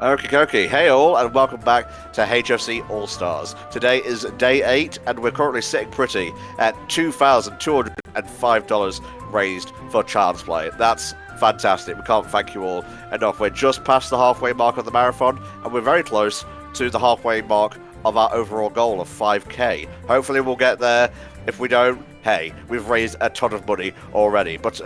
Okay. Hey all, and welcome back to HFC All Stars. Today is day 8, and we're currently sitting pretty at $2,205 raised for Child's Play. That's fantastic. We can't thank you all enough. We're just past the halfway mark of the marathon, and we're very close to the halfway mark of our overall goal of 5k. Hopefully we'll get there. If we don't, hey, we've raised a ton of money already. But,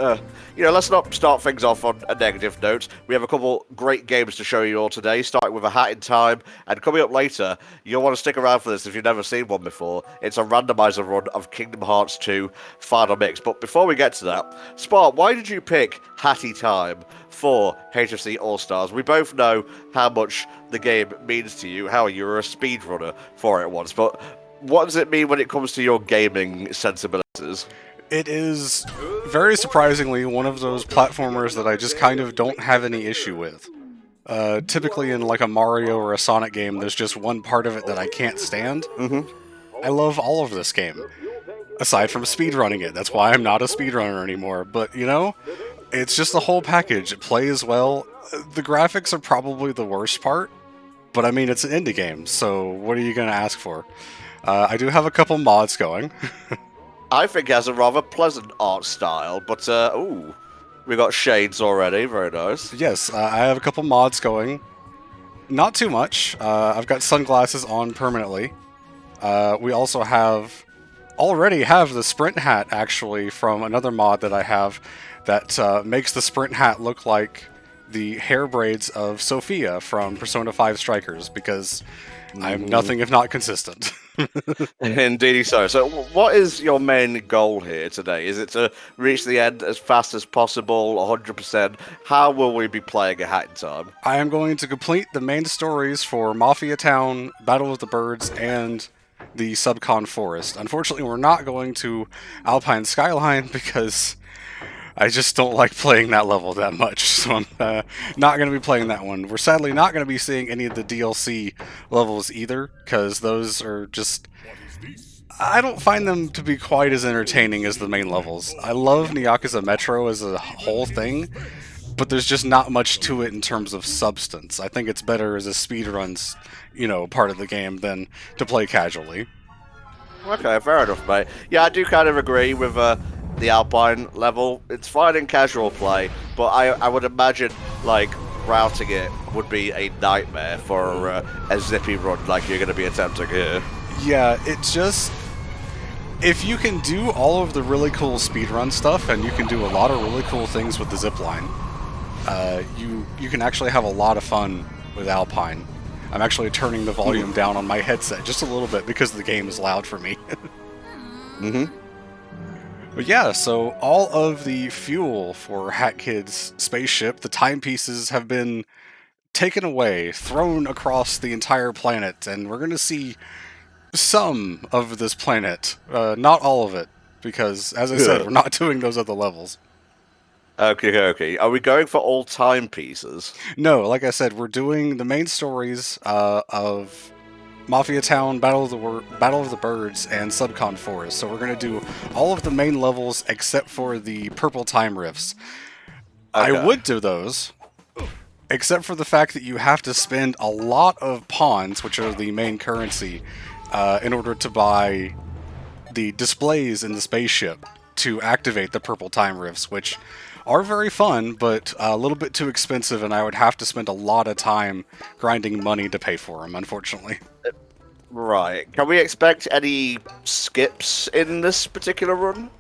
let's not start things off on a negative note. We have a couple great games to show you all today, starting with a Hat in Time, and coming up later, you'll want to stick around for this if you've never seen one before. It's a randomizer run of Kingdom Hearts 2 Final Mix. But before we get to that, Spar, why did you pick Hatty Time for HFC All-Stars? We both know how much the game means to you, how you're a speedrunner for it once, but what does it mean when it comes to your gaming sensibilities? It is, very surprisingly, one of those platformers that I just kind of don't have any issue with. Typically in like a Mario or a Sonic game, there's just one part of it that I can't stand. I love all of this game, aside from speedrunning it. That's why I'm not a speedrunner anymore. But, it's just the whole package. It plays well. The graphics are probably the worst part, but I mean, it's an indie game, so what are you going to ask for? I do have a couple mods going. I think it has a rather pleasant art style, but, we got shades already, very nice. Yes, I have a couple mods going. Not too much. I've got sunglasses on permanently. We also already have the sprint hat, actually, from another mod that I have that makes the sprint hat look like the hair braids of Sophia from Persona 5 Strikers, because I'm nothing if not consistent. Indeed so. So what is your main goal here today? Is it to reach the end as fast as possible, 100%? How will we be playing a Hat in Time? I am going to complete the main stories for Mafia Town, Battle of the Birds, and the Subcon Forest. Unfortunately, we're not going to Alpine Skyline because I just don't like playing that level that much, so I'm not going to be playing that one. We're sadly not going to be seeing any of the DLC levels either, because those are just... I don't find them to be quite as entertaining as the main levels. I love Yakuza Metro as a whole thing, but there's just not much to it in terms of substance. I think it's better as a speedruns, part of the game than to play casually. Okay, fair enough, mate. Yeah, I do kind of agree with the Alpine level. It's fine in casual play, but I would imagine, routing it would be a nightmare for a zippy run like you're going to be attempting here. Yeah, it's just... If you can do all of the really cool speedrun stuff, and you can do a lot of really cool things with the zipline, you can actually have a lot of fun with Alpine. I'm actually turning the volume down on my headset just a little bit because the game is loud for me. But yeah, so all of the fuel for Hat Kid's spaceship, the timepieces, have been taken away, thrown across the entire planet, and we're going to see some of this planet, not all of it, because, as I said, we're not doing those other levels. Okay. Are we going for all timepieces? No, like I said, we're doing the main stories of Mafia Town, Battle of the Birds, and Subcon Forest. So we're going to do all of the main levels except for the purple time rifts. Okay. I would do those, except for the fact that you have to spend a lot of pawns, which are the main currency, in order to buy the displays in the spaceship to activate the purple time rifts, which are very fun, but a little bit too expensive, and I would have to spend a lot of time grinding money to pay for them, unfortunately. Right. Can we expect any skips in this particular run?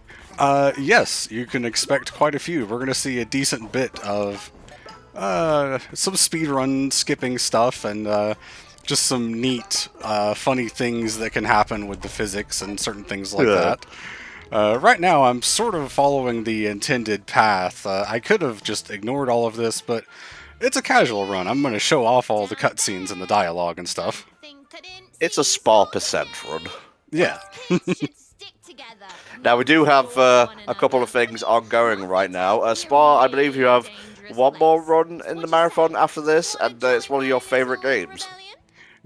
Yes, you can expect quite a few. We're going to see a decent bit of some speedrun skipping stuff, and just some neat, funny things that can happen with the physics and certain things like that. Right now, I'm sort of following the intended path. I could have just ignored all of this, but it's a casual run. I'm going to show off all the cutscenes and the dialogue and stuff. It's a Spar percent run. Yeah. Now, we do have a couple of things ongoing right now. Spar, I believe you have one more run in the marathon after this, and it's one of your favorite games.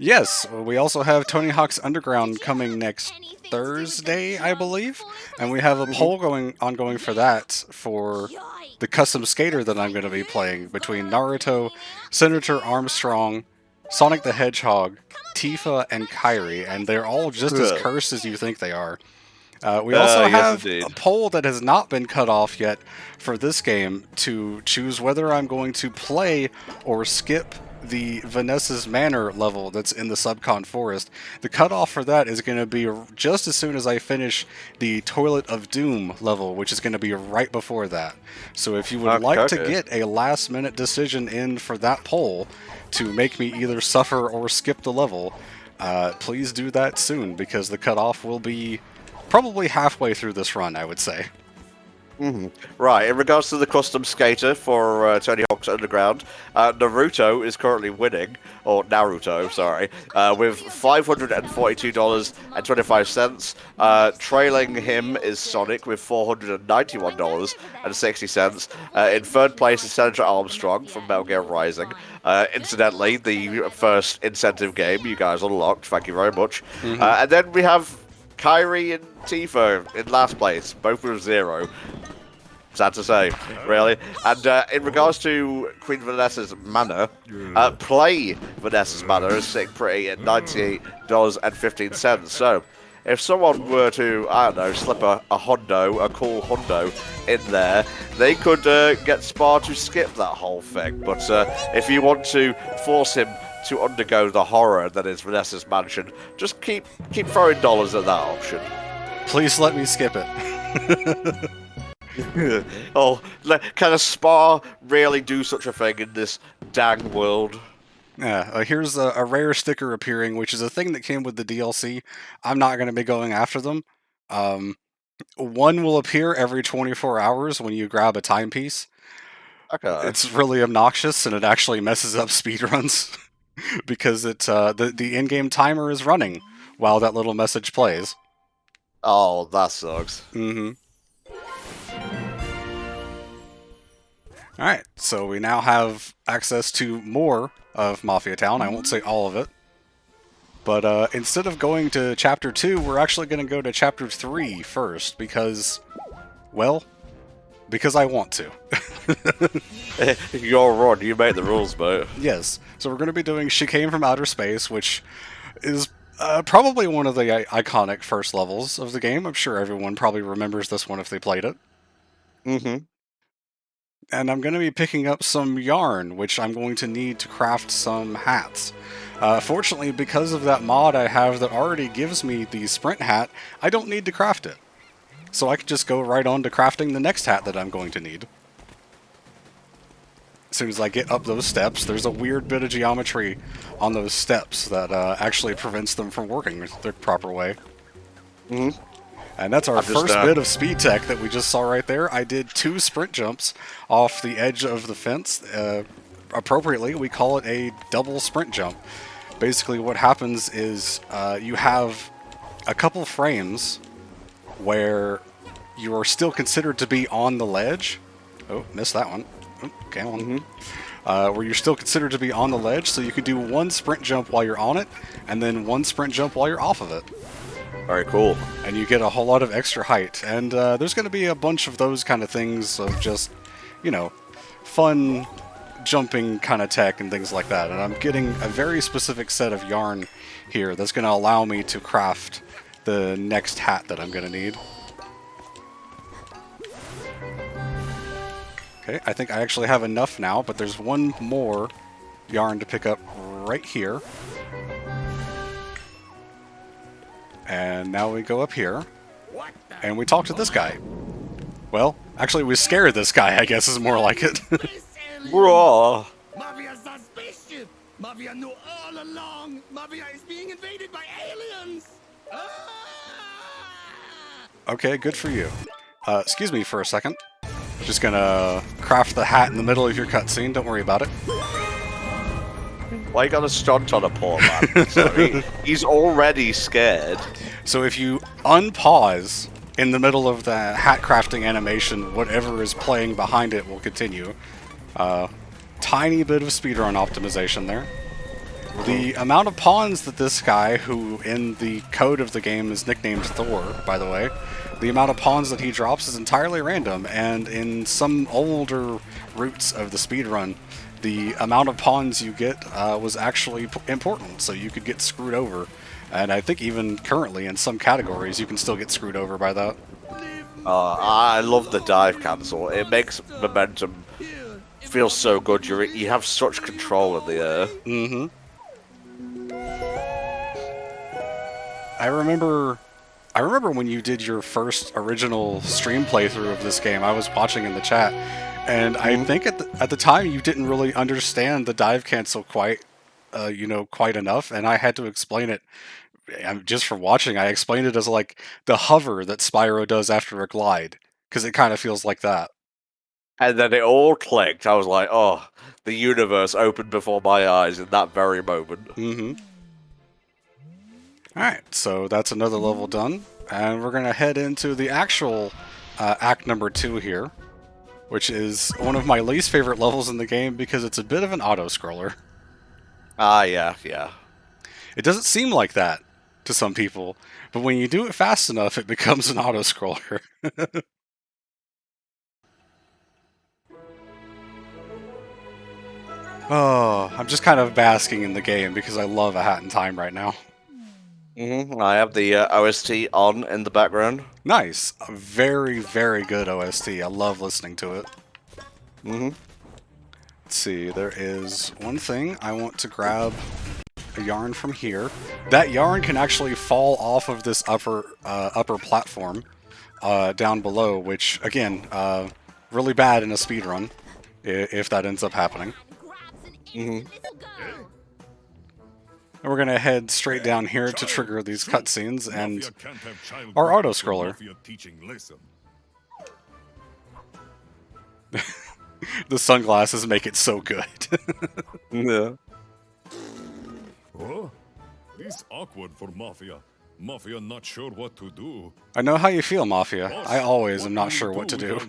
Yes, we also have Tony Hawk's Underground coming next Thursday, I believe, and we have a poll ongoing for that for the custom skater that I'm going to be playing between Naruto, Senator Armstrong, Sonic the Hedgehog, Tifa, and Kairi, and they're all just as cursed as you think they are. We also have indeed. a poll that has not been cut off yet for this game to choose whether I'm going to play or skip the Vanessa's Manor level that's in the Subcon Forest. The cutoff for that is going to be just as soon as I finish the Toilet of Doom level, which is going to be right before that. So if you would like to get a last-minute decision in for that poll to make me either suffer or skip the level, please do that soon, because the cutoff will be probably halfway through this run, I would say. Right, in regards to the custom skater for Tony Hawk's Underground, Naruto is currently winning, or Naruto, sorry, with $542.25. Trailing him is Sonic with $491.60. In third place is Senator Armstrong from Metal Gear Rising. Incidentally, the first incentive game you guys unlocked, thank you very much. And then we have Kairi and Tifa in last place, both with 0. Sad to say, really. And in regards to Queen Vanessa's Manor, play Vanessa's Manor is sitting pretty at $98.15. So, if someone were to, I don't know, slip a hundo, a cool hundo in there, they could get Spa to skip that whole thing. But if you want to force him to undergo the horror that is Vanessa's Mansion, just keep throwing dollars at that option. Please let me skip it. Oh, can a Spa really do such a thing in this dang world? Yeah, here's a rare sticker appearing, which is a thing that came with the DLC. I'm not going to be going after them. One will appear every 24 hours when you grab a timepiece. Okay. It's really obnoxious, and it actually messes up speedruns because it's the in-game timer is running while that little message plays. Oh, that sucks. Alright, so we now have access to more of Mafia Town. I won't say all of it. But instead of going to Chapter 2, we're actually going to go to Chapter 3 first, because, well, because I want to. You're wrong, you made the rules, mate. Yes, so we're going to be doing She Came From Outer Space, which is probably one of the iconic first levels of the game. I'm sure everyone probably remembers this one if they played it. And I'm going to be picking up some yarn, which I'm going to need to craft some hats. Fortunately, because of that mod I have that already gives me the sprint hat, I don't need to craft it. So I can just go right on to crafting the next hat that I'm going to need. As soon as I get up those steps, there's a weird bit of geometry on those steps that actually prevents them from working the proper way. And that's our first bit of speed tech that we just saw right there. I did 2 sprint jumps off the edge of the fence. Appropriately, we call it a double sprint jump. Basically, what happens is you have a couple frames where you are still considered to be on the ledge. Oh, missed that one. Oh, okay, on. Where you're still considered to be on the ledge, so you can do 1 sprint jump while you're on it, and then 1 sprint jump while you're off of it. Very cool. And you get a whole lot of extra height. And there's going to be a bunch of those kind of things of just, you know, fun jumping kind of tech and things like that. And I'm getting a very specific set of yarn here that's going to allow me to craft the next hat that I'm going to need. Okay, I think I actually have enough now, but there's 1 more yarn to pick up right here. And now we go up here, and we talk to this guy. Well, actually, we scare this guy, I guess, is more like it. Raw. Mafia suspicious! Mafia knew all along! Mafia is being invaded by aliens! Okay, good for you. Excuse me for a second. Just gonna craft the hat in the middle of your cutscene, don't worry about it. Why you gotta stunt on a poor man? Sorry. He's already scared. So if you unpause in the middle of the hat crafting animation, whatever is playing behind it will continue. Tiny bit of speedrun optimization there. The amount of pawns that this guy, who in the code of the game is nicknamed Thor, by the way, the amount of pawns that he drops is entirely random, and in some older routes of the speedrun, the amount of pawns you get was actually important, so you could get screwed over. And I think even currently in some categories you can still get screwed over by that. I love the dive cancel. It makes momentum feel so good. You have such control in the air. Mm-hmm. I remember when you did your first original stream playthrough of this game. I was watching in the chat, and I think at the time you didn't really understand the dive cancel quite enough, and I had to explain it. Just for watching, I explained it as like the hover that Spyro does after a glide, because it kind of feels like that. And then it all clicked. I was like, oh, the universe opened before my eyes in that very moment. Mm-hmm. Alright, so that's another level done, and we're going to head into the actual act number 2 here, which is one of my least favorite levels in the game because it's a bit of an auto-scroller. Yeah. It doesn't seem like that to some people, but when you do it fast enough, it becomes an auto-scroller. Oh, I'm just kind of basking in the game because I love A Hat in Time right now. I have the OST on in the background. Nice. A very, very good OST. I love listening to it. Let's see, there is one thing I want to grab a yarn from here. That yarn can actually fall off of this upper platform down below, which, again, really bad in a speedrun if that ends up happening. And we're going to head straight down here to trigger these cutscenes and our auto-scroller. The sunglasses make it so good. Yeah. Oh, this awkward for Mafia. Mafia not sure what to do. I know how you feel, Mafia. I always am not sure what to do.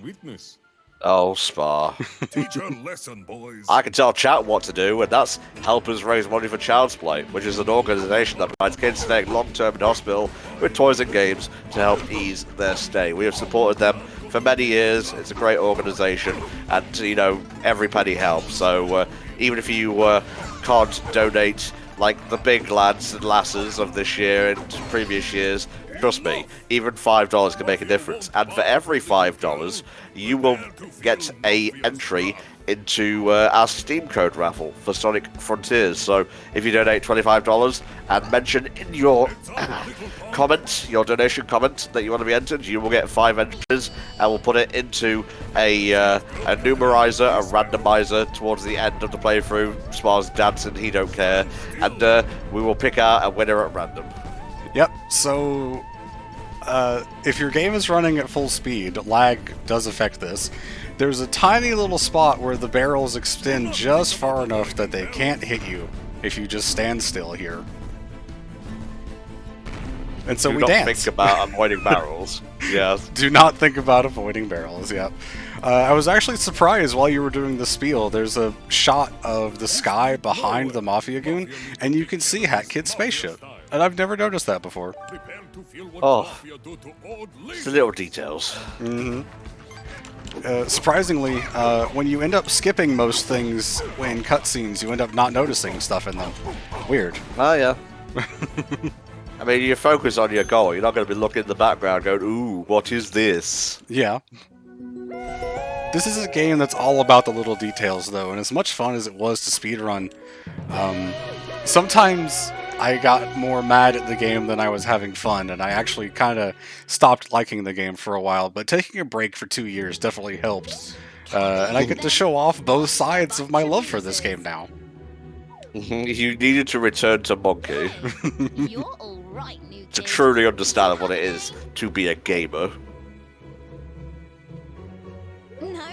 Oh, Spa. Teach a lesson, boys. I can tell chat what to do, and that's help us raise money for Child's Play, which is an organisation that provides kids staying long-term in hospital with toys and games to help ease their stay. We have supported them for many years. It's a great organisation, and, you know, every penny helps. So even if you can't donate like the big lads and lasses of this year and previous years, trust me, even $5 can make a difference. And for every $5, you will get a entry into our Steam code raffle for Sonic Frontiers. So if you donate $25 and mention in your comment, your donation comment, that you want to be entered, you will get 5 entries, and we'll put it into a numerizer, a randomizer towards the end of the playthrough. Spar's dancing, he don't care, and we will pick out a winner at random. Yep, so if your game is running at full speed, lag does affect this. There's a tiny little spot where the barrels extend just far enough that they can't hit you if you just stand still here. And so we dance. Do not think about avoiding barrels. Yes. Do not think about avoiding barrels, yeah. I was actually surprised while you were doing the spiel. There's a shot of the sky behind the Mafia goon, and you can see Hat Kid's spaceship. And I've never noticed that before. Oh, it's the little details. Surprisingly, when you end up skipping most things in cutscenes, you end up not noticing stuff in them. Weird. Oh, yeah. I mean, you focus on your goal. You're not going to be looking in the background going, ooh, what is this? Yeah. This is a game that's all about the little details, though, and as much fun as it was to speedrun, sometimes I got more mad at the game than I was having fun, and I actually kind of stopped liking the game for a while, but taking a break for 2 years definitely helped. And I get to show off both sides of my love for this game now. You needed to return to Monkey You're all right, new to kid. truly understand what it is to be a gamer. No?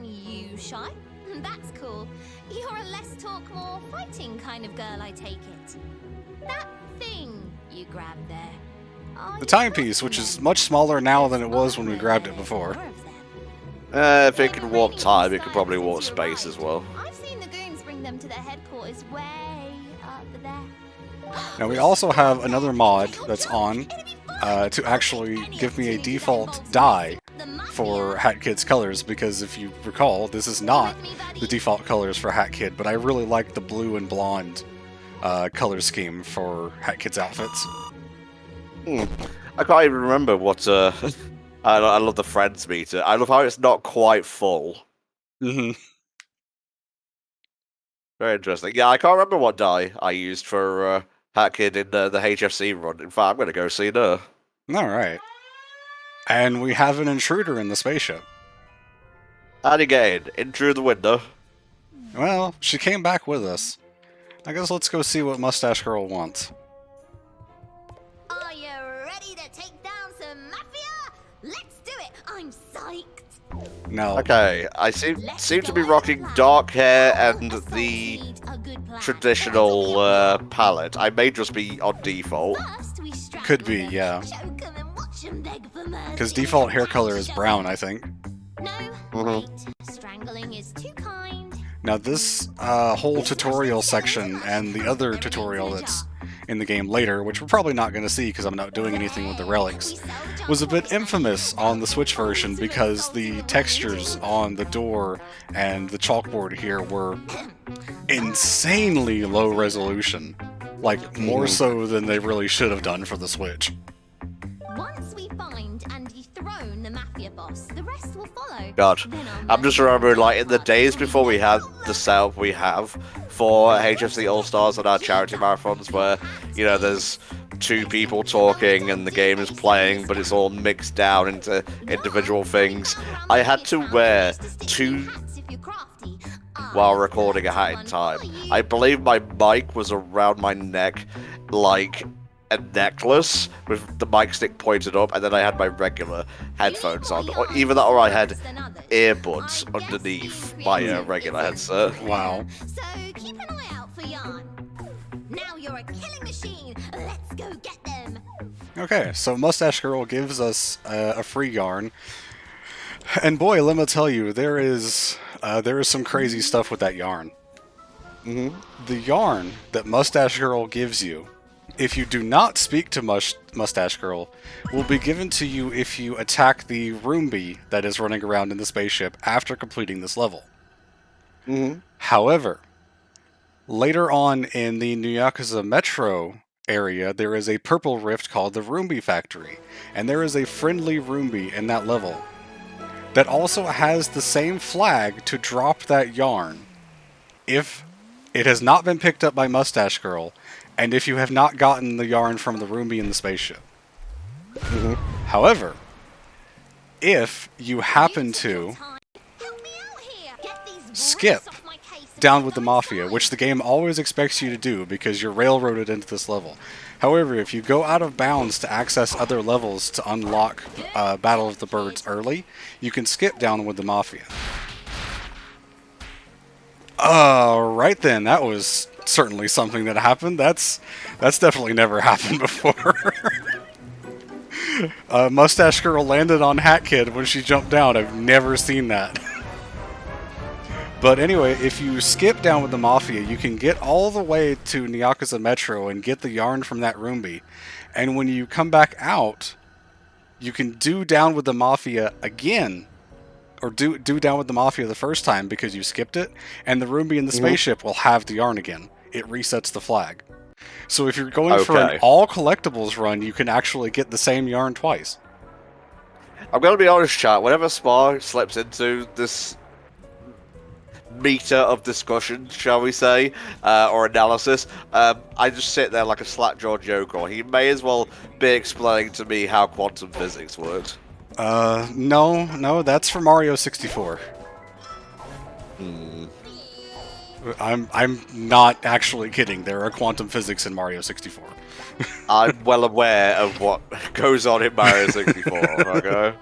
You shy? That's cool. You're a less talk, more fighting kind of girl, I take it. That thing you grabbed there. The timepiece, which is much smaller now than it was when we grabbed it before. If it can warp time, it could probably warp space as well. I've seen the goons bring them to their headquarters way up there. Now we also have another mod that's on to actually give me a default dye for Hat Kid's colors, because if you recall, this is not the default colors for Hat Kid, but I really like the blue and blonde color scheme for Hat Kid's outfits. I can't even remember what. I love the friends meter. I love how it's not quite full. Mm-hmm. Very interesting. Yeah, I can't remember what dye I used for Hat Kid in the HFC run. In fact, I'm going to go see her. Alright. And we have an intruder in the spaceship. And again, in through the window. Well, she came back with us. I guess let's go see what Mustache Girl wants. Are you ready to take down some mafia? Let's do it. I'm psyched. No. Okay, I seem to be rocking dark hair and the traditional palette. I may just be on default. Could be, yeah. Because default hair color is brown, I think. No, wait. Strangling is too kind. Now this whole tutorial section and the other tutorial that's in the game later, which we're probably not going to see because I'm not doing anything with the relics, was a bit infamous on the Switch version because the textures on the door and the chalkboard here were insanely low resolution. Like, more so than they really should have done for the Switch. Once we find and dethrone the mafia boss, the rest will follow. God, I'm just remembering, like, in the days before we had the setup we have for HFC All-Stars and our charity marathons where, you know, there's two people talking and the game is playing, but it's all mixed down into individual things. I had to wear two while recording a hat in time. I believe my mic was around my neck like a necklace with the mic stick pointed up, and then I had my regular headphones on. Or either that or I had earbuds underneath my regular headset. Wow. So keep an eye out for yarn. Now you're a killing machine. Let's go get them. Okay, so Mustache Girl gives us a free yarn. And boy, let me tell you, there is some crazy stuff with that yarn. The yarn that Mustache Girl gives you, if you do not speak to Mustache Girl, will be given to you if you attack the Roomby that is running around in the spaceship after completing this level. However, later on in the New Yakuza Metro area, there is a purple rift called the Roomby Factory, and there is a friendly Roomby in that level that also has the same flag to drop that yarn if it has not been picked up by Mustache Girl, and if you have not gotten the yarn from the Roomby in the spaceship. However, if you happen to skip down with the Mafia, which the game always expects you to do because you're railroaded into this level. However, if you go out of bounds to access other levels to unlock Battle of the Birds early, you can skip down with the Mafia. Right then, that was certainly something that happened. That's definitely never happened before. Mustache Girl landed on Hat Kid when she jumped down. I've never seen that. But anyway, if you skip down with the Mafia, you can get all the way to Yakuza Metro and get the yarn from that Roomby. And when you come back out, you can do down with the Mafia again. Or do down with the Mafia the first time because you skipped it. And the Roomby in the spaceship will have the yarn again. It resets the flag. So if you're going for an all collectibles run, you can actually get the same yarn twice. I'm going to be honest, chat. Whenever Spar slips into this meter of discussion, shall we say, or analysis, I just sit there like a slack-jawed joker. He may as well be explaining to me how quantum physics works. No, that's for Mario 64. I'm not actually kidding. There are quantum physics in Mario 64. I'm well aware of what goes on in Mario 64, okay?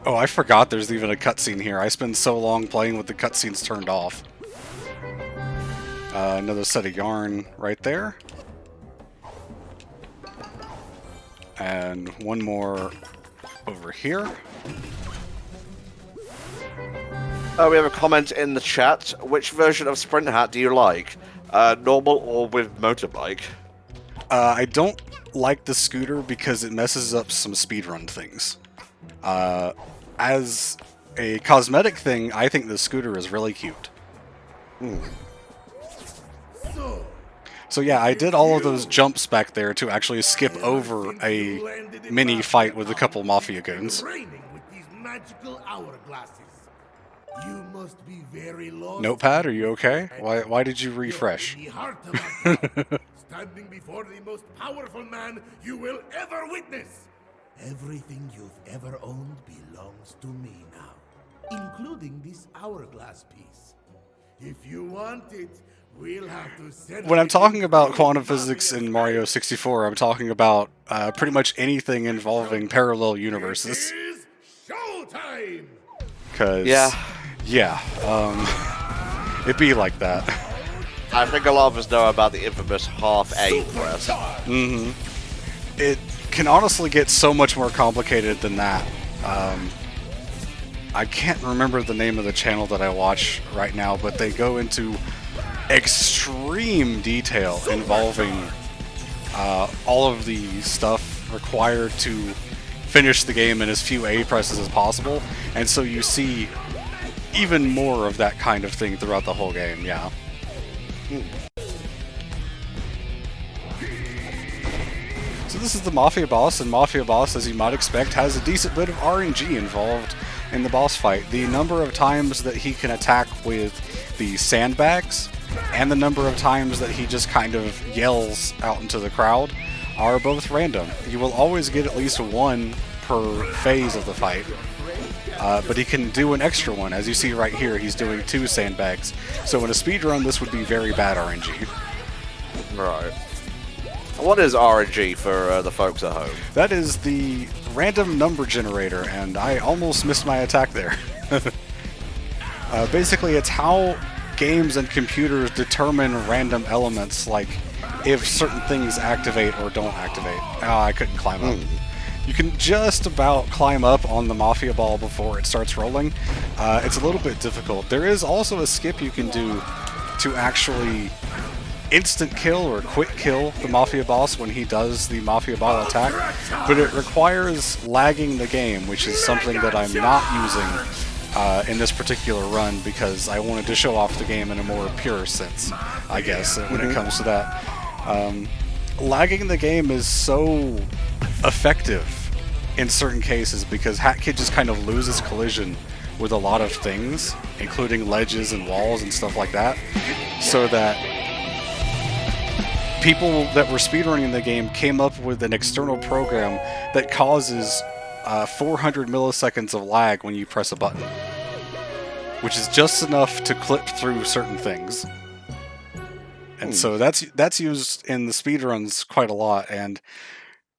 Oh, I forgot there's even a cutscene here. I spend so long playing with the cutscenes turned off. Another set of yarn right there. And one more over here. We have a comment in the chat. Which version of Sprint Hat do you like? Normal or with motorbike? I don't like the scooter because it messes up some speedrun things. As a cosmetic thing, I think the scooter is really cute. So yeah, I did all of those jumps back there to actually skip over a mini fight with a couple Mafia goons. Training with these magical hourglasses. You must be very lost. Notepad, are you okay? Why did you refresh? In the heart of Accra, standing before the most powerful man you will ever witness. Everything you've ever owned belongs to me now, including this hourglass piece. If you want it, we'll have to send When I'm it talking in about to quantum Mafia physics in Mario 64, I'm talking about pretty much anything involving parallel universes. It is showtime! Cause Yeah. it'd be like that. I think a lot of us know about the infamous half A press. It can honestly get so much more complicated than that. I can't remember the name of the channel that I watch right now, but they go into extreme detail involving all of the stuff required to finish the game in as few A presses as possible, and so you see even more of that kind of thing throughout the whole game, yeah. So this is the Mafia boss, and Mafia boss, as you might expect, has a decent bit of RNG involved in the boss fight. The number of times that he can attack with the sandbags, and the number of times that he just kind of yells out into the crowd are both random. You will always get at least one per phase of the fight, but he can do an extra one. As you see right here, he's doing 2 sandbags. So in a speedrun, this would be very bad RNG. Right. What is RNG for the folks at home? That is the random number generator, and I almost missed my attack there. Basically, it's how games and computers determine random elements, like if certain things activate or don't activate. I couldn't climb up. You can just about climb up on the Mafia ball before it starts rolling. It's a little bit difficult. There is also a skip you can do to actually instant kill or quick kill the Mafia boss when he does the Mafia ball attack, but it requires lagging the game, which is something that I'm not using in this particular run because I wanted to show off the game in a more pure sense, I guess, when it comes to that. Lagging the game is so effective in certain cases because HackKid just kind of loses collision with a lot of things, including ledges and walls and stuff like that, so that people that were speedrunning the game came up with an external program that causes 400 milliseconds of lag when you press a button, which is just enough to clip through certain things. And so that's used in the speedruns quite a lot, and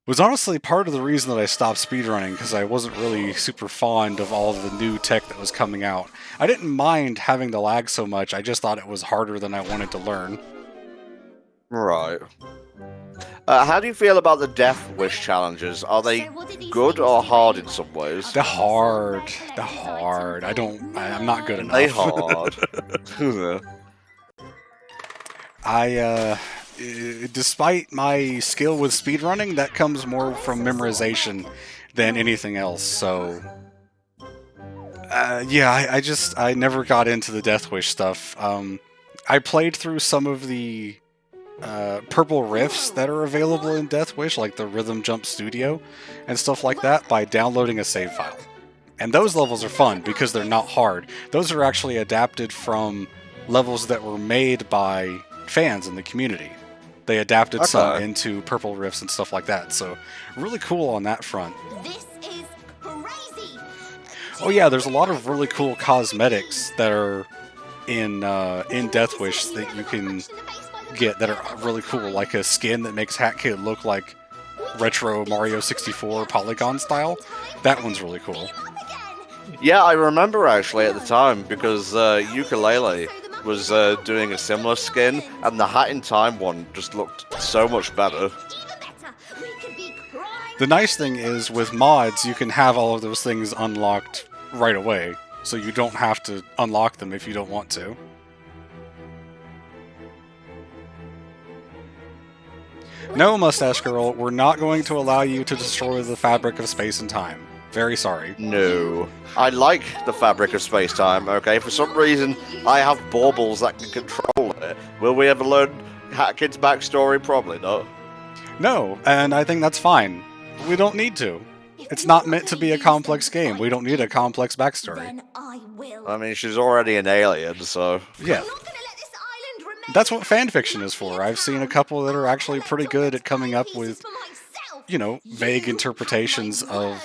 was honestly part of the reason that I stopped speedrunning, because I wasn't really super fond of all of the new tech that was coming out. I didn't mind having the lag so much, I just thought it was harder than I wanted to learn. Right. How do you feel about the Death Wish challenges? Are they good or hard in some ways? They're hard. They're hard. I'm not good enough. They hard. Despite my skill with speedrunning, that comes more from memorization than anything else, so... yeah, I never got into the Death Wish stuff. I played through some of the purple riffs that are available in Death Wish, like the Rhythm Jump Studio and stuff like that, by downloading a save file. And those levels are fun because they're not hard. Those are actually adapted from levels that were made by fans in the community. They adapted some into purple riffs and stuff like that, so really cool on that front. This is crazy. Oh yeah, there's a lot of really cool cosmetics that are in Death Wish that you can get that are really cool, like a skin that makes HackKid look like retro Mario 64 polygon style. That one's really cool. Yeah, I remember actually at the time, because Ukulele was doing a similar skin, and the Hat in Time one just looked so much better. The nice thing is, with mods, you can have all of those things unlocked right away, so you don't have to unlock them if you don't want to. No, Mustache Girl, we're not going to allow you to destroy the fabric of space and time. Very sorry. No. I like the fabric of space-time, okay? For some reason, I have baubles that can control it. Will we ever learn Hat Kid's backstory? Probably not. No, and I think that's fine. We don't need to. It's not meant to be a complex game. We don't need a complex backstory. Then I will. I mean, she's already an alien, so... Yeah. I'm not gonna let this island remain That's what fanfiction is for. I've seen a couple that are actually pretty good at coming up with, you know, vague interpretations of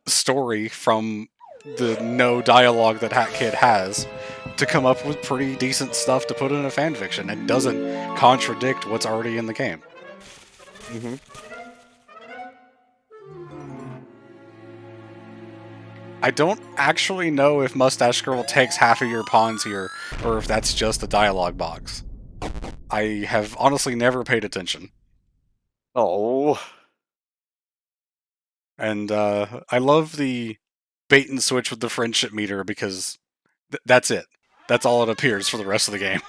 story from the no dialogue that Hat Kid has to come up with pretty decent stuff to put in a fanfiction and doesn't contradict what's already in the game. Mm-hmm. I don't actually know if Mustache Girl takes half of your pawns here, or if that's just a dialogue box. I have honestly never paid attention. Oh. And I love the bait and switch with the friendship meter because that's it. That's all it appears for the rest of the game.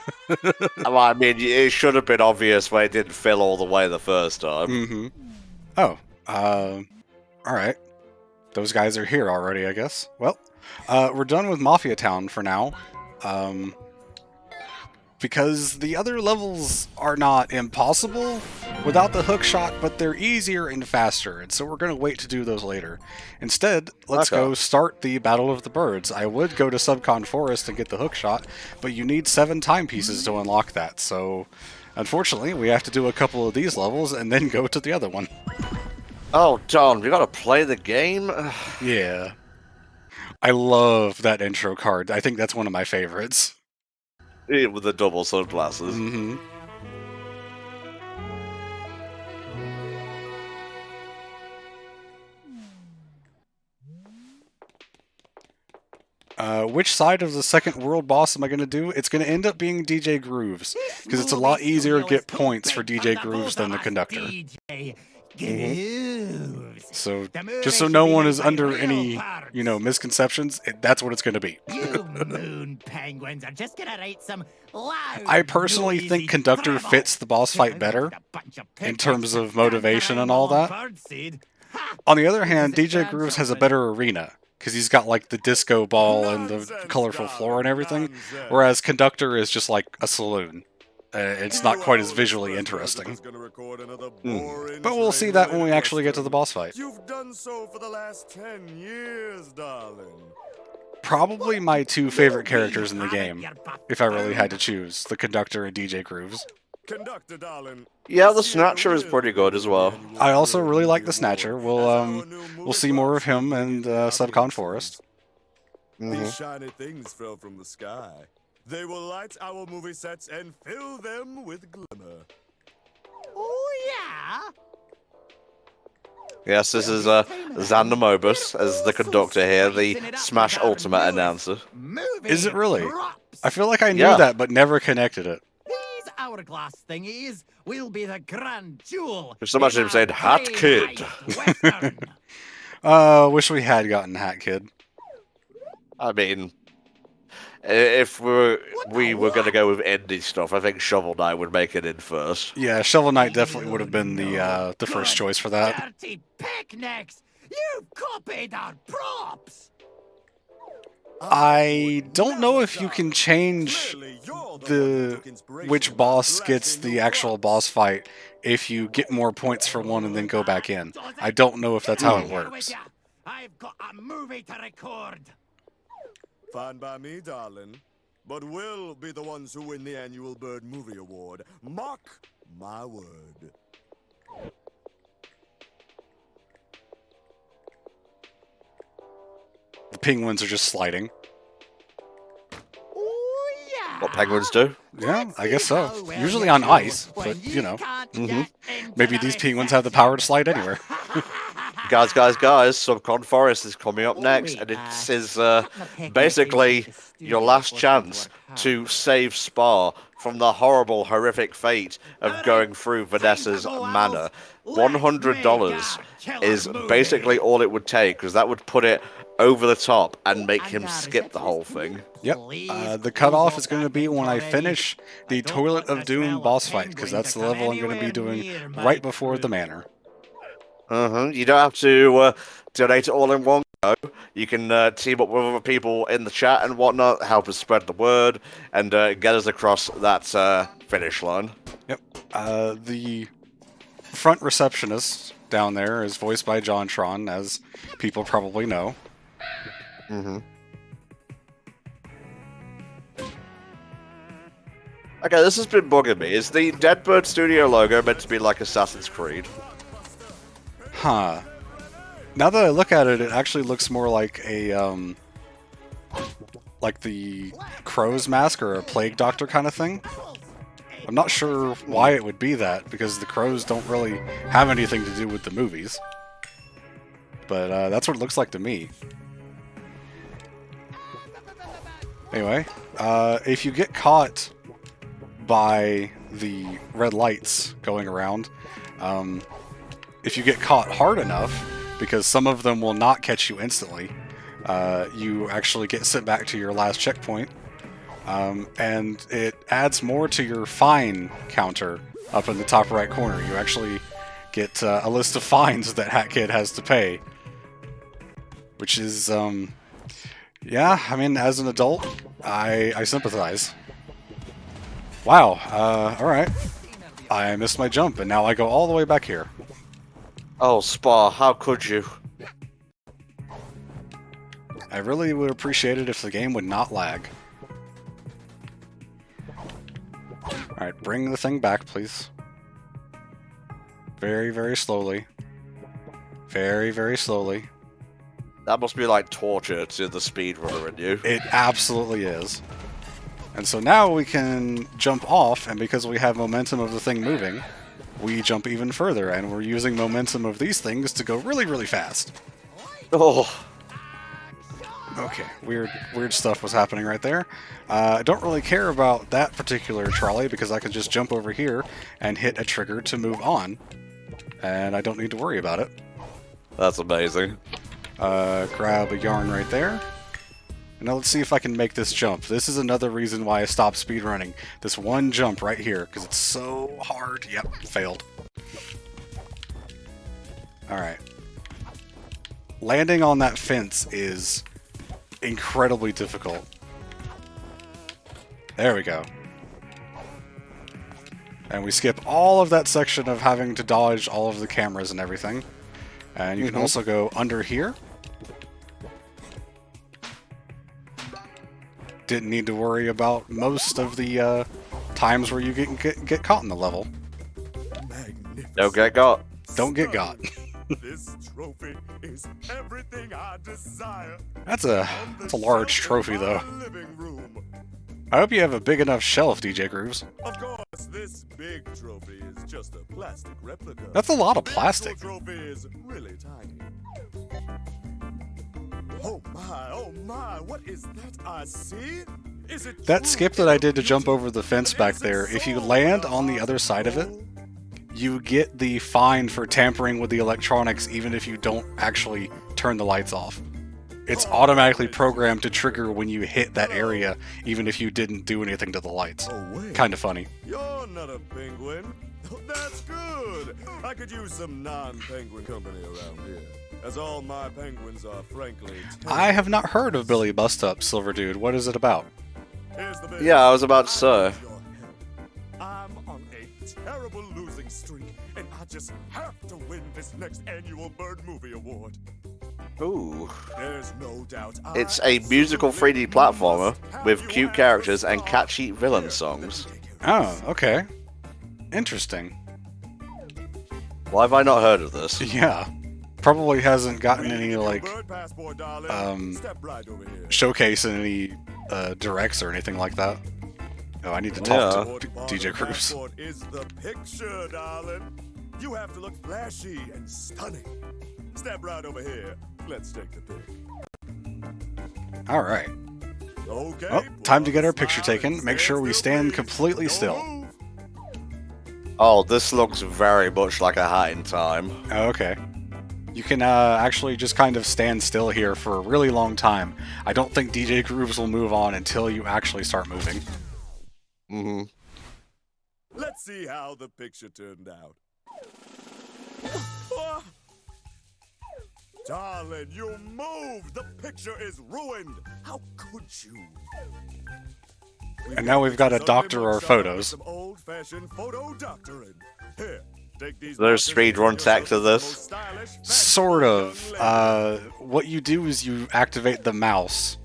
Well, I mean, it should have been obvious when it didn't fill all the way the first time. Mm-hmm. Oh, alright. Those guys are here already, I guess. Well, we're done with Mafia Town for now. Because the other levels are not impossible without the hook shot, but they're easier and faster, and so we're going to wait to do those later. Instead, let's go start the Battle of the Birds. I would go to Subcon Forest and get the hook shot, but you need 7 timepieces to unlock that, so unfortunately we have to do a couple of these levels and then go to the other one. Oh, Don, we gotta play the game? Yeah. I love that intro card. I think that's one of my favorites. With the double sunglasses. Mm-hmm. Which side of the second world boss am I going to do? It's going to end up being DJ Grooves, because it's a lot easier to get points for DJ Grooves than the conductor. So, just so no one is under any, you know, misconceptions, that's what it's going to be. You moon penguins are just gonna write some loud, I personally think Conductor fits the boss fight better in terms of motivation and all that. On the other hand, DJ Grooves has a better arena, because he's got like the disco ball and the colorful floor and everything, whereas Conductor is just like a saloon. It's not quite as visually interesting. But we'll see that when we actually get to the boss fight. You've done so for the last 10 years, darling. Probably my 2 favorite characters in the game, if I really had to choose, the Conductor and DJ Grooves. Conductor, darling. Yeah, the Snatcher is pretty good as well. I also really like the Snatcher. We'll see more of him in Subcon Forest. These shiny things fell from the sky. They will light our movie sets and fill them with glimmer. Oh yeah. Yes, this is Xander Mobus as the conductor here, the Smash Ultimate announcer. Is it really? I feel like I knew that, but never connected it. These hourglass thingies will be the grand jewel. Just imagine him saying, Hat Kid. Wish we had gotten Hat Kid. I mean, if we were going to go with indie stuff, I think Shovel Knight would make it in first. Yeah, Shovel Knight definitely would have been the first choice for that. Dirty picnics! You've copied our props! I don't know if you can change which boss gets the actual boss fight if you get more points for one and then go back in. I don't know if that's how it works. I've got a movie to record. Fine by me, darling. But we'll be the ones who win the annual Bird Movie Award. Mark my word. The penguins are just sliding. Oh, yeah. What penguins do? Yeah, I guess so. Usually on ice, but, you know. Maybe these penguins have the power to slide anywhere. Guys, Subcon Forest is coming up next, and it is basically your last chance to save Spa from the horrible, horrific fate of going through Vanessa's manor. $100 is basically all it would take, because that would put it over the top and make him skip the whole thing. Yep. The cutoff is going to be when I finish the Toilet of Doom boss fight, because that's the level I'm going to be doing right before the manor. You don't have to donate it all in one go. You can team up with other people in the chat and whatnot, help us spread the word, and get us across that finish line. Yep. The front receptionist down there is voiced by John Tron, as people probably know. Okay, this has been bugging me. Is the Deadbird Studio logo meant to be like Assassin's Creed? Huh. Now that I look at it, it actually looks more like a, like the Crow's Mask or a Plague Doctor kind of thing. I'm not sure why it would be that, because the Crows don't really have anything to do with the movies. But that's what it looks like to me. Anyway, if you get caught by the red lights going around, if you get caught hard enough, because some of them will not catch you instantly, you actually get sent back to your last checkpoint, and it adds more to your fine counter up in the top right corner. You actually get a list of fines that Hat Kid has to pay, which is, yeah, I mean, as an adult, I sympathize. Wow, alright. I missed my jump, and now I go all the way back here. Oh, Spa, how could you? I really would appreciate it if the game would not lag. Alright, bring the thing back, please. Very, very slowly. Very, very slowly. That must be like torture to the speedrunner in you. It absolutely is. And so now we can jump off, and because we have momentum of the thing moving, we jump even further, and we're using momentum of these things to go really, really fast. Oh. Okay, weird stuff was happening right there. I don't really care about that particular trolley, because I can just jump over here and hit a trigger to move on, and I don't need to worry about it. That's amazing. Grab a yarn right there. And now let's see if I can make this jump. This is another reason why I stopped speedrunning. This one jump right here, because it's so hard. Yep, failed. Alright. Landing on that fence is incredibly difficult. There we go. And we skip all of that section of having to dodge all of the cameras and everything. And you can also go under here. Didn't need to worry about most of the times where you get caught in the level. Don't get got. Don't get got. This trophy is everything I desire. That's a large trophy, though. Living room. I hope you have a big enough shelf, DJ Grooves. Of course, this big trophy is just a plastic replica. That's a lot of The plastic. actual trophy is really tiny. Oh my, what is that I see? Is it That true? skip that I did to jump over the fence back there, if you land on the other side of it, you get the fine for tampering with the electronics even if you don't actually turn the lights off. It's automatically programmed to trigger when you hit that area, even if you didn't do anything to the lights. Oh, wait. Kinda funny. You're not a penguin. That's good. I could use some non-penguin company around here, as all my penguins are frankly I have not heard of Billy Bust Up, Silver Dude. What is it about? Here's the big Yeah, I was about to say. I'm on a terrible losing streak, and I just have to win this next annual Bird Movie Award. Ooh. There's no doubt. It's a musical 3D platformer with cute characters and catchy villain songs. Oh, okay. Interesting. Why have I not heard of this? Yeah. Probably hasn't gotten any, like, Bird passport, darling. Step right over here. showcase in any directs or anything like that. Oh, I need to talk to DJ Cruz. Passport is the picture, darling. You have to look flashy and stunning. Step right over here. Let's take the pic. Alright. Okay. Well, time to get our picture taken. Make sure we stand completely still. Oh, this looks very much like a Hat in Time. Oh, okay. You can actually just kind of stand still here for a really long time. I don't think DJ Grooves will move on until you actually start moving. Mm-hmm. Let's see how the picture turned out. Darling, you moved! The picture is ruined! How could you? And now we've got to doctor our photos. Some old-fashioned photo doctoring. Here, take these. There's speedrun tech to this. Sort of. What you do is you activate the mouse,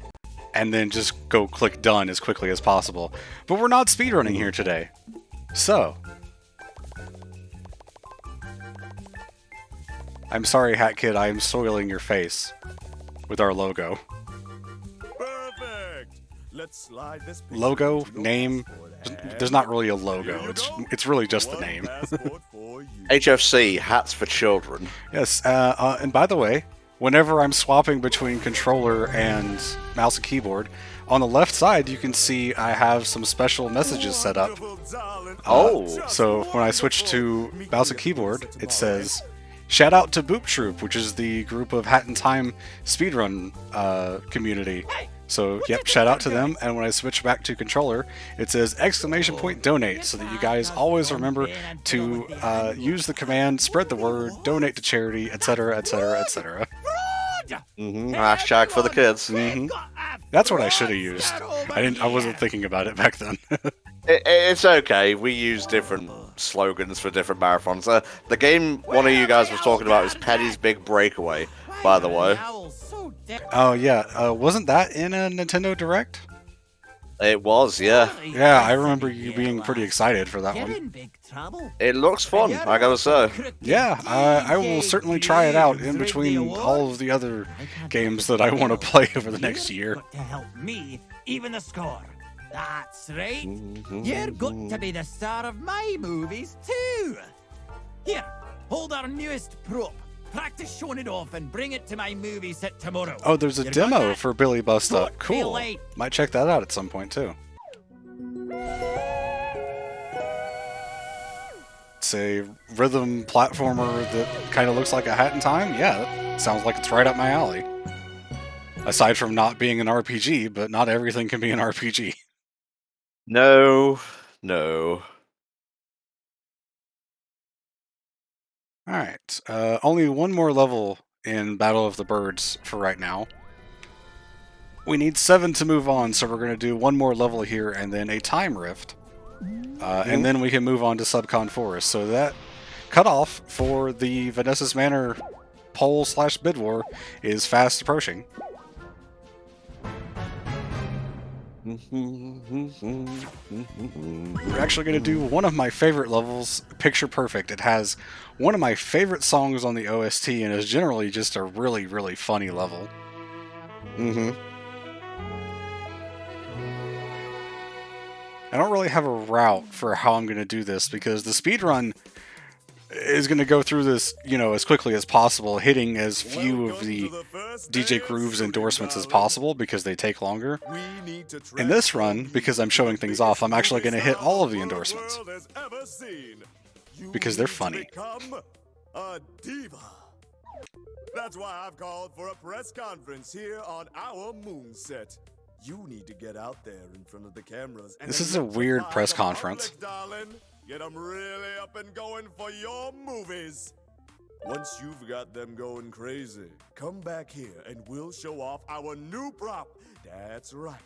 and then just go click done as quickly as possible. But we're not speedrunning here today. So. I'm sorry, Hat Kid, I am soiling your face with our logo. Perfect. Let's slide this picture Logo, into your name, passport there's not really a logo. Here you go. It's really just the One name. passport for you. HFC, hats for children. Yes, and by the way, whenever I'm swapping between controller and mouse and keyboard, on the left side you can see I have some special messages set up. Wonderful, darling. Oh. Just So when I switch to wonderful. mouse and keyboard, it says, shout out to Boop Troop, which is the group of Hat in Time speedrun community. So, yep, shout out to them. And when I switch back to controller, it says exclamation point donate, so that you guys always remember to use the command, spread the word, donate to charity, etc., etc., etc. Mm-hmm. Hashtag for the kids. Mm-hmm. That's what I should have used. I wasn't thinking about it back then. It's okay. We use different slogans for different marathons. The game one of you guys was talking about is Penny's Big Breakaway, by the way. Oh yeah, wasn't that in a Nintendo Direct? It was, yeah. Yeah, I remember you being pretty excited for that You're one. in big trouble. It looks fun, I gotta say. Yeah, I will certainly try it out in between all of the other games that I want to play over the next year. Got to help me even the score. That's right. You're got to be the star of my movies too. Here, hold our newest prop. Practice showing it off and bring it to my movie set tomorrow. Oh, there's a You got demo that? for Billy Bust Up. Don't be Cool. late. Might check that out at some point too. It's a rhythm platformer that kind of looks like a Hat in Time. Yeah, that sounds like it's right up my alley. Aside from not being an RPG, but not everything can be an RPG. No, no. Alright, only one more level in Battle of the Birds for right now. We need 7 to move on, so we're going to do one more level here and then a time rift. And then we can move on to Subcon Forest. So that cutoff for the Vanessa's Manor poll/bid war is fast approaching. We're actually going to do one of my favorite levels, Picture Perfect. It has one of my favorite songs on the OST and is generally just a really, really funny level. Mm-hmm. I don't really have a route for how I'm going to do this because the speedrun is going to go through this, as quickly as possible, hitting as few of the DJ Grooves endorsements as possible because they take longer. In this run, because I'm showing things off, I'm actually going to hit all of the endorsements because they're funny. A diva. That's why I've called for a press conference here on our moon set. You need to get out there in front of the cameras. And This is a weird electrify press the conference. public, darling. Get them really up and going for your movies. Once you've got them going crazy, come back here and we'll show off our new prop. That's right.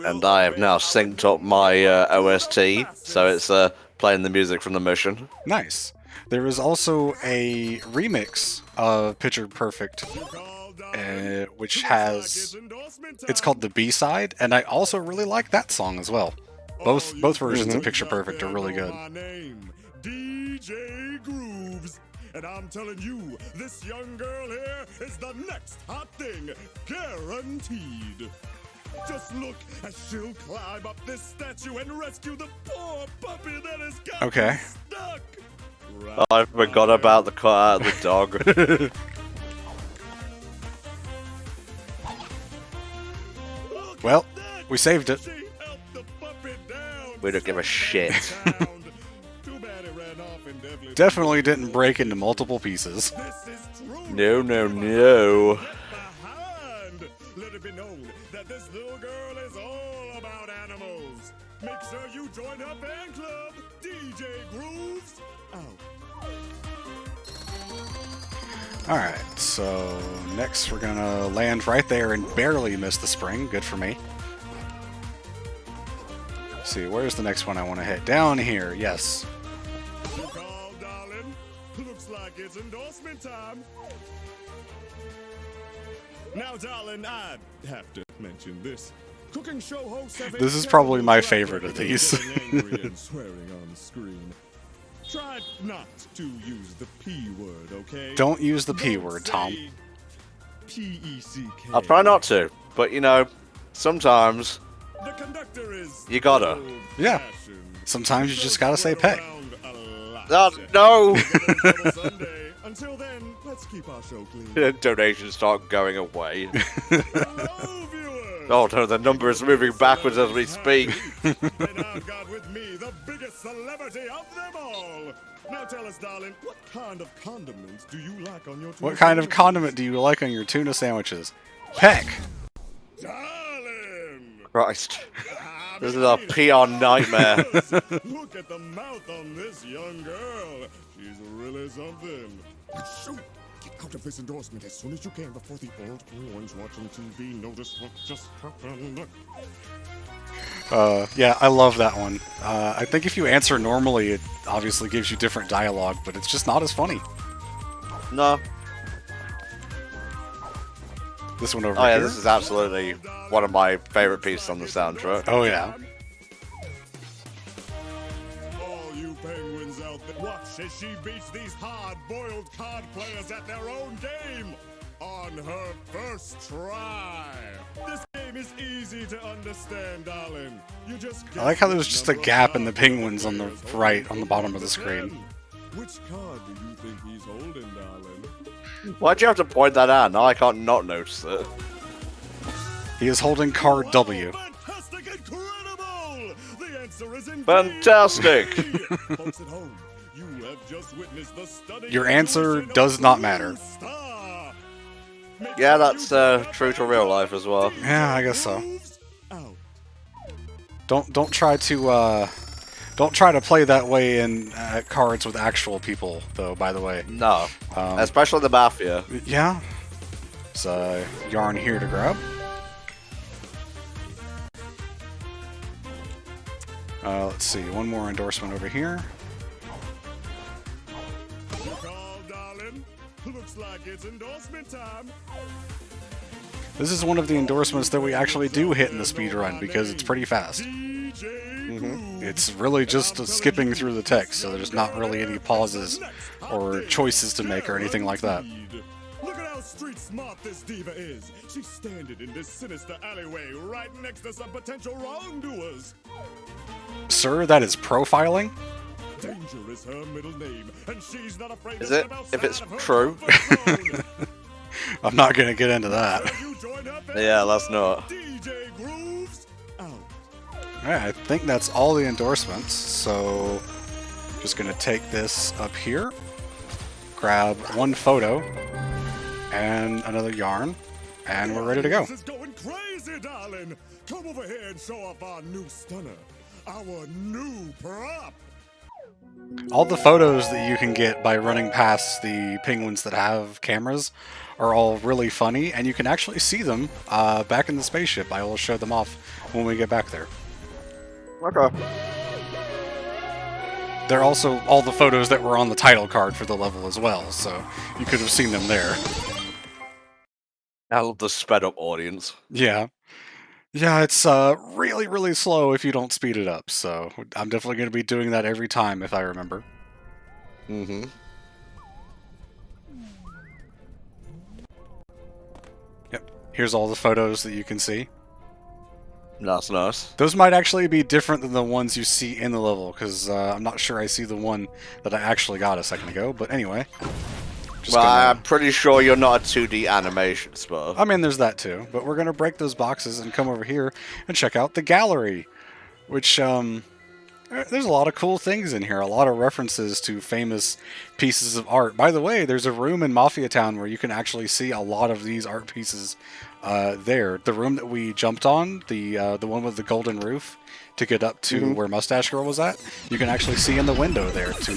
And I have now synced up my OST, so it's playing the music from the mission. Nice. There is also a remix of Picture Perfect, which has... It's called the B-side, and I also really like that song as well. Both versions of Picture Perfect are really good. My name, DJ Grooves. And I'm telling you, this young girl here is the next hot thing, guaranteed. Just look as she'll climb up this statue and rescue the poor puppy that has got Okay. stuck. I forgot about the cat, the dog. Well, we saved it. She helped the puppy down. We don't give a shit. Too bad it ran off and Definitely didn't break into multiple pieces. This is true No, no, no. Behind. Let it be known that this little girl is all about animals. Make sure you join her fan club, DJ Grooves. Out. Alright, so next we're gonna land right there and barely miss the spring. Good for me. Let's see, where's the next one I want to hit? Down here, yes. You call, darling? Looks like it's endorsement time. Now, darling, I have to mention this. Cooking show hosts have a This is probably my terrible favorite track of record these. getting angry and swearing on screen. Try not to use the P word, okay? Don't use the P Don't word, say Tom. P-E-C-K. I'll try not to, but you know, sometimes The conductor is You gotta. Yeah. old-fashioned. Sometimes you just gotta say pay. Around a lot. Oh, no! Get in trouble someday. Until then, let's keep our show clean. Donations start going away. Hello, viewers! Oh no, the number is moving backwards as we speak. And I've got with me the biggest celebrity of them all. Now tell us, darling, what kind of condiments do you like on your tuna What kind of sandwiches? condiment do you like on your tuna sandwiches? Heck! Darling! Christ. I This is mean, a peon nightmare. Look at the mouth on this young girl. She's really something. Shoot! Get out of this endorsement as soon as you can before the old boys watching TV notice what just happened. Yeah, I love that one. I think if you answer normally, it obviously gives you different dialogue, but it's just not as funny. No. This one over Oh yeah, here. this is absolutely one of my favorite pieces on the soundtrack. Oh yeah. All you penguins out there, watch as she beats these hard-boiled card players at their own game on her first try. This game is easy to understand, darling. You just I like how there's guess just the a number gap of in the card penguins on the players right, on the holding bottom of the the screen. 10. Which card do you think he's holding, darling? Why'd you have to point that out? Now I can't not notice it. He is holding card W. Fantastic, incredible! The answer is indeed Fantastic! B. Folks at home, you have just witnessed the stunning Your answer evolution does of not Blue matter. Star. Make Yeah, sure that's you join true to our real life as well. Yeah, I guess so. moves out. Don't try to play that way in cards with actual people, though. By the way, No. um, Especially the Mafia. yeah. There's a yarn here to grab. Let's see, one more endorsement over here. You call, darling? Looks like it's endorsement time. This is one of the endorsements that we actually do hit in the speed run because it's pretty fast. DJ Groove. It's really just skipping through the text, so there's not really any pauses or choices to make or anything like that. Look at how street smart this diva is. She's standing in this sinister alleyway right next to some potential wrongdoers. Sir, that is profiling? Danger is her middle name, and she's not afraid Is to it? step outside If it's of her true. comfort zone. I'm not gonna get into that. Have you joined her Yeah, let's not. DJ Grooves out. Alright, I think that's all the endorsements, so just gonna take this up here, grab one photo and another yarn, and we're ready to go. This is going crazy, darling. Come over here and show off our new stunner, our new prop. All the photos that you can get by running past the penguins that have cameras are all really funny, and you can actually see them back in the spaceship. I will show them off when we get back there. Okay. They're also all the photos that were on the title card for the level as well, so you could have seen them there. I love the sped up audience. Yeah. Yeah, it's really, really slow if you don't speed it up, so I'm definitely going to be doing that every time if I remember. Mm-hmm. Yep. Here's all the photos that you can see. That's nice. Those might actually be different than the ones you see in the level, because I'm not sure I see the one that I actually got a second ago, but anyway. Just Well, gonna- I'm pretty sure you're not a 2D animation spur. I mean, there's that too, but we're going to break those boxes and come over here and check out the gallery, which There's a lot of cool things in here, a lot of references to famous pieces of art. By the way, there's a room in Mafia Town where you can actually see a lot of these art pieces there. The room that we jumped on, the one with the golden roof, to get up to where Mustache Girl was at, you can actually see in the window there to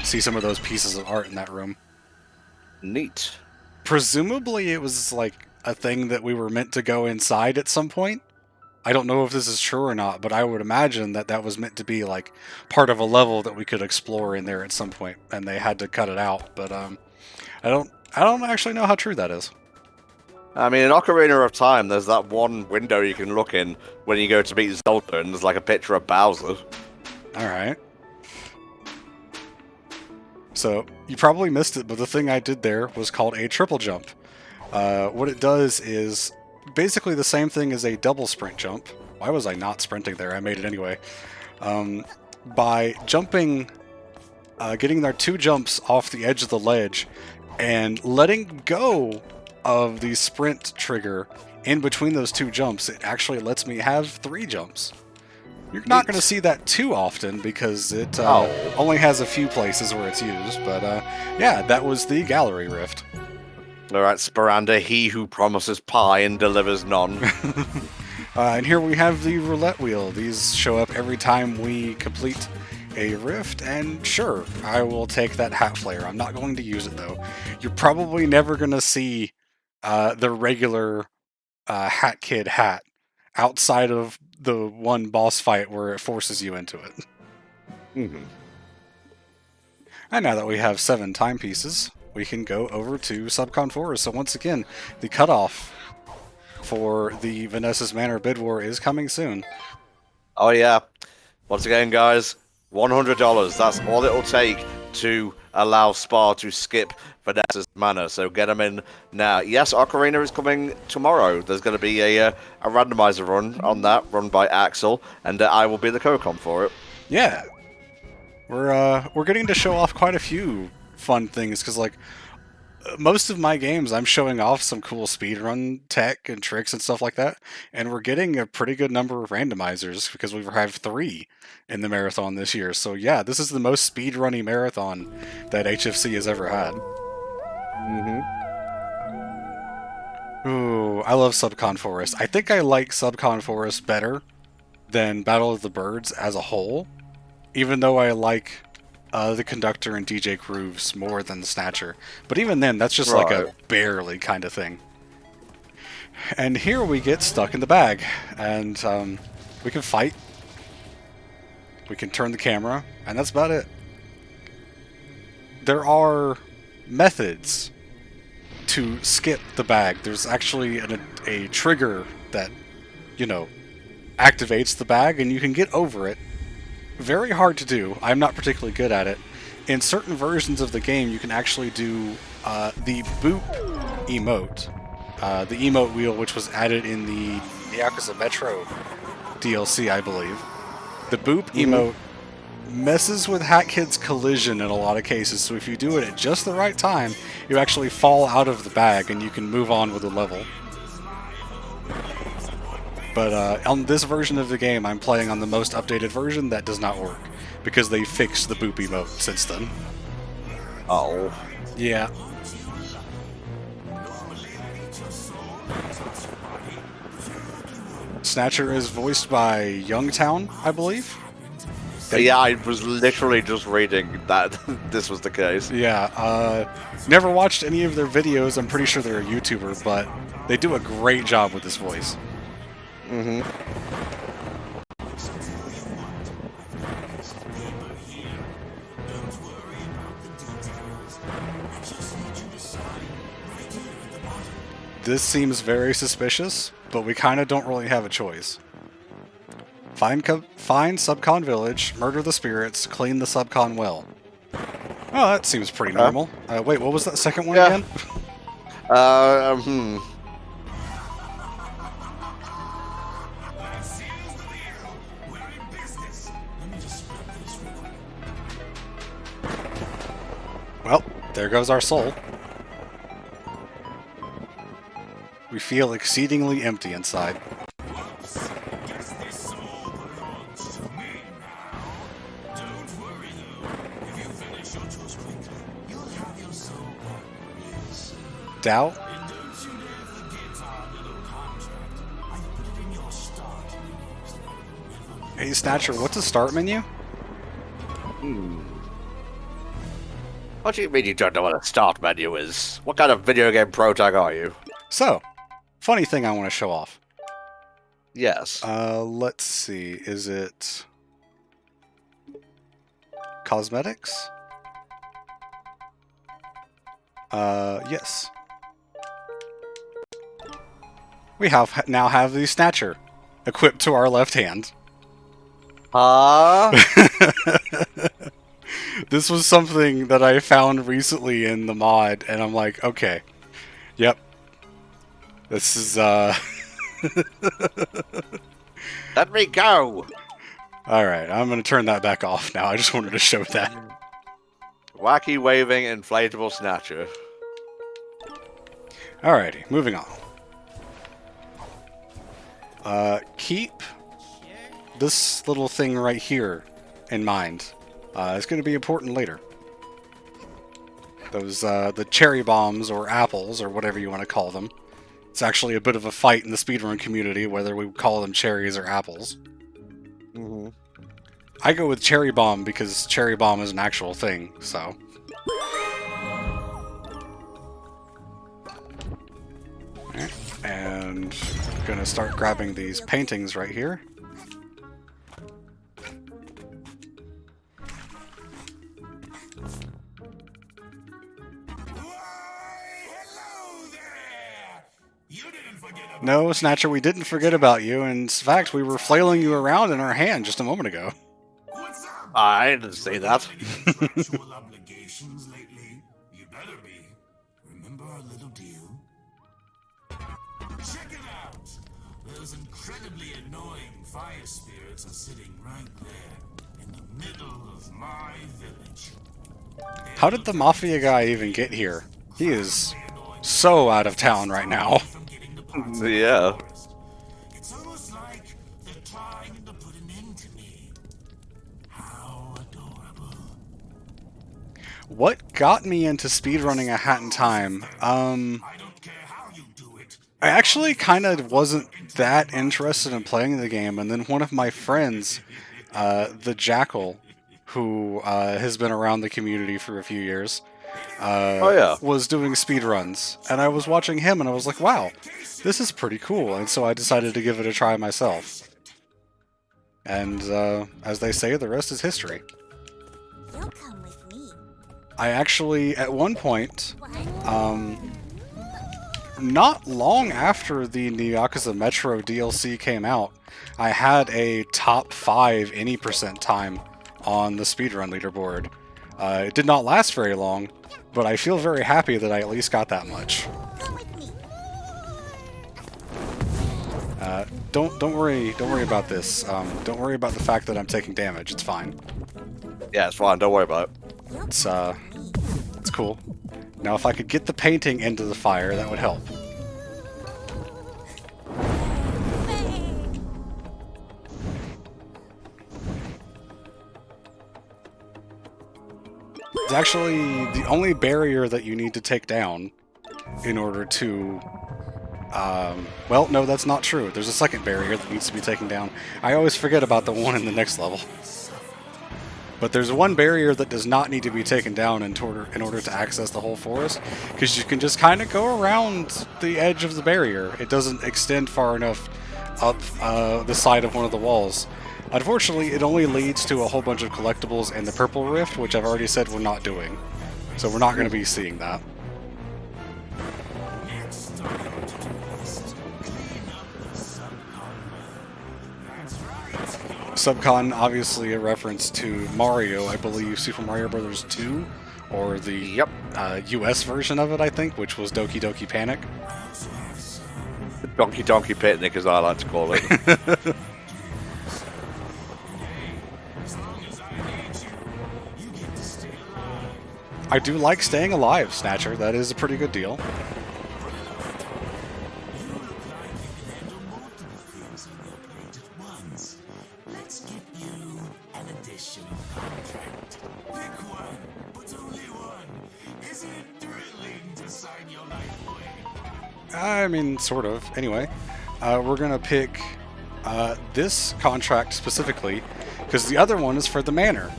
see some of those pieces of art in that room. Neat. Presumably it was like a thing that we were meant to go inside at some point. I don't know if this is true or not, but I would imagine that that was meant to be like part of a level that we could explore in there at some point, and they had to cut it out. But I don't actually know how true that is. I mean, in Ocarina of Time, there's that one window you can look in when you go to meet Zelda, and there's like a picture of Bowser. Alright. So, you probably missed it, but the thing I did there was called a triple jump. What it does is basically the same thing as a double sprint jump. Why was I not sprinting there? I made it anyway. By jumping, getting their 2 jumps off the edge of the ledge, and letting go of the sprint trigger in between those 2 jumps, it actually lets me have 3 jumps. You're not going to see that too often because it only has a few places where it's used, but yeah, that was the gallery rift. Alright, Sporanda, he who promises pie and delivers none. And here we have the roulette wheel. These show up every time we complete a rift, and sure, I will take that hat flare. I'm not going to use it though. You're probably never going to see the regular Hat Kid hat outside of the one boss fight where it forces you into it. Mm-hmm. And now that we have 7 timepieces, we can go over to Subcon Forest. So once again, the cutoff for the Vanessa's Manor bid war is coming soon. Oh yeah. Once again, guys, $100. That's all it'll take to allow Spa to skip Vanessa's Manor. So get them in now. Yes, Ocarina is coming tomorrow. There's going to be a randomizer run on that, run by Axel, and I will be the co-com for it. Yeah. We're getting to show off quite a few fun things, because like most of my games I'm showing off some cool speedrun tech and tricks and stuff like that, and we're getting a pretty good number of randomizers because we've had 3 in the marathon this year. So yeah, this is the most speedrunny marathon that HFC has ever had. Ooh, I love Subcon Forest. I think I like Subcon Forest better than Battle of the Birds as a whole, even though I like the Conductor and DJ Grooves more than the Snatcher. But even then, that's just like a barely kind of thing. And here we get stuck in the bag. And we can fight. We can turn the camera. And that's about it. There are methods to skip the bag. There's actually a trigger that, you know, activates the bag, and you can get over it. Very hard to do. I'm not particularly good at it. In certain versions of the game, you can actually do the boop emote. The emote wheel, which was added in the Yakuza Metro DLC, I believe. The boop emote messes with Hat Kid's collision in a lot of cases, so if you do it at just the right time, you actually fall out of the bag and you can move on with the level. But on this version of the game, I'm playing on the most updated version. That does not work, because they fixed the boop emote since then. Oh. Yeah. Snatcher is voiced by Youngtown, I believe. Yeah, I was literally just reading that this was the case. Yeah, never watched any of their videos. I'm pretty sure they're a YouTuber, but they do a great job with this voice. This seems very suspicious, but we kind of don't really have a choice. Find Subcon Village, murder the spirits, clean the Subcon well. Oh, that seems pretty normal. Wait, what was that second one again? Well, there goes our soul. We feel exceedingly empty inside. doubt. Hey, Snatcher, what's a start menu? What do you mean you don't know what a start menu is? What kind of video game pro tag are you? So, funny thing I want to show off. Yes. Let's see. Is it cosmetics? Yes. We now have the Snatcher equipped to our left hand. This was something that I found recently in the mod, and I'm like, okay, yep. This is, Let me go! Alright, I'm gonna turn that back off now. I just wanted to show that. Wacky waving inflatable snatcher. Alrighty, moving on. Keep this little thing right here in mind. It's going to be important later. Those, the cherry bombs or apples or whatever you want to call them. It's actually a bit of a fight in the speedrun community whether we call them cherries or apples. Mm-hmm. I go with cherry bomb because cherry bomb is an actual thing, so. Alright, and I'm gonna start grabbing these paintings right here. No, Snatcher, we didn't forget about you. In fact, we were flailing you around in our hand just a moment ago. I didn't say that. Contractual obligations lately? You better be. Remember our little deal? Check it out! Those incredibly annoying fire spirits are sitting right there, in the middle of my village. How did the Mafia guy even get here? He is so out of town right now. Yeah. It's almost like they're trying to put an end to me. How adorable. What got me into speedrunning A Hat in Time? I don't care how you do it. I actually kind of wasn't that interested in playing the game, and then one of my friends, the Jackal, who has been around the community for a few years, was doing speedruns, and I was watching him, and I was like, wow, this is pretty cool, and so I decided to give it a try myself. And, as they say, the rest is history. You'll come with me. I actually, at one point, not long after the Yakuza Metro DLC came out, I had a top 5 any percent time on the speedrun leaderboard. It did not last very long, but I feel very happy that I at least got that much. Come with me. Don't worry about this. Don't worry about the fact that I'm taking damage. It's fine. Yeah, it's fine. Don't worry about it. It's cool. Now, if I could get the painting into the fire, that would help. It's actually the only barrier that you need to take down in order to... well, no, that's not true. There's a second barrier that needs to be taken down. I always forget about the one in the next level. But there's one barrier that does not need to be taken down in order to access the whole forest, because you can just kind of go around the edge of the barrier. It doesn't extend far enough up the side of one of the walls. Unfortunately, it only leads to a whole bunch of collectibles and the purple rift, which I've already said we're not doing. So we're not going to be seeing that. Next on our to-do list, clean up the subcon. That's right. Subcon, obviously a reference to Mario, I believe Super Mario Bros. 2, or the US version of it, I think, which was Doki Doki Panic. Donkey Donkey Picnic, as I like to call it. I do like staying alive, Snatcher. That is a pretty good deal. Let's give you an additional contract. Pick one, but I mean, sort of. Anyway, we're gonna pick this contract specifically because the other one is for the manor.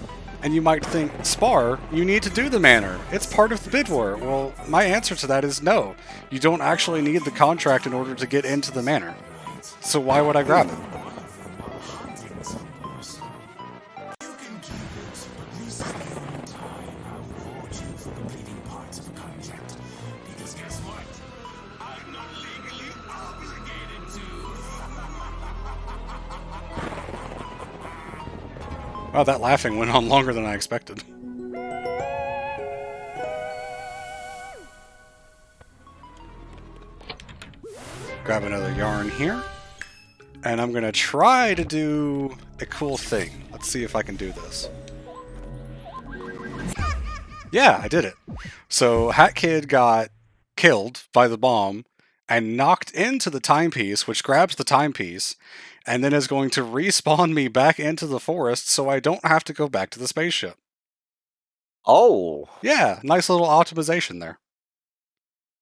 And you might think, Spar, you need to do the manor. It's part of the bid war. Well, my answer to that is no. You don't actually need the contract in order to get into the manor. So why would I grab it? Wow, that laughing went on longer than I expected. Grab another yarn here. And I'm going to try to do a cool thing. Let's see if I can do this. Yeah, I did it. So Hat Kid got killed by the bomb and knocked into the timepiece, which grabs the timepiece, and then is going to respawn me back into the forest so I don't have to go back to the spaceship. Oh. Yeah, nice little optimization there.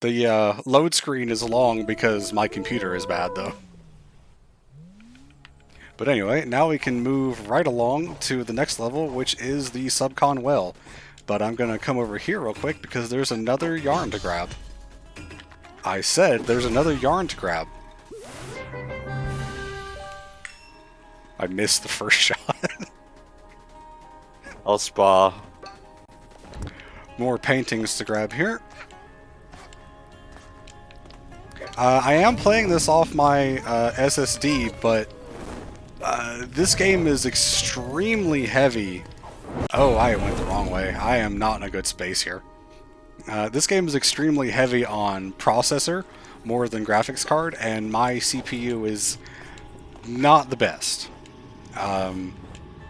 The load screen is long because my computer is bad, though. But anyway, now we can move right along to the next level, which is the Subcon Well. But I'm going to come over here real quick because there's another yarn to grab. I said there's another yarn to grab. I missed the first shot. I'll spar. More paintings to grab here. I am playing this off my SSD, but this game is extremely heavy. Oh, I went the wrong way. I am not in a good space here. This game is extremely heavy on processor, more than graphics card, and my CPU is not the best.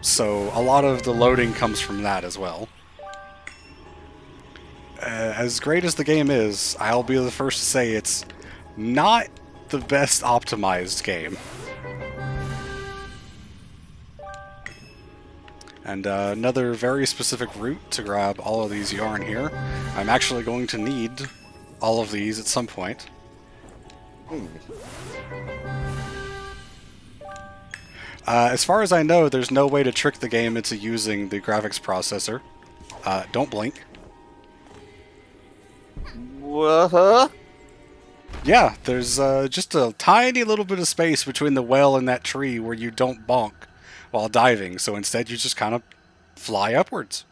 So a lot of the loading comes from that as well. As great as the game is, I'll be the first to say it's not the best optimized game. And another very specific route to grab all of these yarn here. I'm actually going to need all of these at some point. As far as I know, there's no way to trick the game into using the graphics processor. Don't blink. What? Yeah, there's just a tiny little bit of space between the well and that tree where you don't bonk while diving, so instead you just kind of fly upwards.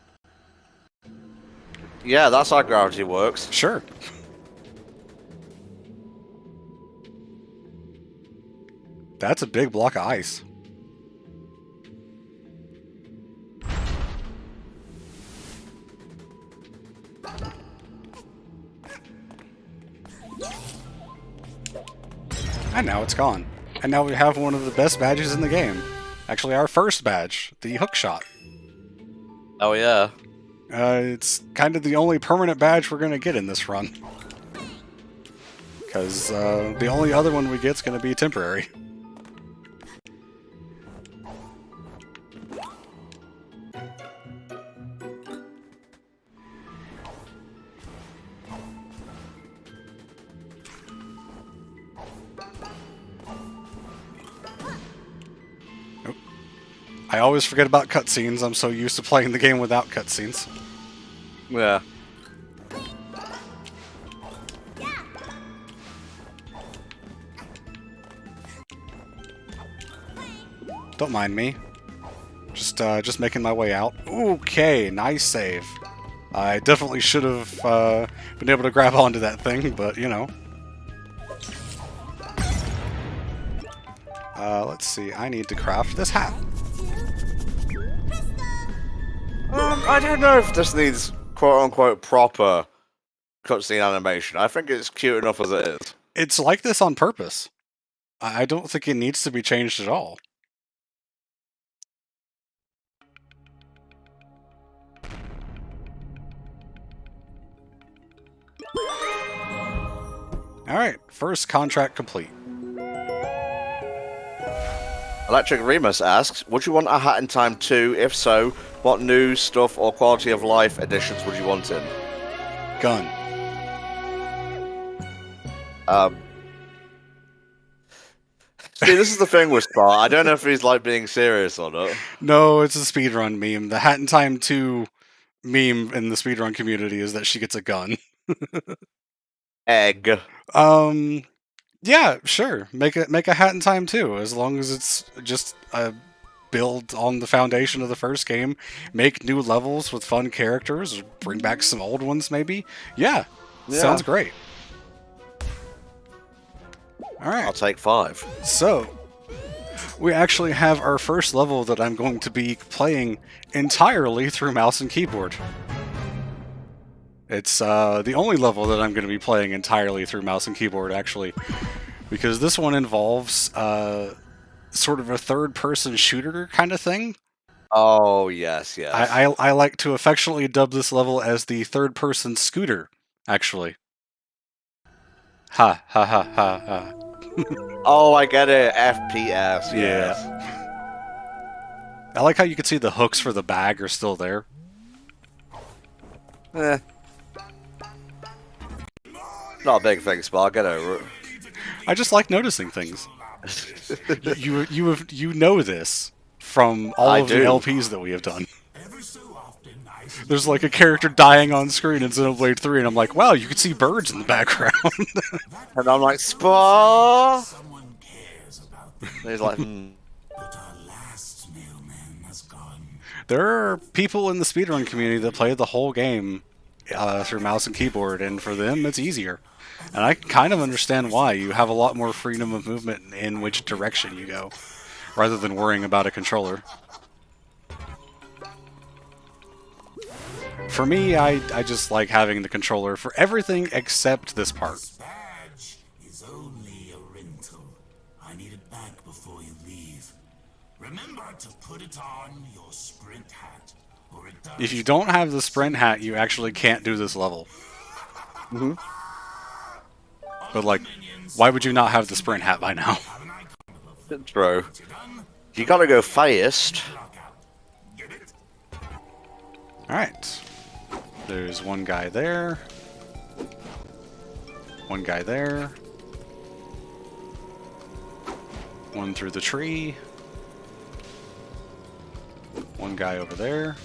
Yeah, that's how gravity works. Sure. That's a big block of ice. And now it's gone. And now we have one of the best badges in the game. Actually, our first badge, the hook shot. Oh, yeah. It's kind of the only permanent badge we're going to get in this run. Because the only other one we get is going to be temporary. I always forget about cutscenes. I'm so used to playing the game without cutscenes. Yeah. Don't mind me. Just making my way out. Okay, nice save. I definitely should have been able to grab onto that thing, but you know. Let's see. I need to craft this hat. I don't know if this needs quote-unquote proper cutscene animation. I think it's cute enough as it is. It's like this on purpose. I don't think it needs to be changed at all. Alright, first contract complete. Electric Remus asks, would you want a Hat in Time 2? If so, what new stuff or quality of life additions would you want in? Gun. See, this is the thing with Spa. I don't know if he's like being serious or not. No, it's a speedrun meme. The Hat in Time 2 meme in the speedrun community is that she gets a gun. Egg. Yeah, sure. Make a Hat in Time 2, as long as it's just a build on the foundation of the first game. Make new levels with fun characters, or bring back some old ones maybe. Yeah. Sounds great. Alright. I'll take 5. So, we actually have our first level that I'm going to be playing entirely through mouse and keyboard. It's the only level that I'm going to be playing entirely through mouse and keyboard, actually, because this one involves sort of a third-person shooter kind of thing. Oh, yes, yes. I like to affectionately dub this level as the third-person scooter, actually. Ha, ha, ha, ha, ha. Oh, I get it. FPS, yes. I like how you can see the hooks for the bag are still there. Eh. Not a big thing, Spa. Get over it. I just like noticing things. You know this from all of the LPs that we have done. There's like a character dying on screen in Xenoblade 3, and I'm like, wow, you can see birds in the background. And I'm like, Spa! And he's like, There are people in the speedrun community that play the whole game through mouse and keyboard, and for them it's easier. And I kind of understand why. You have a lot more freedom of movement in which direction you go, rather than worrying about a controller. For me, I just like having the controller for everything except this part. Badge is only a rental. I need it back before you leave. Remember to put it on your sprint hat, or it does. If you don't have the sprint hat, you actually can't do this level. But like, why would you not have the sprint hat by now? True. You gotta go fast. Alright. There's one guy there. One guy there. One through the tree. One guy over there.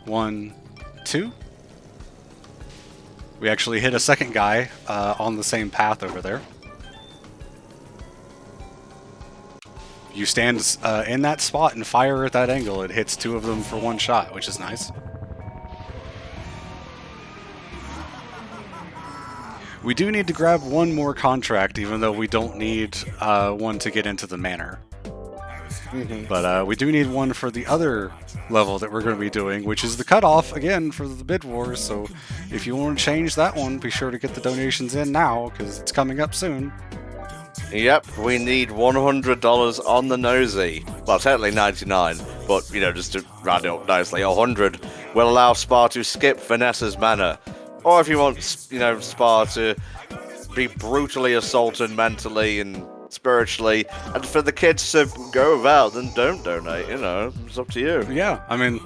1, 2. We actually hit a second guy on the same path over there. You stand in that spot and fire at that angle. It hits 2 of them for 1 shot, which is nice. We do need to grab 1 more contract, even though we don't need 1 to get into the manor. But we do need 1 for the other level that we're going to be doing, which is the cutoff, again, for the Bid Wars. So if you want to change that one, be sure to get the donations in now, because it's coming up soon. Yep, we need $100 on the nosy. Well, technically 99, but, you know, just to round it up nicely, 100 will allow Spa to skip Vanessa's manor. Or if you want, you know, Spa to be brutally assaulted mentally and spiritually, and for the kids to go without, then don't donate, you know, it's up to you. Yeah, I mean,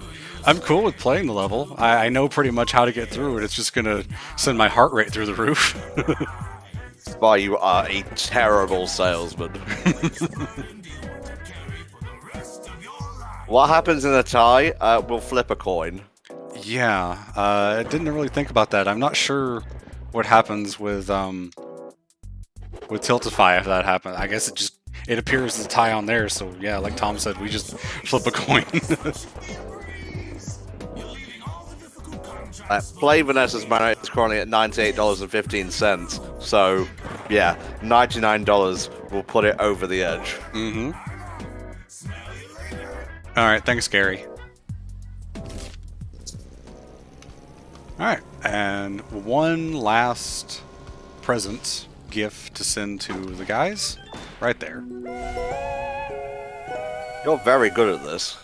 I'm cool with playing the level. I know pretty much how to get through it. It's just going to send my heart rate through the roof. Spa, you are a terrible salesman. What happens in a tie? We'll flip a coin. Yeah, I didn't really think about that. I'm not sure what happens with Tiltify if that happens. I guess it appears the tie on there, so yeah, like Tom said, we just flip a coin. Play Vanessa's Manor is currently at $98.15, so yeah, $99 will put it over the edge. Alright, thanks, Gary. Alright, and 1 last present, gift to send to the guys. Right there. You're very good at this.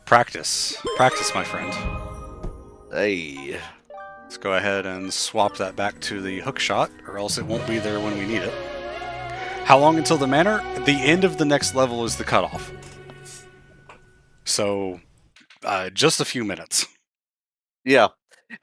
Practice. Practice, my friend. Hey. Let's go ahead and swap that back to the hook shot, or else it won't be there when we need it. How long until the manor? The end of the next level is the cutoff. So, just a few minutes. Yeah.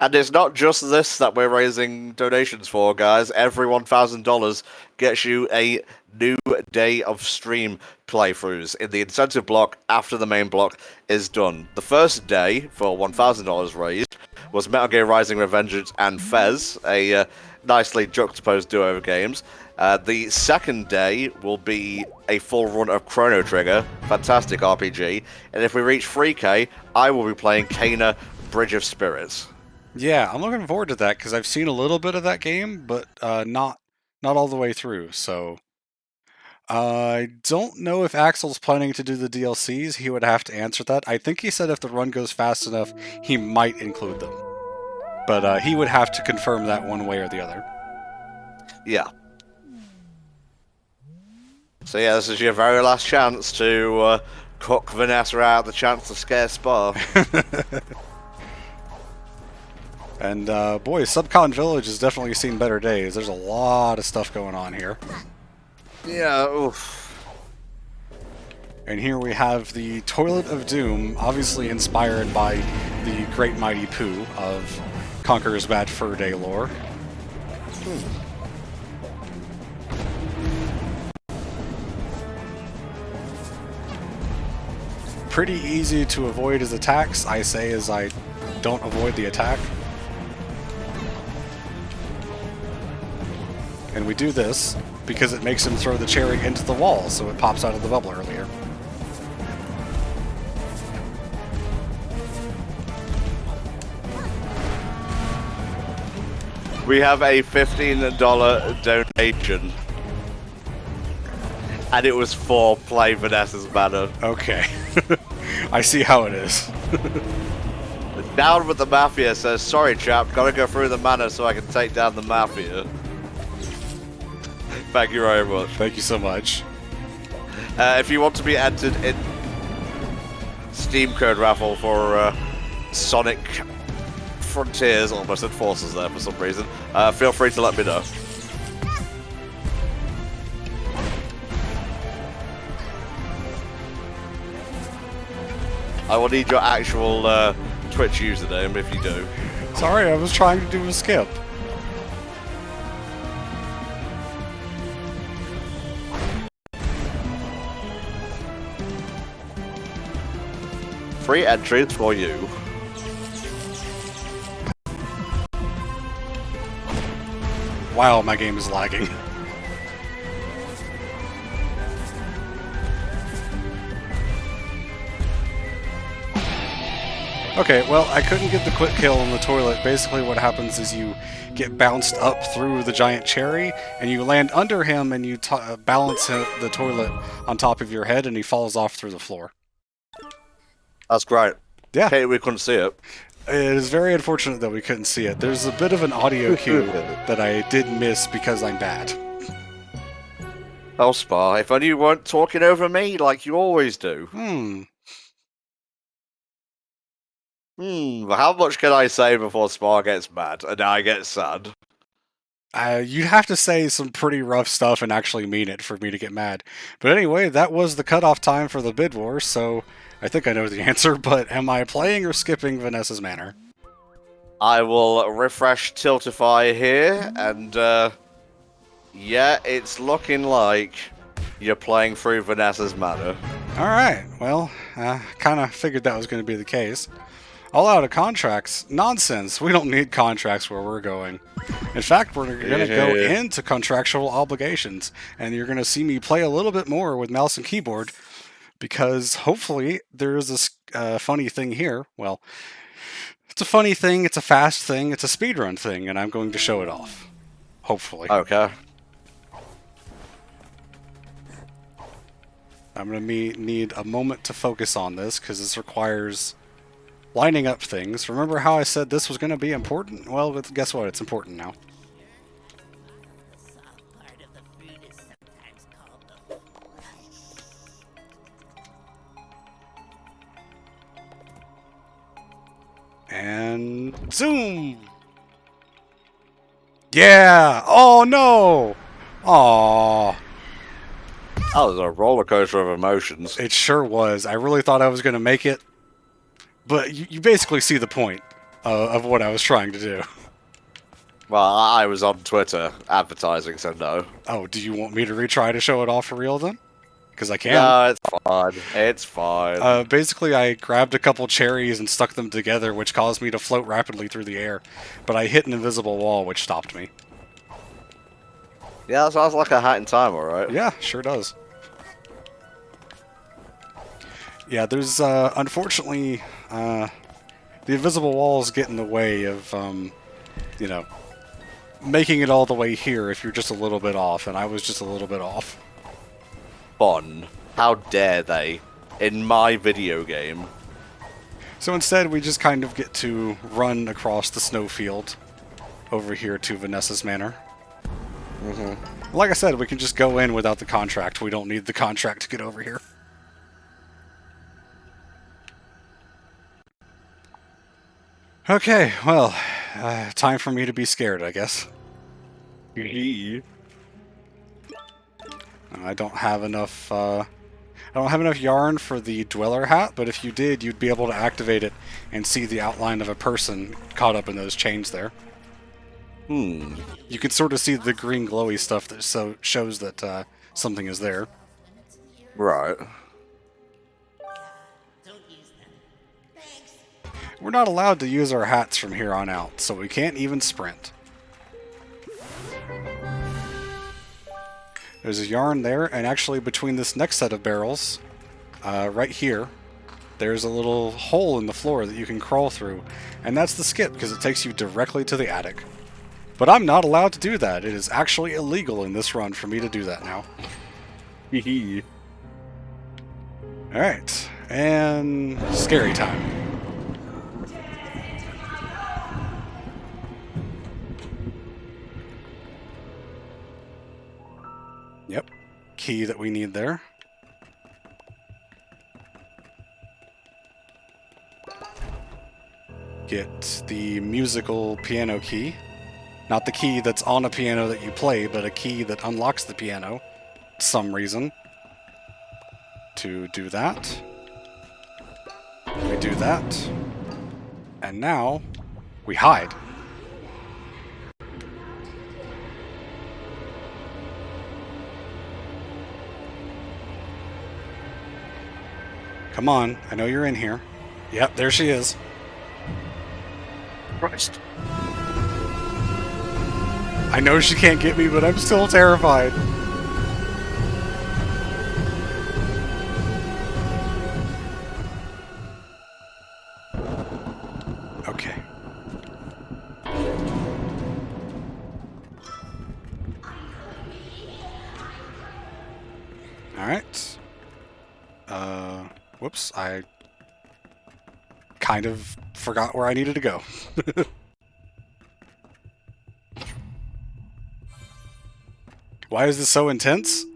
And it's not just this that we're raising donations for, guys. Every $1,000 gets you a new day of stream playthroughs in the incentive block after the main block is done. The first day for $1,000 raised was Metal Gear Rising Revengeance and Fez, a nicely juxtaposed duo of games. The second day will be a full run of Chrono Trigger, fantastic RPG. And if we reach 3K, I will be playing Kena Bridge of Spirits. Yeah, I'm looking forward to that because I've seen a little bit of that game, but not all the way through. So I don't know if Axel's planning to do the DLCs. He would have to answer that. I think he said if the run goes fast enough, he might include them, but he would have to confirm that one way or the other. Yeah. So yeah, this is your very last chance to cook Vanessa out, the chance to scare Spa. And boy, Subcon Village has definitely seen better days. There's a lot of stuff going on here. Yeah, oof. And here we have the Toilet of Doom, obviously inspired by the Great Mighty Pooh of Conqueror's Bad Fur Day lore. Pretty easy to avoid his attacks, I say as I don't avoid the attack. And we do this because it makes him throw the cherry into the wall, so it pops out of the bubble earlier. We have a $15 donation. And it was for Play Vanessa's Manor. Okay. I see how it is. Down with the Mafia says, sorry chap, gotta go through the manor so I can take down the Mafia. Thank you very much. Thank you so much. If you want to be entered in Steam code raffle for Sonic Frontiers, almost said Forces there for some reason, feel free to let me know. I will need your actual Twitch username if you do. Sorry, I was trying to do a skip. Free entries for you. Wow, my game is lagging. Okay, well, I couldn't get the quick kill on the toilet. Basically what happens is you get bounced up through the giant cherry, and you land under him, and you balance the toilet on top of your head, and he falls off through the floor. That's great. Yeah. Okay, we couldn't see it. It is very unfortunate that we couldn't see it. There's a bit of an audio cue that I did miss because I'm bad. Oh, Spa, if only you weren't talking over me like you always do. How much can I say before Spa gets mad and I get sad? You'd have to say some pretty rough stuff and actually mean it for me to get mad. But anyway, that was the cutoff time for the Bid War, so I think I know the answer, but am I playing or skipping Vanessa's Manor? I will refresh Tiltify here, and yeah, it's looking like you're playing through Vanessa's Manor. Alright, well, I kind of figured that was going to be the case. All out of contracts? Nonsense. We don't need contracts where we're going. In fact, we're going to go into contractual obligations, and you're going to see me play a little bit more with mouse and keyboard, because hopefully there's this funny thing here. Well, it's a funny thing, it's a fast thing, it's a speedrun thing, and I'm going to show it off. Hopefully. Okay. I'm going to need a moment to focus on this, because this requires lining up things. Remember how I said this was going to be important? Well, guess what? It's important now. And zoom! Yeah! Oh no! Aww. That was a roller coaster of emotions. It sure was. I really thought I was going to make it, but you basically see the point of what I was trying to do. Well, I was on Twitter advertising, so no. Oh, do you want me to retry to show it off for real then? Because I can. No, it's fine. It's fine. Basically, I grabbed a couple cherries and stuck them together, which caused me to float rapidly through the air. But I hit an invisible wall, which stopped me. Yeah, that sounds like a hat in time, alright? Yeah, sure does. Yeah, there's, unfortunately, the invisible walls get in the way of, you know, making it all the way here if you're just a little bit off, and I was just a little bit off. Fun. How dare they? In my video game. So instead, we just kind of get to run across the snowfield over here to Vanessa's Manor. Like I said, we can just go in without the contract. We don't need the contract to get over here. Okay, well, time for me to be scared, I guess. I don't have enough. I don't have enough yarn for the Dweller hat, but if you did, you'd be able to activate it and see the outline of a person caught up in those chains there. You can sort of see the green glowy stuff that shows that something is there. Right. We're not allowed to use our hats from here on out, so we can't even sprint. There's a yarn there, and actually between this next set of barrels, right here, there's a little hole in the floor that you can crawl through, and that's the skip, because it takes you directly to the attic. But I'm not allowed to do that. It is actually illegal in this run for me to do that now. Alright, and scary time. Yep, key that we need there. Get the musical piano key. Not the key that's on a piano that you play, but a key that unlocks the piano for some reason. To do that. We do that. And now, we hide. Come on, I know you're in here. Yep, there she is. Christ. I know she can't get me, but I'm still terrified. Okay. Alright. Whoops, I kind of forgot where I needed to go. Why is this so intense?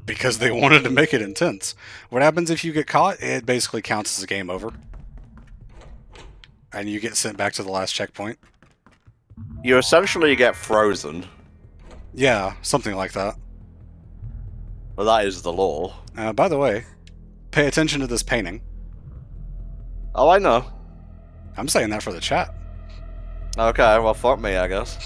Because they wanted to make it intense. What happens if you get caught? It basically counts as a game over. And you get sent back to the last checkpoint. You essentially get frozen. Yeah, something like that. Well, that is the law. By the way, pay attention to this painting. Oh, I know. I'm saying that for the chat. Okay, well, fuck me, I guess.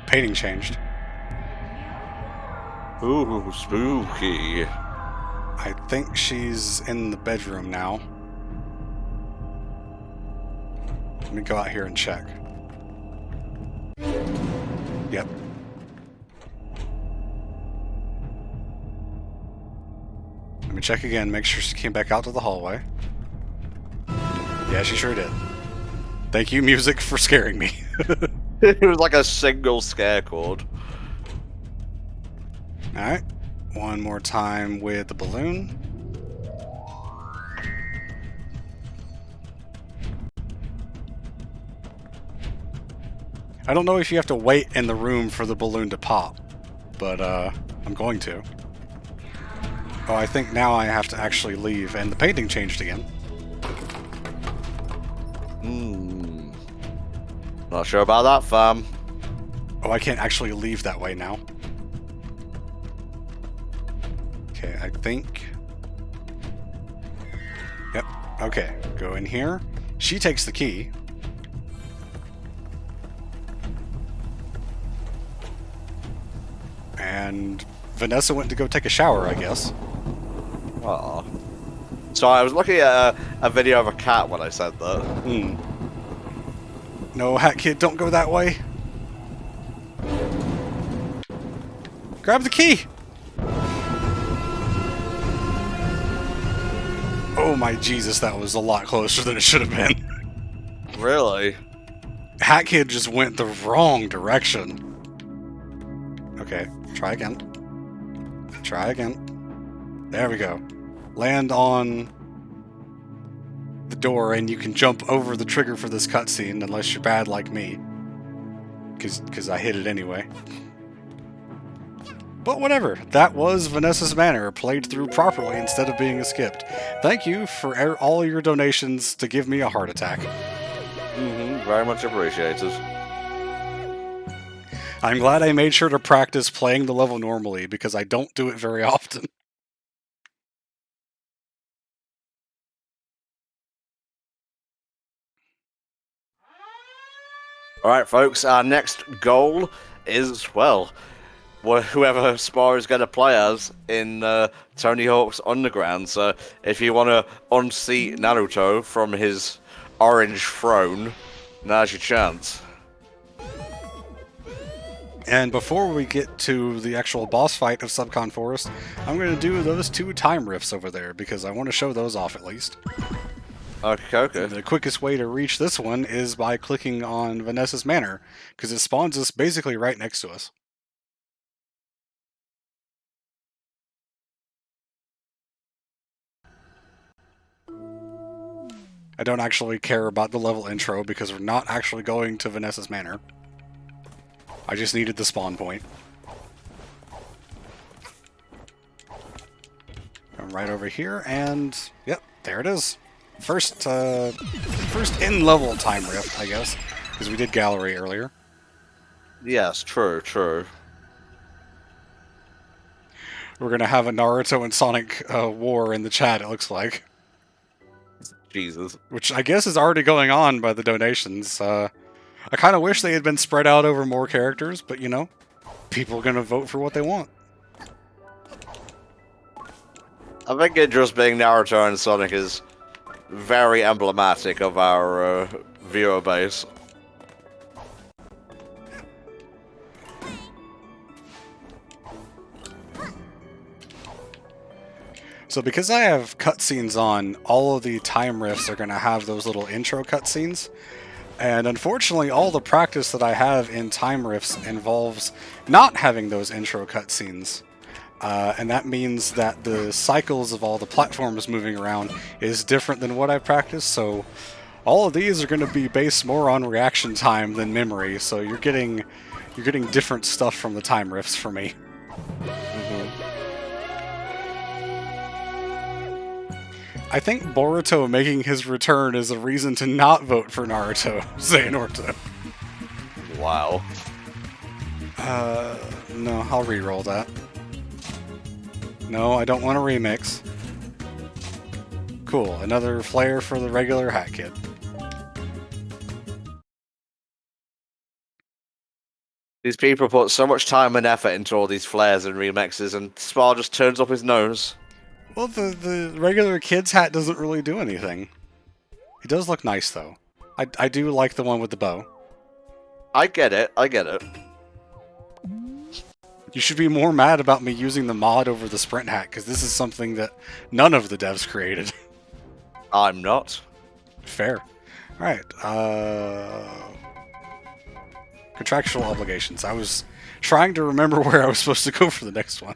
Painting changed. Ooh, spooky. I think she's in the bedroom now. Let me go out here and check. Yep. Let me check again, make sure she came back out to the hallway. Yeah, she sure did. Thank you, music, for scaring me. It was like a single scare chord. Alright. One more time with the balloon. I don't know if you have to wait in the room for the balloon to pop, but I'm going to. Oh, I think now I have to actually leave, and the painting changed again. Not sure about that, fam. Oh, I can't actually leave that way now. Okay, I think... Yep, okay. Go in here. She takes the key. And Vanessa went to go take a shower, I guess. Aw. So I was looking at a video of a cat when I said that. No, Hat Kid, don't go that way. Grab the key! Oh my Jesus, that was a lot closer than it should have been. Really? Hat Kid just went the wrong direction. Okay, try again. Try again. There we go. Land on the door and you can jump over the trigger for this cutscene unless you're bad like me. Because I hit it anyway. But whatever, that was Vanessa's Manor, played through properly instead of being skipped. Thank you for all your donations to give me a heart attack. Very much appreciated. I'm glad I made sure to practice playing the level normally, because I don't do it very often. Alright, folks, our next goal is, well, whoever Spar is going to play as in Tony Hawk's Underground. So if you want to unseat Naruto from his orange throne, now's your chance. And before we get to the actual boss fight of Subcon Forest, I'm going to do those 2 time rifts over there, because I want to show those off at least. Okay. The quickest way to reach this one is by clicking on Vanessa's Manor, because it spawns us basically right next to us. I don't actually care about the level intro because we're not actually going to Vanessa's Manor. I just needed the spawn point. I'm right over here, and yep, there it is. First in-level time rift, I guess, because we did gallery earlier. Yes, true. We're gonna have a Naruto and Sonic war in the chat, it looks like. Jesus. Which I guess is already going on by the donations. I kind of wish they had been spread out over more characters, but you know, people are gonna vote for what they want. I think it just being Naruto and Sonic is very emblematic of our viewer base. So because I have cutscenes on, all of the time rifts are going to have those little intro cutscenes. And unfortunately, all the practice that I have in time rifts involves not having those intro cutscenes. And that means that the cycles of all the platforms moving around is different than what I practiced. So all of these are going to be based more on reaction time than memory. So you're getting different stuff from the time rifts for me. I think Boruto making his return is a reason to not vote for Naruto, Xehanorto. Wow. No, I'll re-roll that. No, I don't want a remix. Cool, another flare for the regular Hat Kid. These people put so much time and effort into all these flares and remixes, and Spar just turns up his nose. Well, the regular kid's hat doesn't really do anything. It does look nice, though. I do like the one with the bow. I get it. You should be more mad about me using the mod over the sprint hat, because this is something that none of the devs created. I'm not. Fair. Alright, contractual obligations. I was trying to remember where I was supposed to go for the next one.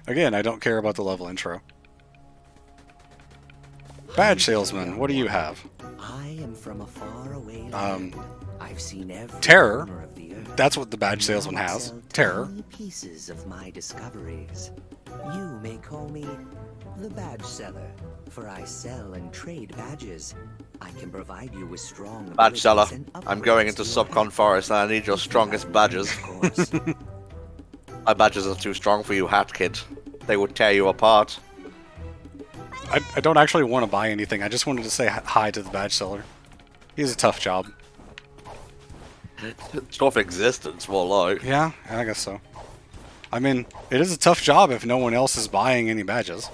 Again, I don't care about the level intro. Badge salesman, what do you have? I am from a faraway land. I've seen every Terror. corner of the earth. That's what the badge salesman Now has. sell Terror. tiny pieces of my discoveries. You may call me the badge seller, for I sell and trade badges. I can provide you with strong Badge seller, abilities and I'm going into upgrades to your Subcon hat. Forest and I need your strongest badges. Of course. My badges are too strong for you, hat kid. They would tear you apart. I don't actually want to buy anything. I just wanted to say hi to the badge seller. He has a tough job. Tough existence, more like. Yeah, I guess so. I mean, it is a tough job if no one else is buying any badges.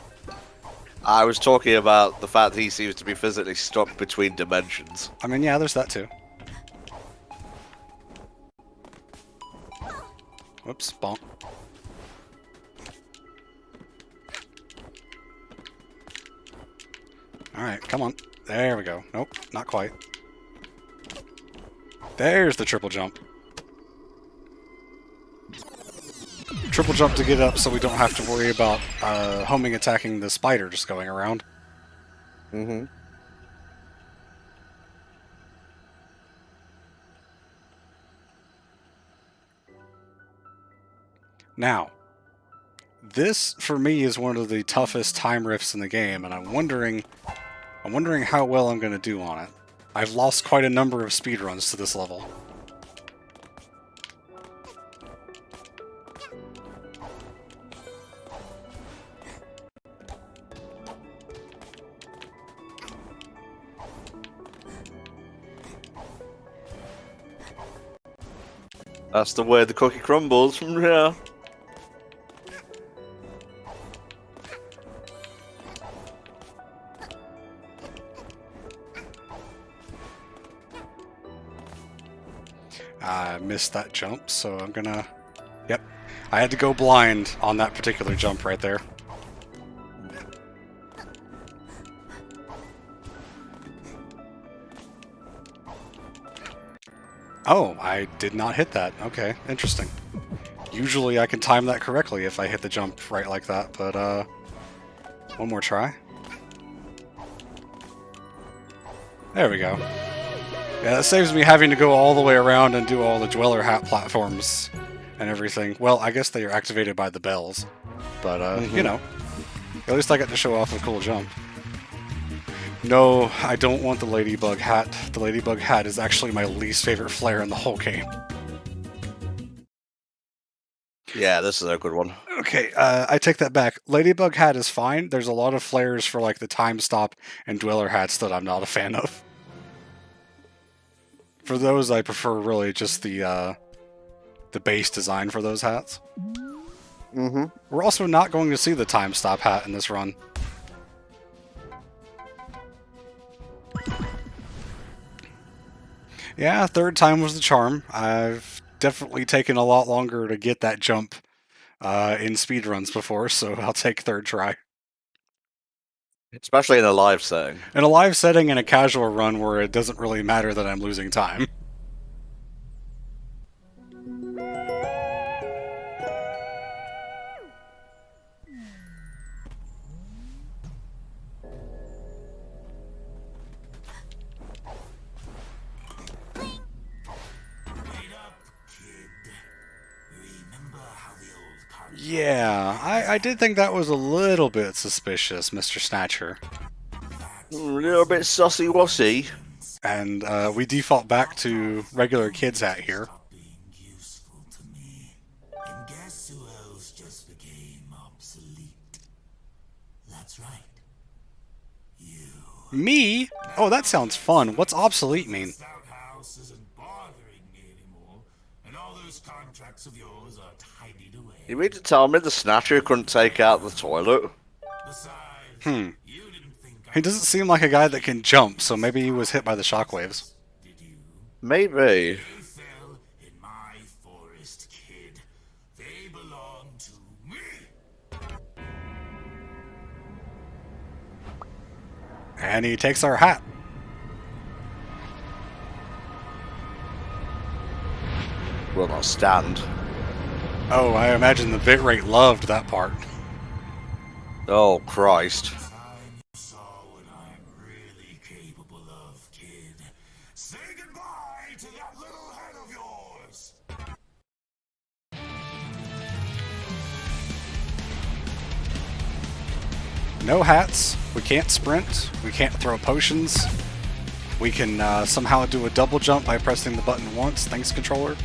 I was talking about the fact that he seems to be physically stuck between dimensions. I mean, yeah, there's that too. Whoops, bonk. Alright, come on. There we go. Nope, not quite. There's the triple jump. Triple jump to get up so we don't have to worry about homing attacking the spider just going around. Mm-hmm. Now, this for me is one of the toughest time rifts in the game, and I'm wondering how well I'm going to do on it. I've lost quite a number of speedruns to this level. That's the way the cookie crumbles from here. I missed that jump, so I'm gonna... Yep. I had to go blind on that particular jump right there. Oh, I did not hit that. Okay, interesting. Usually I can time that correctly if I hit the jump right like that, but one more try. There we go. Yeah, that saves me having to go all the way around and do all the Dweller Hat platforms and everything. Well, I guess they are activated by the bells, but you know, at least I got to show off a cool jump. No, I don't want the Ladybug Hat. The Ladybug Hat is actually my least favorite flare in the whole game. Yeah, this is a good one. Okay, I take that back. Ladybug Hat is fine. There's a lot of flares for like the Time Stop and Dweller Hats that I'm not a fan of. For those, I prefer really just the base design for those hats. Mm-hmm. We're also not going to see the Time Stop hat in this run. Yeah, third time was the charm. I've definitely taken a lot longer to get that jump in speedruns before, so I'll take third try. Especially in a live setting. In a live setting and a casual run where it doesn't really matter that I'm losing time. Yeah, I did think that was a little bit suspicious, Mr. Snatcher. A little bit sussy-wussy. And we default back to regular kid's hat here. Being useful to me. And guess who else just became obsolete? That's right. You. Me? Oh, that sounds fun. What's obsolete mean? House isn't bothering me anymore, and all those contracts of yours are tidied away. You mean to tell me the Snatcher couldn't take out the toilet? Besides, Hmm. you didn't think I He doesn't seem like a guy that can jump, so maybe he was hit by the shockwaves. did you. Maybe. You fell in my forest, kid. They belong to me. And he takes our hat. Will not stand. Oh, I imagine the bitrate loved that part. Oh, Christ. Saw what I'm really capable of, kid. Say goodbye to that little head of yours. No hats. We can't sprint. We can't throw potions. We can somehow do a double jump by pressing the button once. Thanks, controller.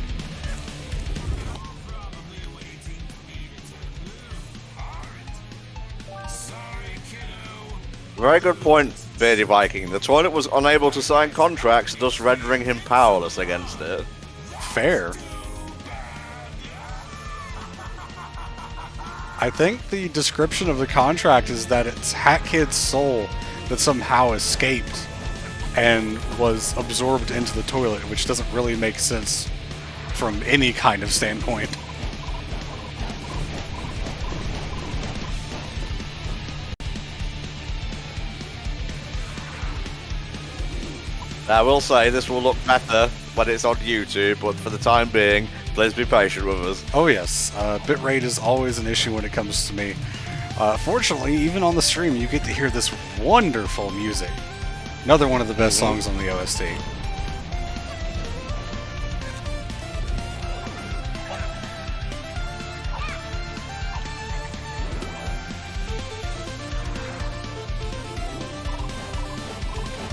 Very good point, Beardy Viking. The toilet was unable to sign contracts, thus rendering him powerless against it. Fair. I think the description of the contract is that it's Hat Kid's soul that somehow escaped and was absorbed into the toilet, which doesn't really make sense from any kind of standpoint. I will say this will look better when it's on YouTube, but for the time being, please be patient with us. Oh yes, bitrate is always an issue when it comes to me. Fortunately, even on the stream, you get to hear this wonderful music. Another one of the best songs on the OST.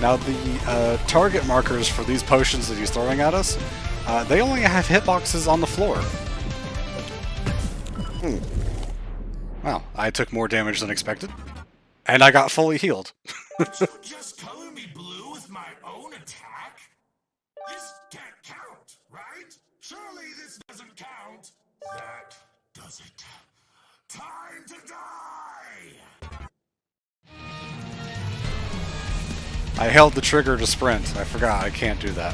Now the target markers for these potions that he's throwing at us, they only have hitboxes on the floor. Wow, I took more damage than expected. And I got fully healed. Just color me blue with my own attack? This can't count, right? Surely this doesn't count. That does it. Time to die! I held the trigger to sprint. I forgot I can't do that.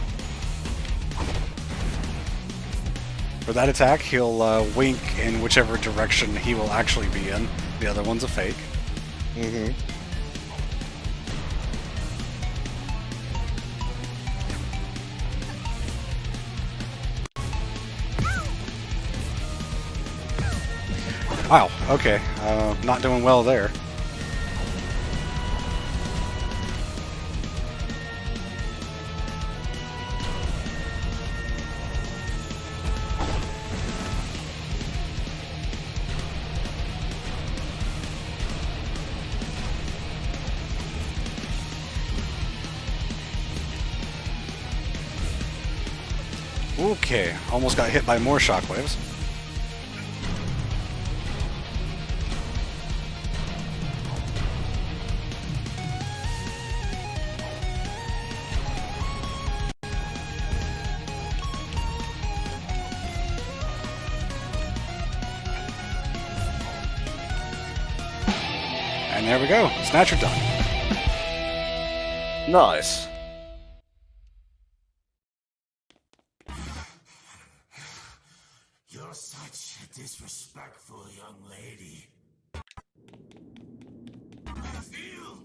For that attack, he'll wink in whichever direction he will actually be in. The other one's a fake. Wow, okay. Not doing well there. Okay, almost got hit by more shockwaves. And there we go. Snatcher done. Nice. You're such a disrespectful young lady. I feel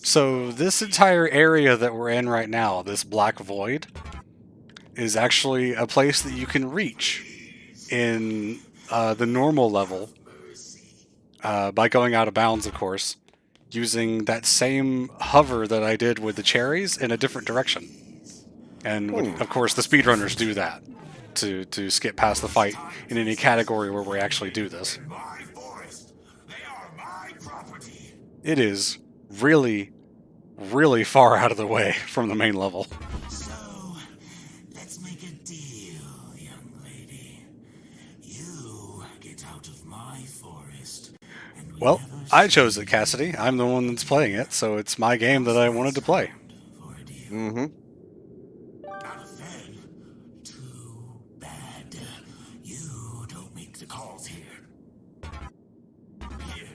So this entire area that we're in right now, this black void, is actually a place that you can reach in the normal level by going out of bounds, of course, using that same hover that I did with the cherries in a different direction. And of course, the speedrunners do that to skip past the fight in any category where we actually do this. my forest. They are my property. It is really, really far out of the way from the main level. So, let's make a deal, young lady. You get out of my forest. And Well, I chose it, Cassidy. I'm the one that's playing it, so it's my game that I wanted to play. Not a fan. Too bad. You don't make the calls here. Here,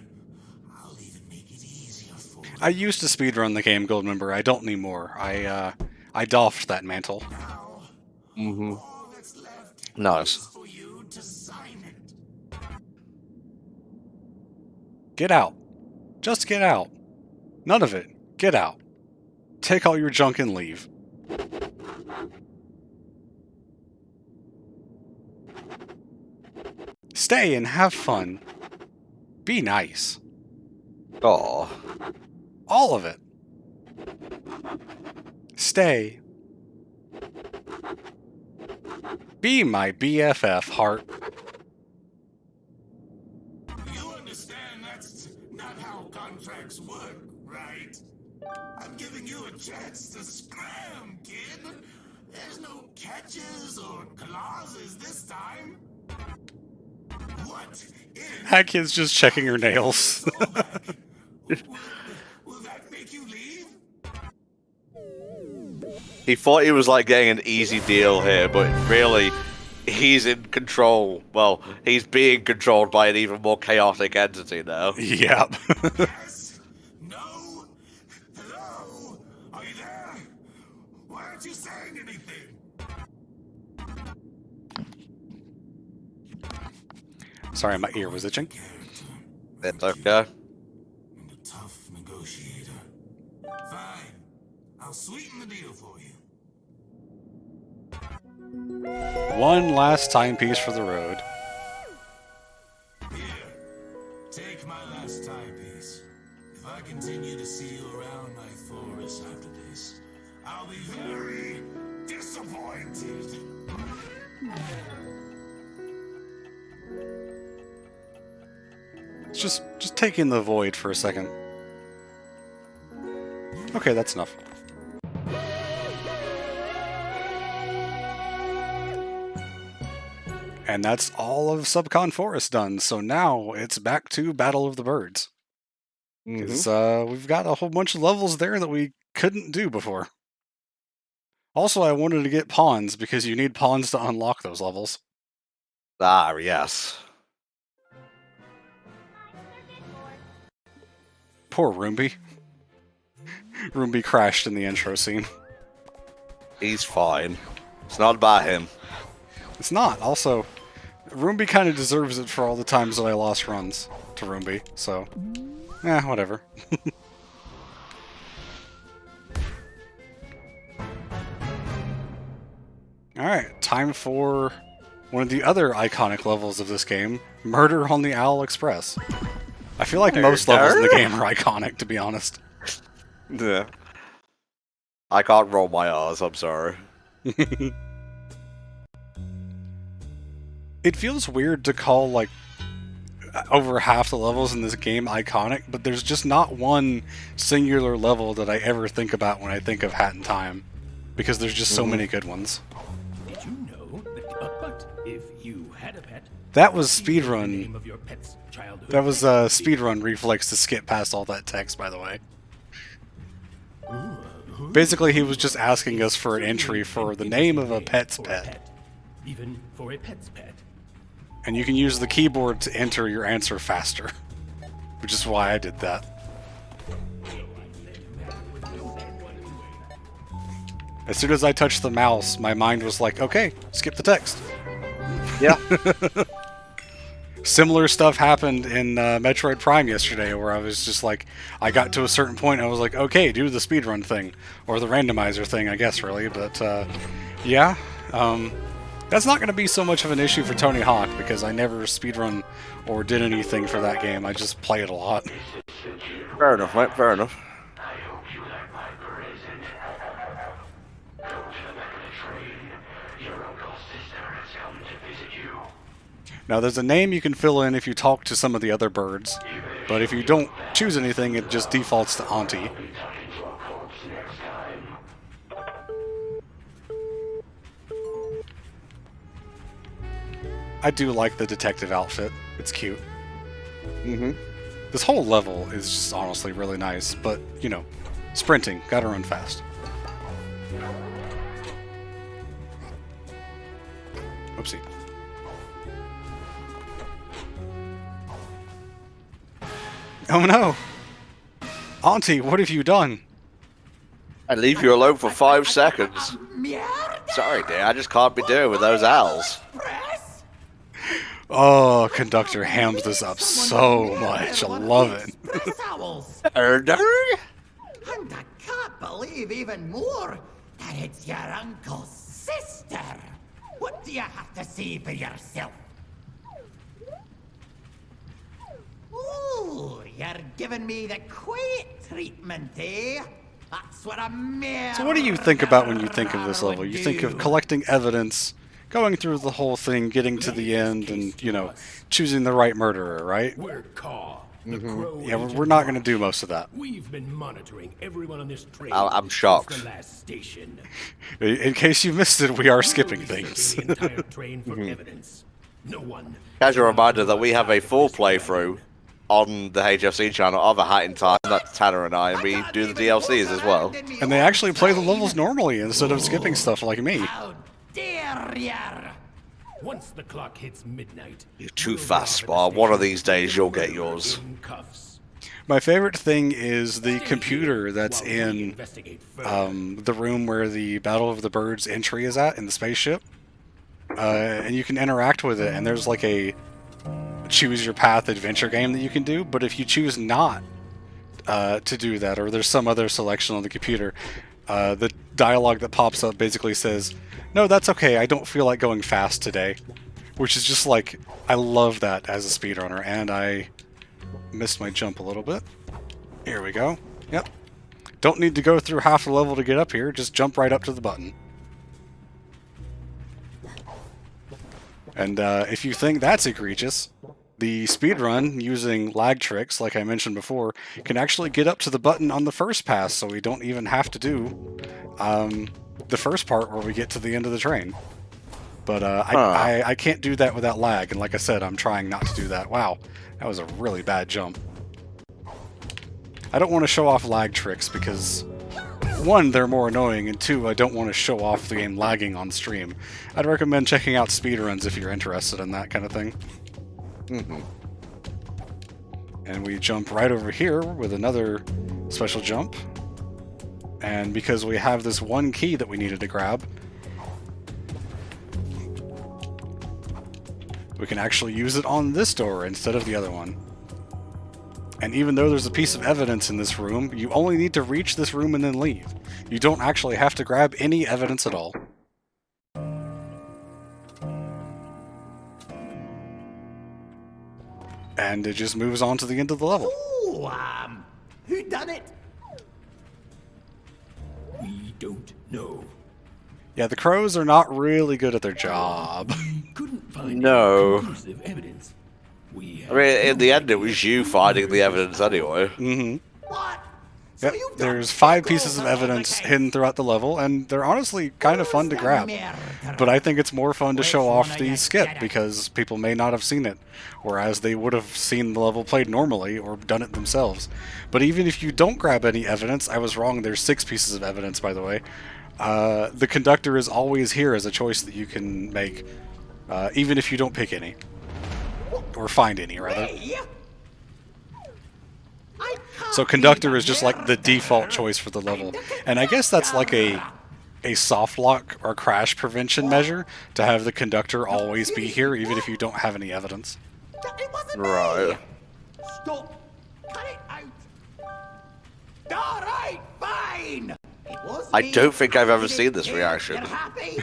I'll even make it easier for you. I used to speedrun the game, Goldmember. I don't anymore. I doffed that mantle. All that's left is Nice. for you to sign it. Get out. Just get out. None of it. Get out. Take all your junk and leave. Stay and have fun. Be nice. Oh. All of it. Stay. Be my BFF, Heart. You understand that's not how contracts work, right? I'm giving you a chance to scram, kid. There's no catches or clauses this time. What if That kid's just checking her nails. go back? Will that make you leave? He thought he was like getting an easy deal here, but really, he's in control. Well, he's being controlled by an even more chaotic entity now. Yep. Yes? No? Hello? Are you there? Why aren't you saying anything? Sorry, my ear was itching. It's okay. And a tough negotiator. Fine. I'll sweeten the deal for you. One last timepiece for the road. Here. Take my last timepiece. If I continue to see you around my forest after this, I'll be very disappointed. Just take in the void for a second. Okay, that's enough. And that's all of Subcon Forest done, so now it's back to Battle of the Birds. Because we've got a whole bunch of levels there that we couldn't do before. Also, I wanted to get pawns, because you need pawns to unlock those levels. Ah, yes. Poor Roomby. Roomby crashed in the intro scene. He's fine. It's not about him. It's not. Also, Roomby kind of deserves it for all the times that I lost runs to Roomby, so... whatever. Alright, time for one of the other iconic levels of this game, Murder on the Owl Express. I feel like most levels in the game are iconic, to be honest. Yeah. I can't roll my R's, I'm sorry. It feels weird to call, like, over half the levels in this game iconic, but there's just not one singular level that I ever think about when I think of Hat in Time, because there's just so many good ones. Did you know that, but if you had a pet, That was the name speedrun. of your pet's childhood That was pet would be- speedrun reflex to skip past all that text, by the way. Basically, he was just asking us for an entry for the name of a pet's pet. Even for a pet's pet. And you can use the keyboard to enter your answer faster. Which is why I did that. As soon as I touched the mouse, my mind was like, okay, skip the text. Yeah. Similar stuff happened in Metroid Prime yesterday, where I was just like, I got to a certain point, and I was like, okay, do the speedrun thing. Or the randomizer thing, I guess, really. But, yeah. That's not going to be so much of an issue for Tony Hawk, because I never speedrun or did anything for that game. I just play it a lot. Fair enough, mate, fair enough. I hope you like my present. Don't forget the train. Your uncle's sister has come to visit you. Now, there's a name you can fill in if you talk to some of the other birds, but if you don't choose anything, it just defaults to Auntie. Be talking to a corpse next time. I do like the detective outfit. It's cute. Mm-hmm. This whole level is just honestly really nice, but, you know, sprinting, gotta run fast. Oopsie. Oh no! Auntie, what have you done? I leave you alone for 5 seconds. Mierda! Sorry, dear, I just can't be doing with those owls. Press? Oh, Conductor hams this up so much. I love it. Press owls. Erder? And I can't believe even more that it's your uncle's sister. What do you have to see for yourself? Ooh, You're giving me the quiet treatment, eh? That's what a mere So what do you think about when you think of this level? You think of collecting evidence, going through the whole thing, getting to the end, and, you know, choosing the right murderer, right? We're Caw, the Crow Yeah, Agent we're not going to Watch. do most of that. We've been monitoring everyone on this train I'm since shocked. the last station. In case you missed it, we are skipping Searching things. the entire train for evidence. No one. Casual reminder that we have a full playthrough on the HFC channel of A Hat in Time. That's Tanner and I, and we do the DLCs as well. And they actually play the levels normally instead of skipping stuff like me. How dare ya! Once the clock hits midnight, You're too fast, Spar. One of these days you'll get yours. in cuffs. My favorite thing is the computer that's While we in investigate further. the room where the Battle of the Birds entry is at in the spaceship. And you can interact with it, and there's like a choose your path adventure game that you can do, but if you choose not to do that, or there's some other selection on the computer, the dialogue that pops up basically says, no, that's okay, I don't feel like going fast today. Which is just like, I love that as a speedrunner, and I missed my jump a little bit. Here we go. Yep. Don't need to go through half the level to get up here, just jump right up to the button. And if you think that's egregious, the speedrun using lag tricks, like I mentioned before, can actually get up to the button on the first pass, so we don't even have to do the first part where we get to the end of the train. But I can't do that without lag, and like I said, I'm trying not to do that. Wow, that was a really bad jump. I don't want to show off lag tricks because, one, they're more annoying, and two, I don't want to show off the game lagging on stream. I'd recommend checking out speedruns if you're interested in that kind of thing. And we jump right over here with another special jump. And because we have this one key that we needed to grab, we can actually use it on this door instead of the other one. And even though there's a piece of evidence in this room, you only need to reach this room and then leave. You don't actually have to grab any evidence at all. And it just moves on to the end of the level. Oh, who done it? We don't know. Yeah, the crows are not really good at their job. We couldn't find No. any conclusive evidence. We I mean, in the end, it was you finding the evidence anyway. What? Yep, there's 5 pieces of evidence hidden throughout the level, and they're honestly kind of fun to grab. But I think it's more fun to show off the skip, because people may not have seen it, whereas they would have seen the level played normally, or done it themselves. But even if you don't grab any evidence, I was wrong, there's 6 pieces of evidence, by the way. The conductor is always here as a choice that you can make, even if you don't pick any. Or find any, rather. So conductor is just like the default choice for the level. And I guess that's like a soft lock or crash prevention measure to have the conductor always be here even if you don't have any evidence. Right. Stop. Cut it out. All right, fine. It was I me. don't think I've ever did seen it. this You're reaction. happy?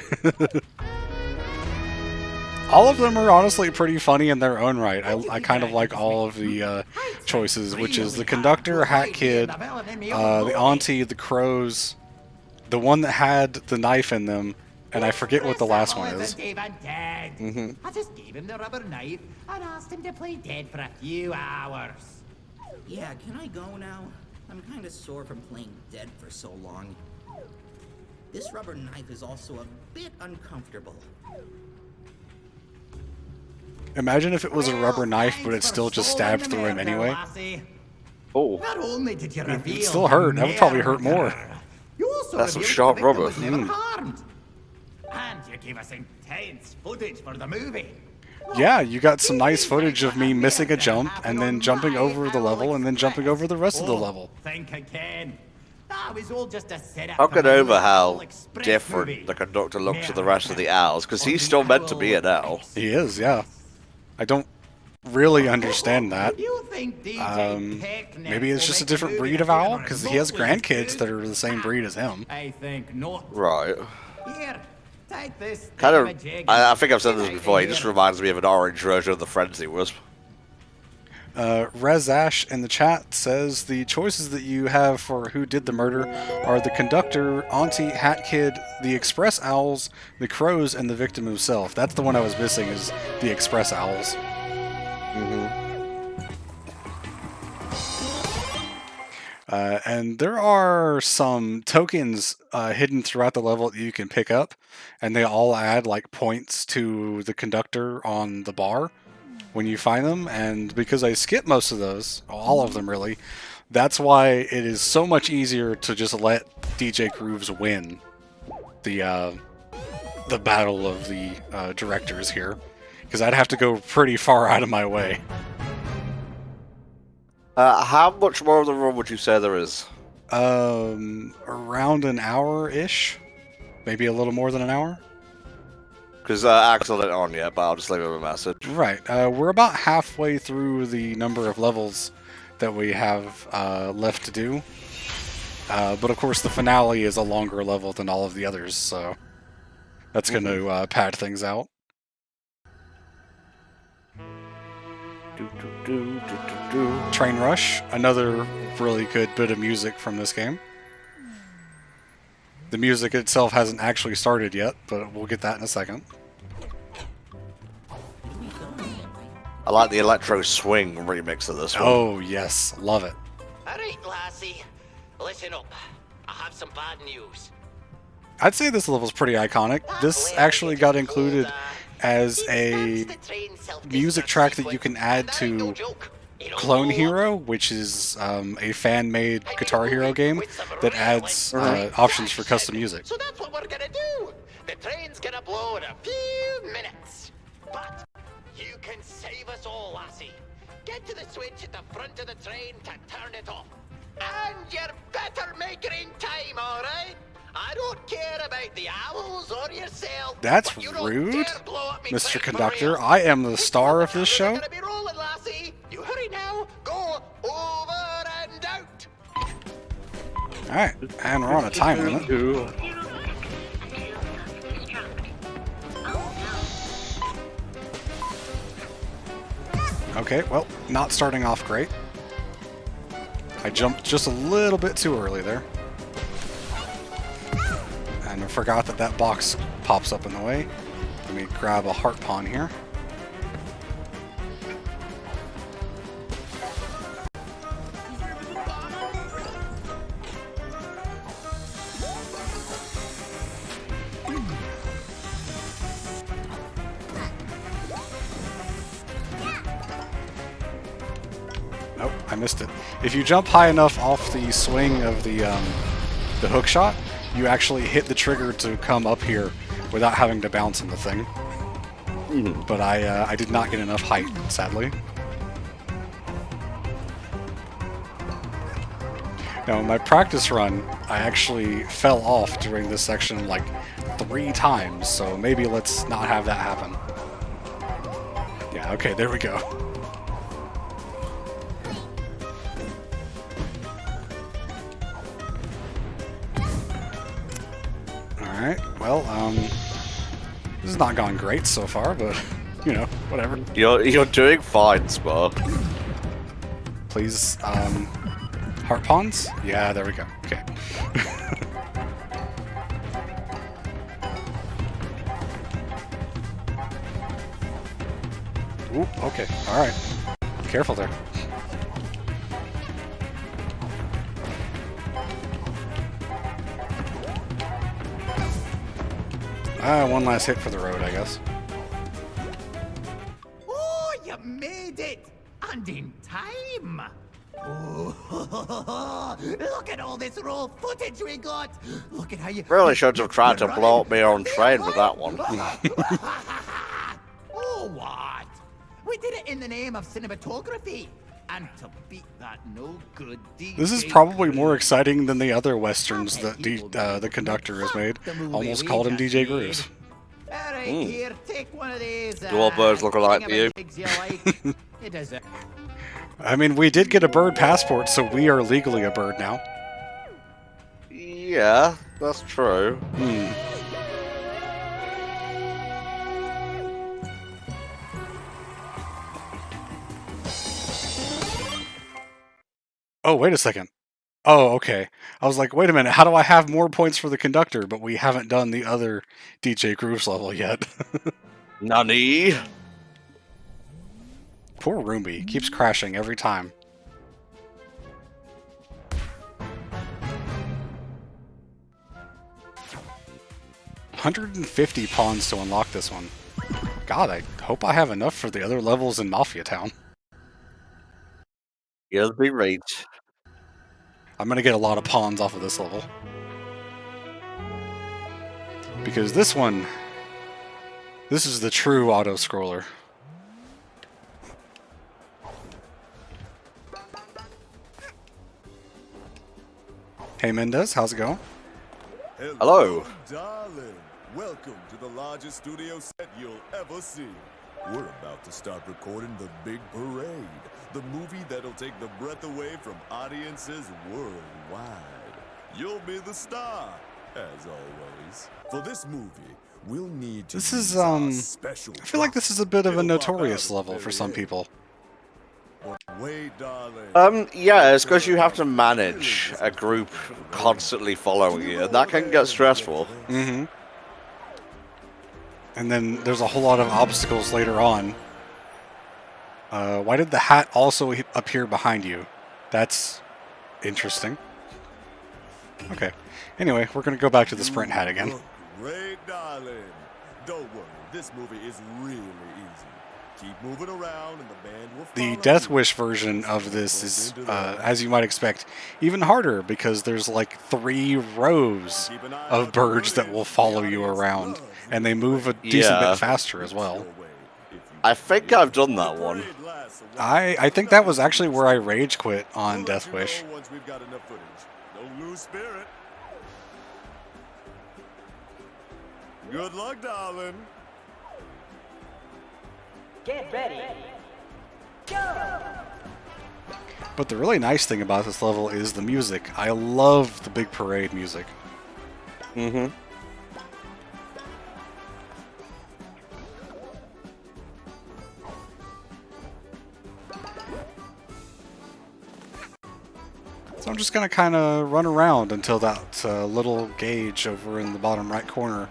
All of them are honestly pretty funny in their own right. I kind of like all of the choices, which is the conductor, Hat Kid, the auntie, the crows, the one that had the knife in them, and I forget what the last one is. I just gave him the rubber knife and asked him to play dead for a few hours. Yeah, can I go now? I'm kind of sore from playing dead for so long. This rubber knife is also a bit uncomfortable. Imagine if it was a rubber knife, but it still just stabbed through him anyway. Oh. Not only did you reveal It still hurt. That would probably hurt more. You also That's some revealed sharp the victim rubber. was never harmed. And you gave us intense footage for the movie. Yeah, you got some nice footage of me missing a jump, and then jumping over the level, and then jumping over the rest of the level. Think again. That was all just a setup. I'll get for the over how All Express different movie. the conductor looks to the rest of the owls, because he's still meant to be an owl. He is, yeah. I don't really understand that. You think DJ Pecknick Maybe it's will just a make different movie breed of if you're owl, gonna because he has remotely grandkids do? that are the same breed as him. I think not. Right. Here, take this. Kind of, thingamajig I and think I've said get this out before, he of just here. reminds me of an orange version of the Frenzy Wisp. Rezash in the chat says the choices that you have for who did the murder are the conductor, Auntie, Hat Kid, the Express Owls, the Crows, and the victim himself. That's the one I was missing, is the Express Owls. And there are some tokens hidden throughout the level that you can pick up, and they all add like points to the conductor on the bar when you find them. And because I skipped most of those, all of them really, that's why it is so much easier to just let DJ Grooves win the battle of the directors here, because I'd have to go pretty far out of my way. How much more of the run would you say there is? Around an hour-ish. Maybe a little more than an hour. Because Axel isn't on yet, but I'll just leave him a message. Right. We're about halfway through the number of levels that we have left to do. But of course the finale is a longer level than all of the others, so that's going to pad things out. Train Rush, another really good bit of music from this game. The music itself hasn't actually started yet, but we'll get that in a second. I like the electro swing remix of this one. Oh yes, love it. Alright, lassie. Listen up. I have some bad news. I'd say this level's pretty iconic. This actually got included as a music track that you can add to Clone Hero, which is a fan-made Guitar Hero game that adds options for custom music. So that's what we're gonna do. The train's gonna blow in a few minutes. But you can save us all, lassie. Get to the switch at the front of the train to turn it off. And you better make it in time, alright? I don't care about the owls or yourself. That's rude, Mr. Conductor. I am the star of this show. Be rolling, lassie. You hurry now. Go over and out. Alright, and we're on a time limit. Okay, well, not starting off great. I jumped just a little bit too early there. And I forgot that that box pops up in the way. Let me grab a heart pawn here. Nope, I missed it. If you jump high enough off the swing of the hook shot, you actually hit the trigger to come up here without having to bounce on the thing. But I did not get enough height, sadly. Now, in my practice run, I actually fell off during this section like 3 times, so maybe let's not have that happen. Yeah, okay, there we go. Alright, well, this has not gone great so far, but, you know, whatever. You're doing fine, Spar. Please, heart pawns? Yeah, there we go. Okay. Ooh, okay, alright. Careful there. One last hit for the road, I guess. Oh, you made it! And in time! Oh, look at all this raw footage we got! Look at how you... Really should have tried to blow up my own train with that one. Oh, what? We did it in the name of cinematography! And to beat that no-good DJ... This is probably more exciting than the other westerns that the conductor has made. Almost called him DJ Grooves. Alright, here, take one of these. Do all birds look alike to you? It is a... I mean, we did get a bird passport, so we are legally a bird now. Yeah, that's true. Oh, wait a second. Oh, okay. I was like, wait a minute, how do I have more points for the conductor, but we haven't done the other DJ Grooves level yet? Nani? Poor Roomby. Keeps crashing every time. $150 pawns to unlock this one. God, I hope I have enough for the other levels in Mafia Town. You'll be right. I'm gonna get a lot of pawns off of this level. Because this one... This is the true auto-scroller. Hey Mendez, how's it going? Hello. Darling. Welcome to the largest studio set you'll ever see. We're about to start recording The Big Parade, the movie that'll take the breath away from audiences worldwide. You'll be the star, as always. For this movie, we'll need to This is, use our special I feel like this is a bit of a It'll pop notorious out level for very some late. people. But wait, darling. Yeah, it's because you have to manage a group constantly following you, and that can get stressful. Mm-hmm. And then there's a whole lot of obstacles later on. Why did the hat also appear behind you? That's interesting. Okay. Anyway, we're going to go back to the sprint hat again. Look great, darling. Don't worry, this movie is really easy. Keep moving around and the band will The follow Death you. Wish version of this is, as you might expect, even harder because there's like 3 rows of birds that will follow you around, and they move a decent Yeah. bit faster as well. I think I've done that one. I think that was actually where I rage quit on Death Wish. Once we've got enough footage. Don't lose spirit. Good luck, darling. Get ready. But the really nice thing about this level is the music. I love the Big Parade music. Mm-hmm. So I'm just going to kind of run around until that little gauge over in the bottom right corner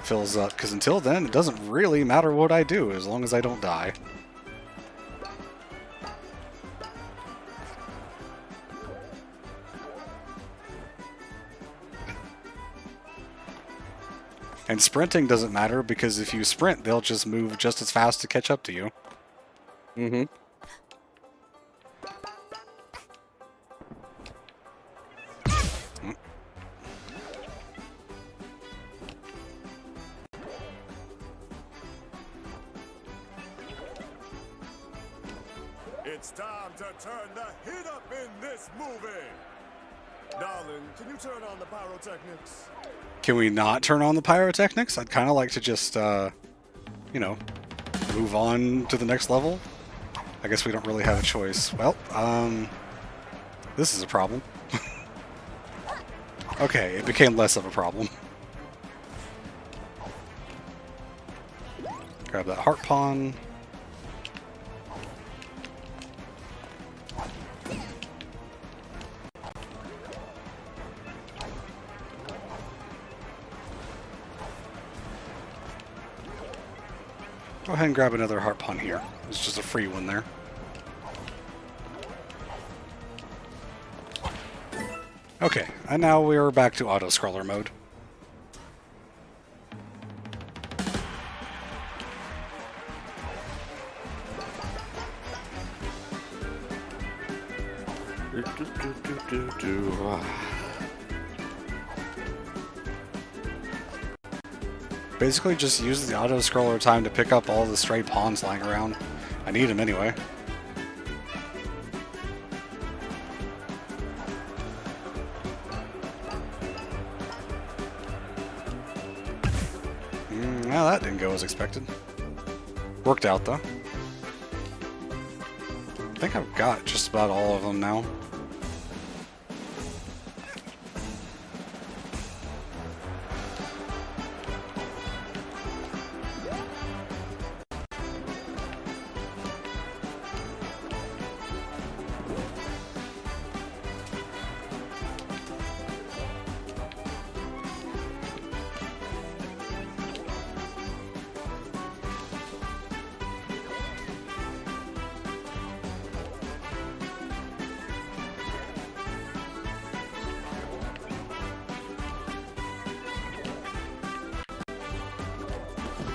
fills up. Because until then, it doesn't really matter what I do as long as I don't die. And sprinting doesn't matter because if you sprint, they'll just move just as fast to catch up to you. Mm-hmm. It's time to turn the heat up in this movie. Darling, can you turn on the pyrotechnics? Can we not turn on the pyrotechnics? I'd kind of like to just, you know, move on to the next level. I guess we don't really have a choice. Well, this is a problem. Okay, it became less of a problem. Grab that heart pawn. Go ahead and grab another heart pawn here. It's just a free one there. Okay, and now we are back to auto-scroller mode. Basically just use the auto-scroller time to pick up all the stray pawns lying around. I need them anyway. Well, that didn't go as expected. Worked out, though. I think I've got just about all of them now.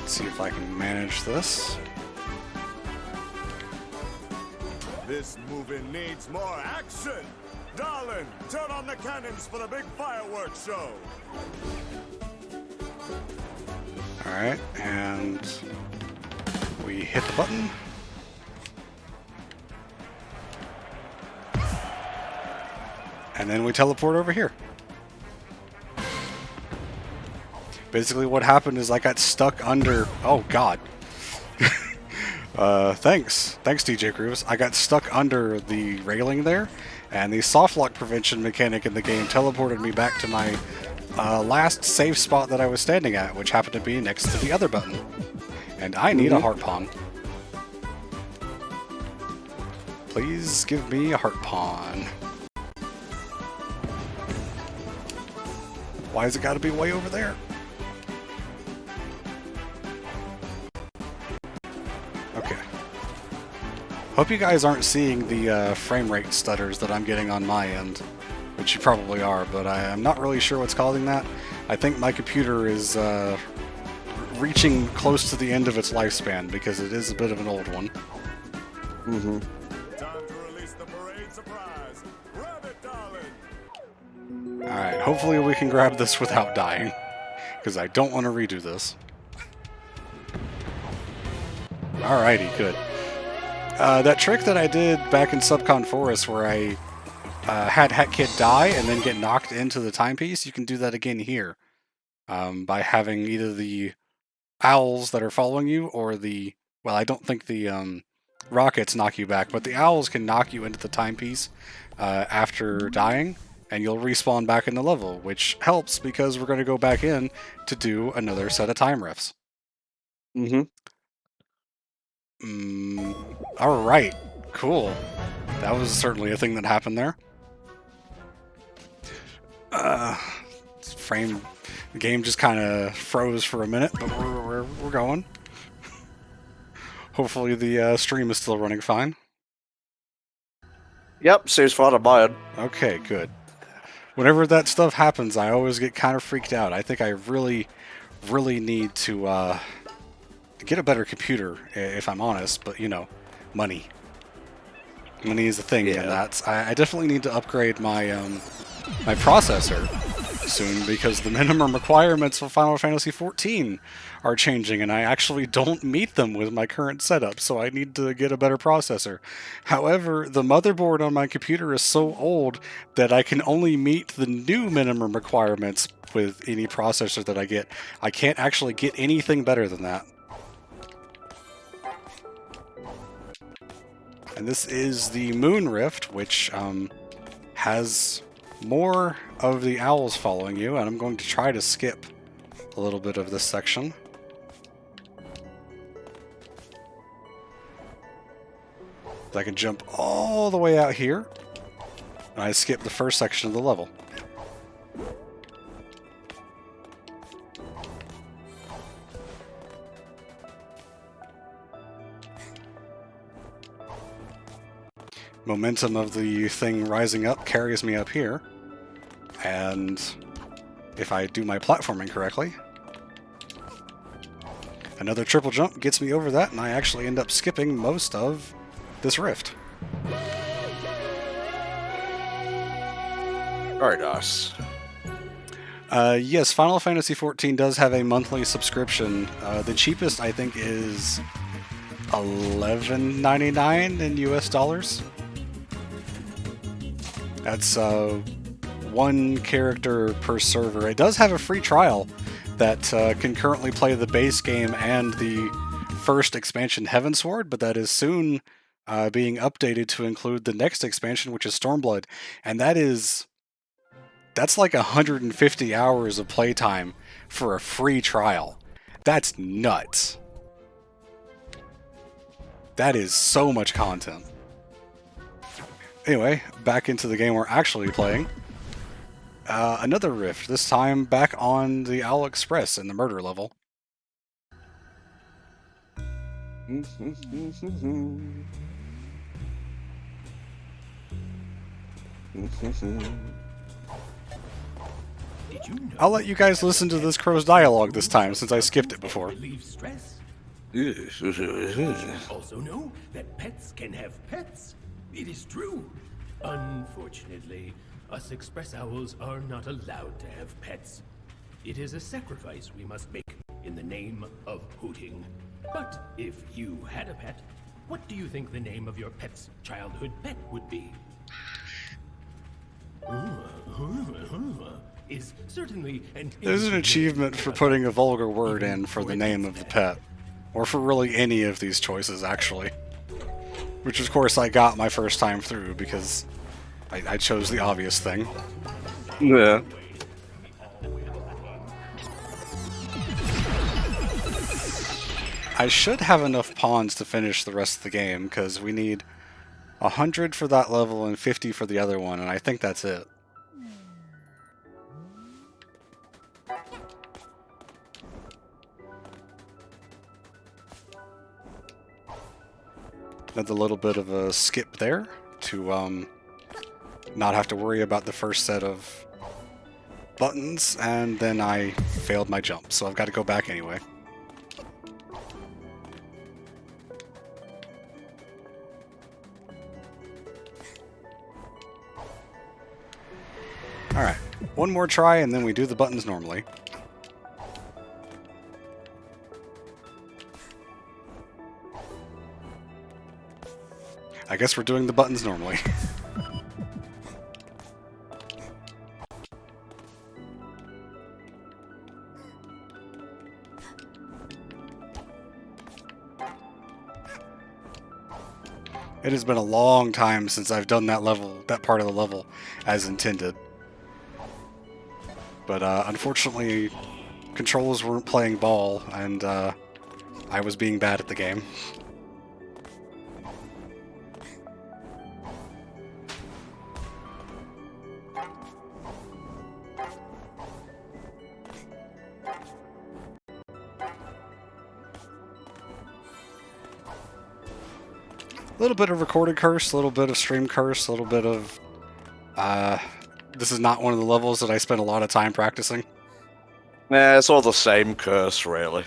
Let's see if I can manage this. This movie needs more action! Darling, turn on the cannons for the big fireworks show! Alright, and we hit the button. And then we teleport over here. Basically what happened is I got stuck under... Oh, God. Thanks, DJ Grooves. I got stuck under the railing there, and the soft lock prevention mechanic in the game teleported me back to my last safe spot that I was standing at, which happened to be next to the other button. And I need a heart pawn. Please give me a heart pawn. Why has it got to be way over there? Okay. Hope you guys aren't seeing the frame rate stutters that I'm getting on my end, which you probably are, but I'm not really sure what's causing that. I think my computer is reaching close to the end of its lifespan because it is a bit of an old one. Time to release the parade surprise! Grab it, darling! Alright, hopefully we can grab this without dying, because I don't want to redo this. Alrighty, good. That trick that I did back in Subcon Forest where I had Hat Kid die and then get knocked into the timepiece, you can do that again here. By having either the owls that are following you or the... Well, I don't think the rockets knock you back, but the owls can knock you into the timepiece after dying, and you'll respawn back in the level, which helps because we're going to go back in to do another set of time rifts. Alright, cool. That was certainly a thing that happened there. The game just kind of froze for a minute, but we're going. Hopefully the stream is still running fine. Yep, seems fine on my end. Okay, good. Whenever that stuff happens, I always get kind of freaked out. I think I really need to get a better computer, if I'm honest, but you know, money. Money is the thing, and I definitely need to upgrade my my processor soon because the minimum requirements for Final Fantasy XIV are changing, and I actually don't meet them with my current setup, so I need to get a better processor. However, the motherboard on my computer is so old that I can only meet the new minimum requirements with any processor that I get. I can't actually get anything better than that. And this is the Moon Rift, which has more of the owls following you, and I'm going to try to skip a little bit of this section. I can jump all the way out here, and I skip the first section of the level. Momentum of the thing rising up carries me up here, and if I do my platforming correctly, another triple jump gets me over that, and I actually end up skipping most of this rift. Very nice. Yes, Final Fantasy XIV does have a monthly subscription. The cheapest, I think, is $11.99 in US dollars. That's one character per server. It does have a free trial that can currently play the base game and the first expansion, Heavensward, but that is soon being updated to include the next expansion, which is Stormblood, and that's like 150 hours of playtime for a free trial. That's nuts. That is so much content. Anyway, back into the game we're actually playing. Another rift, this time back on the Owl Express in the murder level. Did you know I'll let you guys listen to this crow's dialogue this time, since I skipped it before. relieve stress? Also know that pets can have pets. It is true. Unfortunately, us express owls are not allowed to have pets. It is a sacrifice we must make in the name of hooting. But if you had a pet, what do you think the name of your pet's childhood pet would be? Is certainly an There's an achievement for putting a vulgar word in for the name of the pet. Or for really any of these choices, actually. Which, of course, I got my first time through, because I chose the obvious thing. Yeah. I should have enough pawns to finish the rest of the game, because we need 100 for that level and 50 for the other one, and I think that's it. Another little bit of a skip there to not have to worry about the first set of buttons, and then I failed my jump, so I've got to go back anyway. Alright, one more try and then we do the buttons normally. I guess we're doing the buttons normally. It has been a long time since I've done that level, that part of the level, as intended. But unfortunately, controls weren't playing ball, and I was being bad at the game. A little bit of recorded curse, a little bit of stream curse, a little bit of... this is not one of the levels that I spent a lot of time practicing. Yeah, it's all the same curse, really.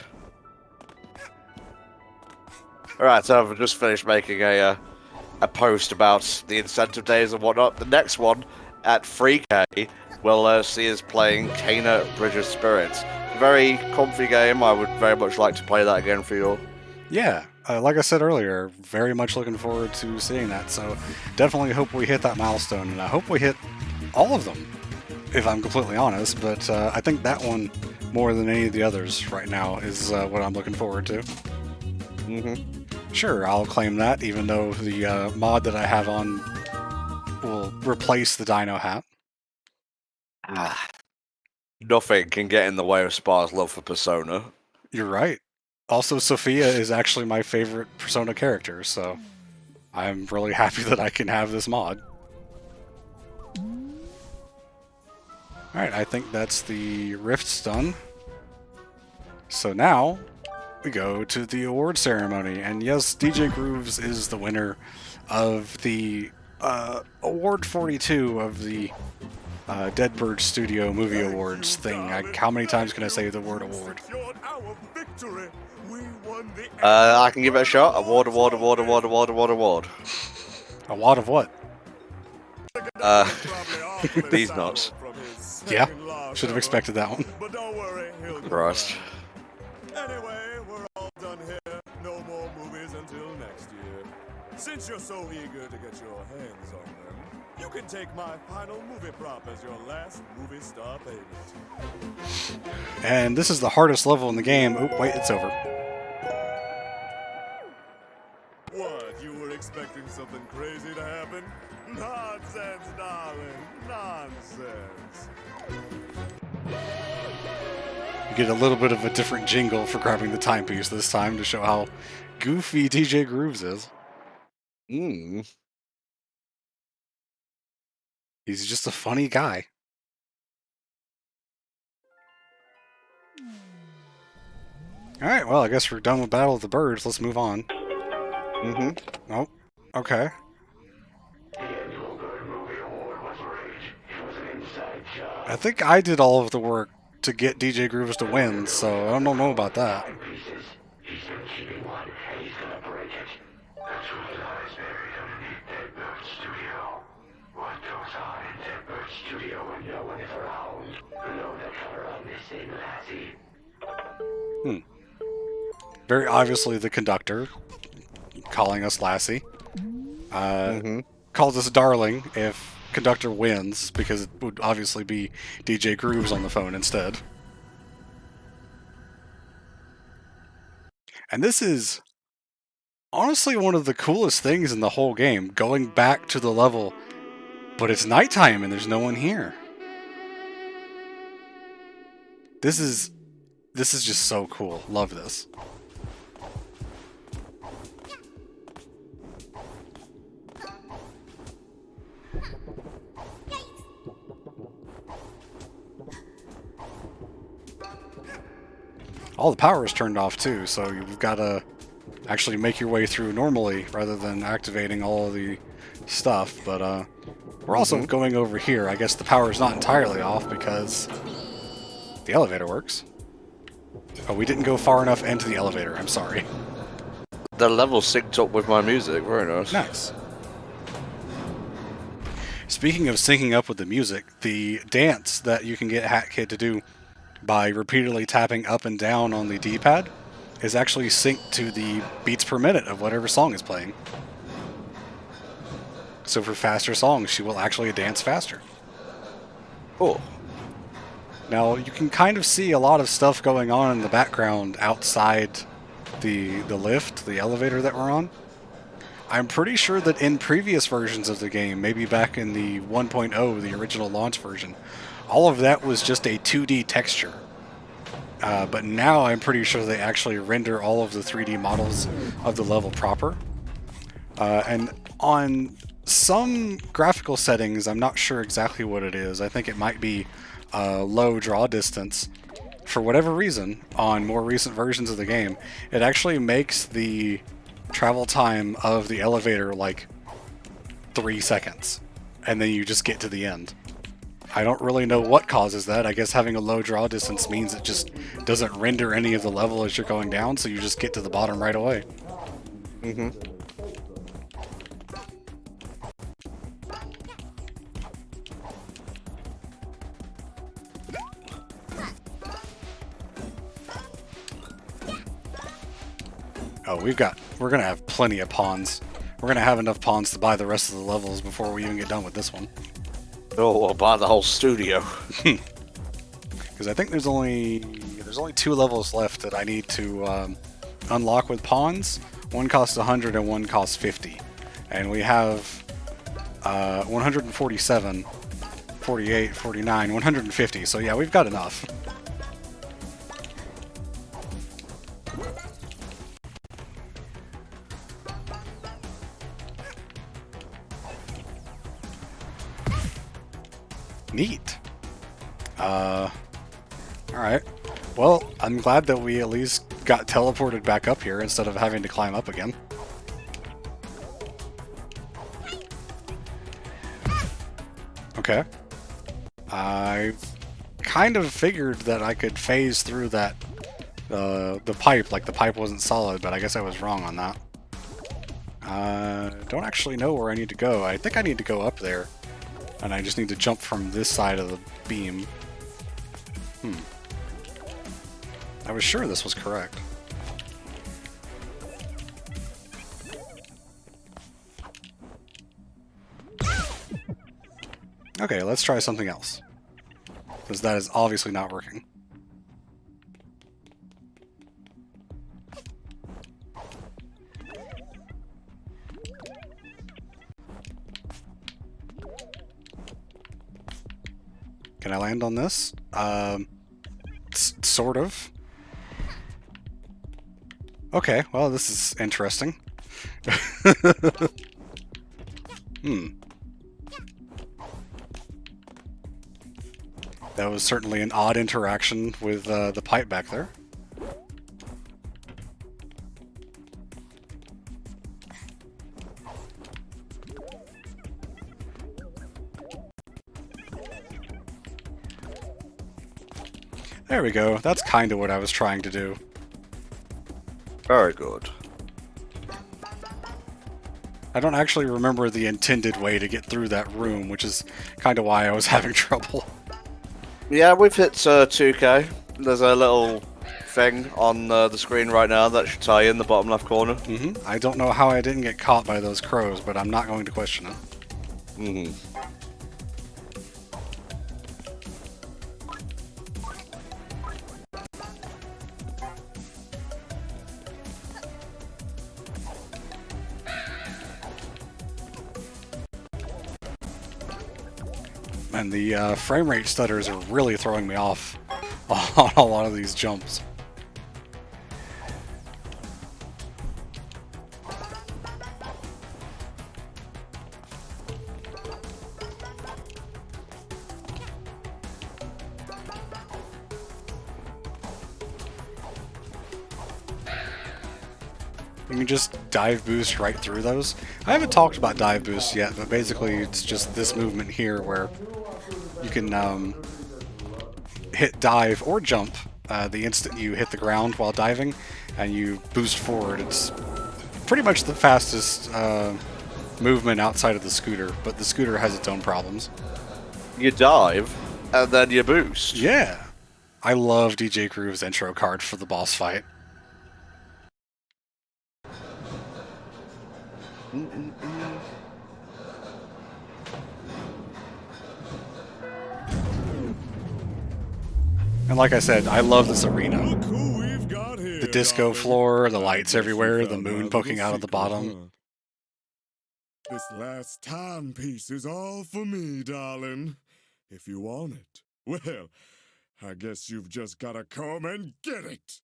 Alright, so I've just finished making a post about the incentive days and whatnot. The next one, at 3K, will see us playing Kana Bridge of Spirits. Very comfy game, I would very much like to play that again for you all. Yeah, like I said earlier, very much looking forward to seeing that, so definitely hope we hit that milestone, and I hope we hit all of them, if I'm completely honest, but I think that one, more than any of the others right now, is what I'm looking forward to. Sure, I'll claim that, even though the mod that I have on will replace the dino hat. Nothing can get in the way of Spar's love for Persona. You're right. Also, Sophia is actually my favorite Persona character, so I'm really happy that I can have this mod. Alright, I think that's the rifts done. So now, we go to the award ceremony, and yes, DJ Grooves is the winner of the Award 42 of the Deadbird Studio Movie Awards thing. How many times can I say the word award? I can give it a shot. Award, award, award, award, award, award, award. Award of what? These nuts. Yeah, should have expected that one. Christ. Anyway, we're all done here. No more movies until next year. Since you're so eager to get your hands on them, you can take my final movie prop as your last movie star payment. And this is the hardest level in the game. Oh, wait, it's over. What, you were expecting something crazy to happen? Nonsense, darling. Nonsense. You get a little bit of a different jingle for grabbing the timepiece this time to show how goofy DJ Grooves is. He's just a funny guy. Alright, well, I guess we're done with Battle of the Birds. Let's move on. Oh, okay. The annual Bird Movie Award was great. It was an I think I did all of the work to get DJ Grooves to win, so I don't know about that. He's been keeping one, and he's gonna break it. The truth lies buried underneath Deadbird's studio. What goes on in Deadbird's studio when no one is around? Blow the cover on this thing, Lassie. Very obviously the conductor, calling us Lassie. Calls us darling if conductor wins, because it would obviously be DJ Grooves on the phone instead. And this is honestly one of the coolest things in the whole game, going back to the level, but it's nighttime and there's no one here. This is just so cool. Love this. All the power is turned off too, so you've got to actually make your way through normally rather than activating all of the stuff. But we're also going over here. I guess the power is not entirely off because the elevator works. Oh, we didn't go far enough into the elevator. I'm sorry. The level synced up with my music. Very nice. Nice. Speaking of syncing up with the music, the dance that you can get Hat Kid to do by repeatedly tapping up and down on the D-pad is actually synced to the beats per minute of whatever song is playing. So for faster songs, she will actually dance faster. Oh. Now, you can kind of see a lot of stuff going on in the background outside the lift, the elevator that we're on. I'm pretty sure that in previous versions of the game, maybe back in the 1.0, the original launch version, all of that was just a 2D texture. But now I'm pretty sure they actually render all of the 3D models of the level proper. And on some graphical settings, I'm not sure exactly what it is. I think it might be low draw distance. For whatever reason, on more recent versions of the game, it actually makes the travel time of the elevator like 3 seconds. And then you just get to the end. I don't really know what causes that. I guess having a low draw distance means it just doesn't render any of the level as you're going down, so you just get to the bottom right away. Oh, we're gonna have plenty of pawns. We're gonna have enough pawns to buy the rest of the levels before we even get done with this one. Oh, I'll buy the whole studio. Because I think there's only 2 levels left that I need to unlock with pawns. One costs 100 and one costs 50. And we have 147, 48, 49, 150. So yeah, we've got enough. Neat. Alright. Well, I'm glad that we at least got teleported back up here instead of having to climb up again. Okay. I kind of figured that I could phase through that, the pipe, like the pipe wasn't solid, but I guess I was wrong on that. Don't actually know where I need to go. I think I need to go up there. And I just need to jump from this side of the beam. I was sure this was correct. Okay, let's try something else. Because that is obviously not working. Can I land on this? Sort of. Okay, well, this is interesting. That was certainly an odd interaction with the pipe back there. There we go. That's kind of what I was trying to do. Very good. I don't actually remember the intended way to get through that room, which is kind of why I was having trouble. Yeah, we've hit 2k. There's a little thing on the screen right now that should tie in the bottom left corner. I don't know how I didn't get caught by those crows, but I'm not going to question it. And the frame rate stutters are really throwing me off on a lot of these jumps. You can just dive boost right through those. I haven't talked about dive boost yet, but basically it's just this movement here where you can hit dive or jump the instant you hit the ground while diving, and you boost forward. It's pretty much the fastest movement outside of the scooter, but the scooter has its own problems. You dive, and then you boost. Yeah. I love DJ Groove's intro card for the boss fight. And like I said, I love this arena. Look who we've got here, The disco darling. floor, the I lights guess you everywhere, the found my moon little poking out of the secret, bottom. huh? This last timepiece is all for me, darling. If you want it, well, I guess you've just gotta come and get it.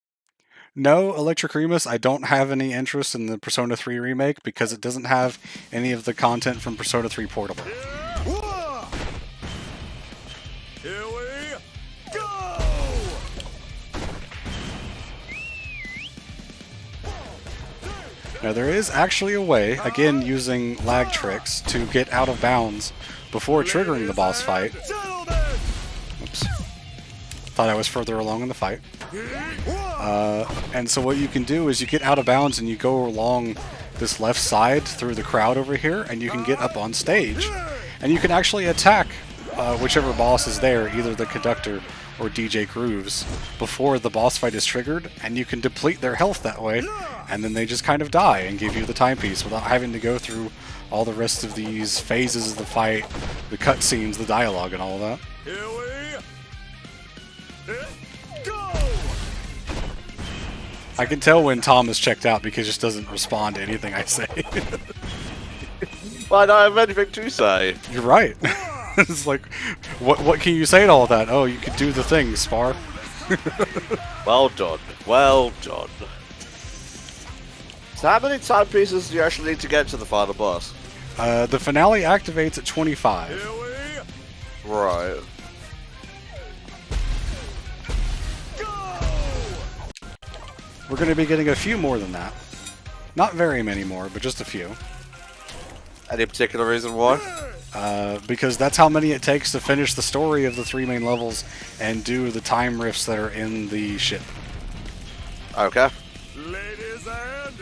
No, Electric Remus, I don't have any interest in the Persona 3 remake because it doesn't have any of the content from Persona 3 Portable. Whoa! Here we go! Now there is actually a way, again using lag tricks, to get out of bounds before triggering the boss fight. Oops. Thought I was further along in the fight. And so what you can do is you get out of bounds and you go along this left side through the crowd over here, and you can get up on stage. And you can actually attack whichever boss is there, either the conductor or DJ Grooves, before the boss fight is triggered, and you can deplete their health that way, and then they just kind of die and give you the timepiece without having to go through all the rest of these phases of the fight, the cutscenes, the dialogue, and all of that. Here we go! I can tell when Tom is checked out because he just doesn't respond to anything I say. Well, I don't have anything to say. You're right. It's like, what can you say to all that? Oh, you could do the thing, Spar. Well done. Well done. So how many timepieces do you actually need to get to the final boss? The finale activates at 25. Right. We're going to be getting a few more than that. Not very many more, but just a few. Any particular reason why? Because that's how many it takes to finish the story of the 3 main levels and do the time rifts that are in the ship. Okay. Ladies and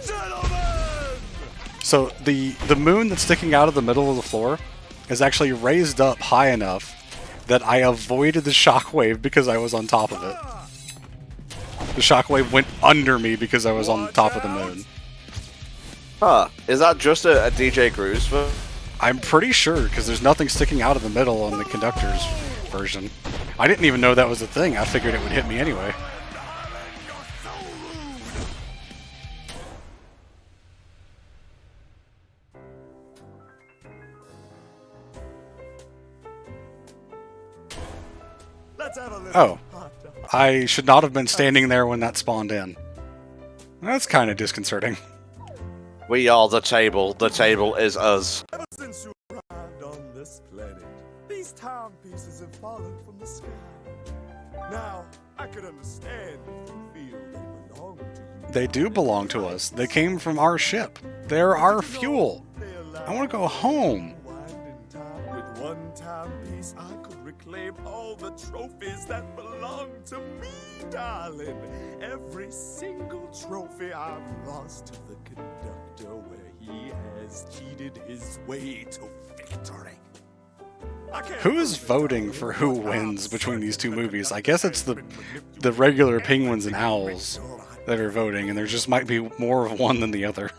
gentlemen! So the moon that's sticking out of the middle of the floor is actually raised up high enough that I avoided the shockwave because I was on top of it. The shockwave went under me because I was on top of the moon. Huh. Is that just a DJ Grooves for? I'm pretty sure, because there's nothing sticking out of the middle on the conductor's version. I didn't even know that was a thing. I figured it would hit me anyway. Oh. I should not have been standing there when that spawned in. That's kind of disconcerting. We are the table. The table is us. Ever since you arrived on this planet, these timepieces have fallen from the sky. Now, I could understand if you feel they belong to you. They do belong to us. They came from our ship. They're our fuel. They I want to go home. With one timepiece, I could reclaim all the trophies that belong to me, darling. Every single trophy I've lost to the conductor where he has cheated his way to victory. Who is voting for who wins between these two movies? I guess it's the regular penguins and owls that are voting, and there just might be more of one than the other.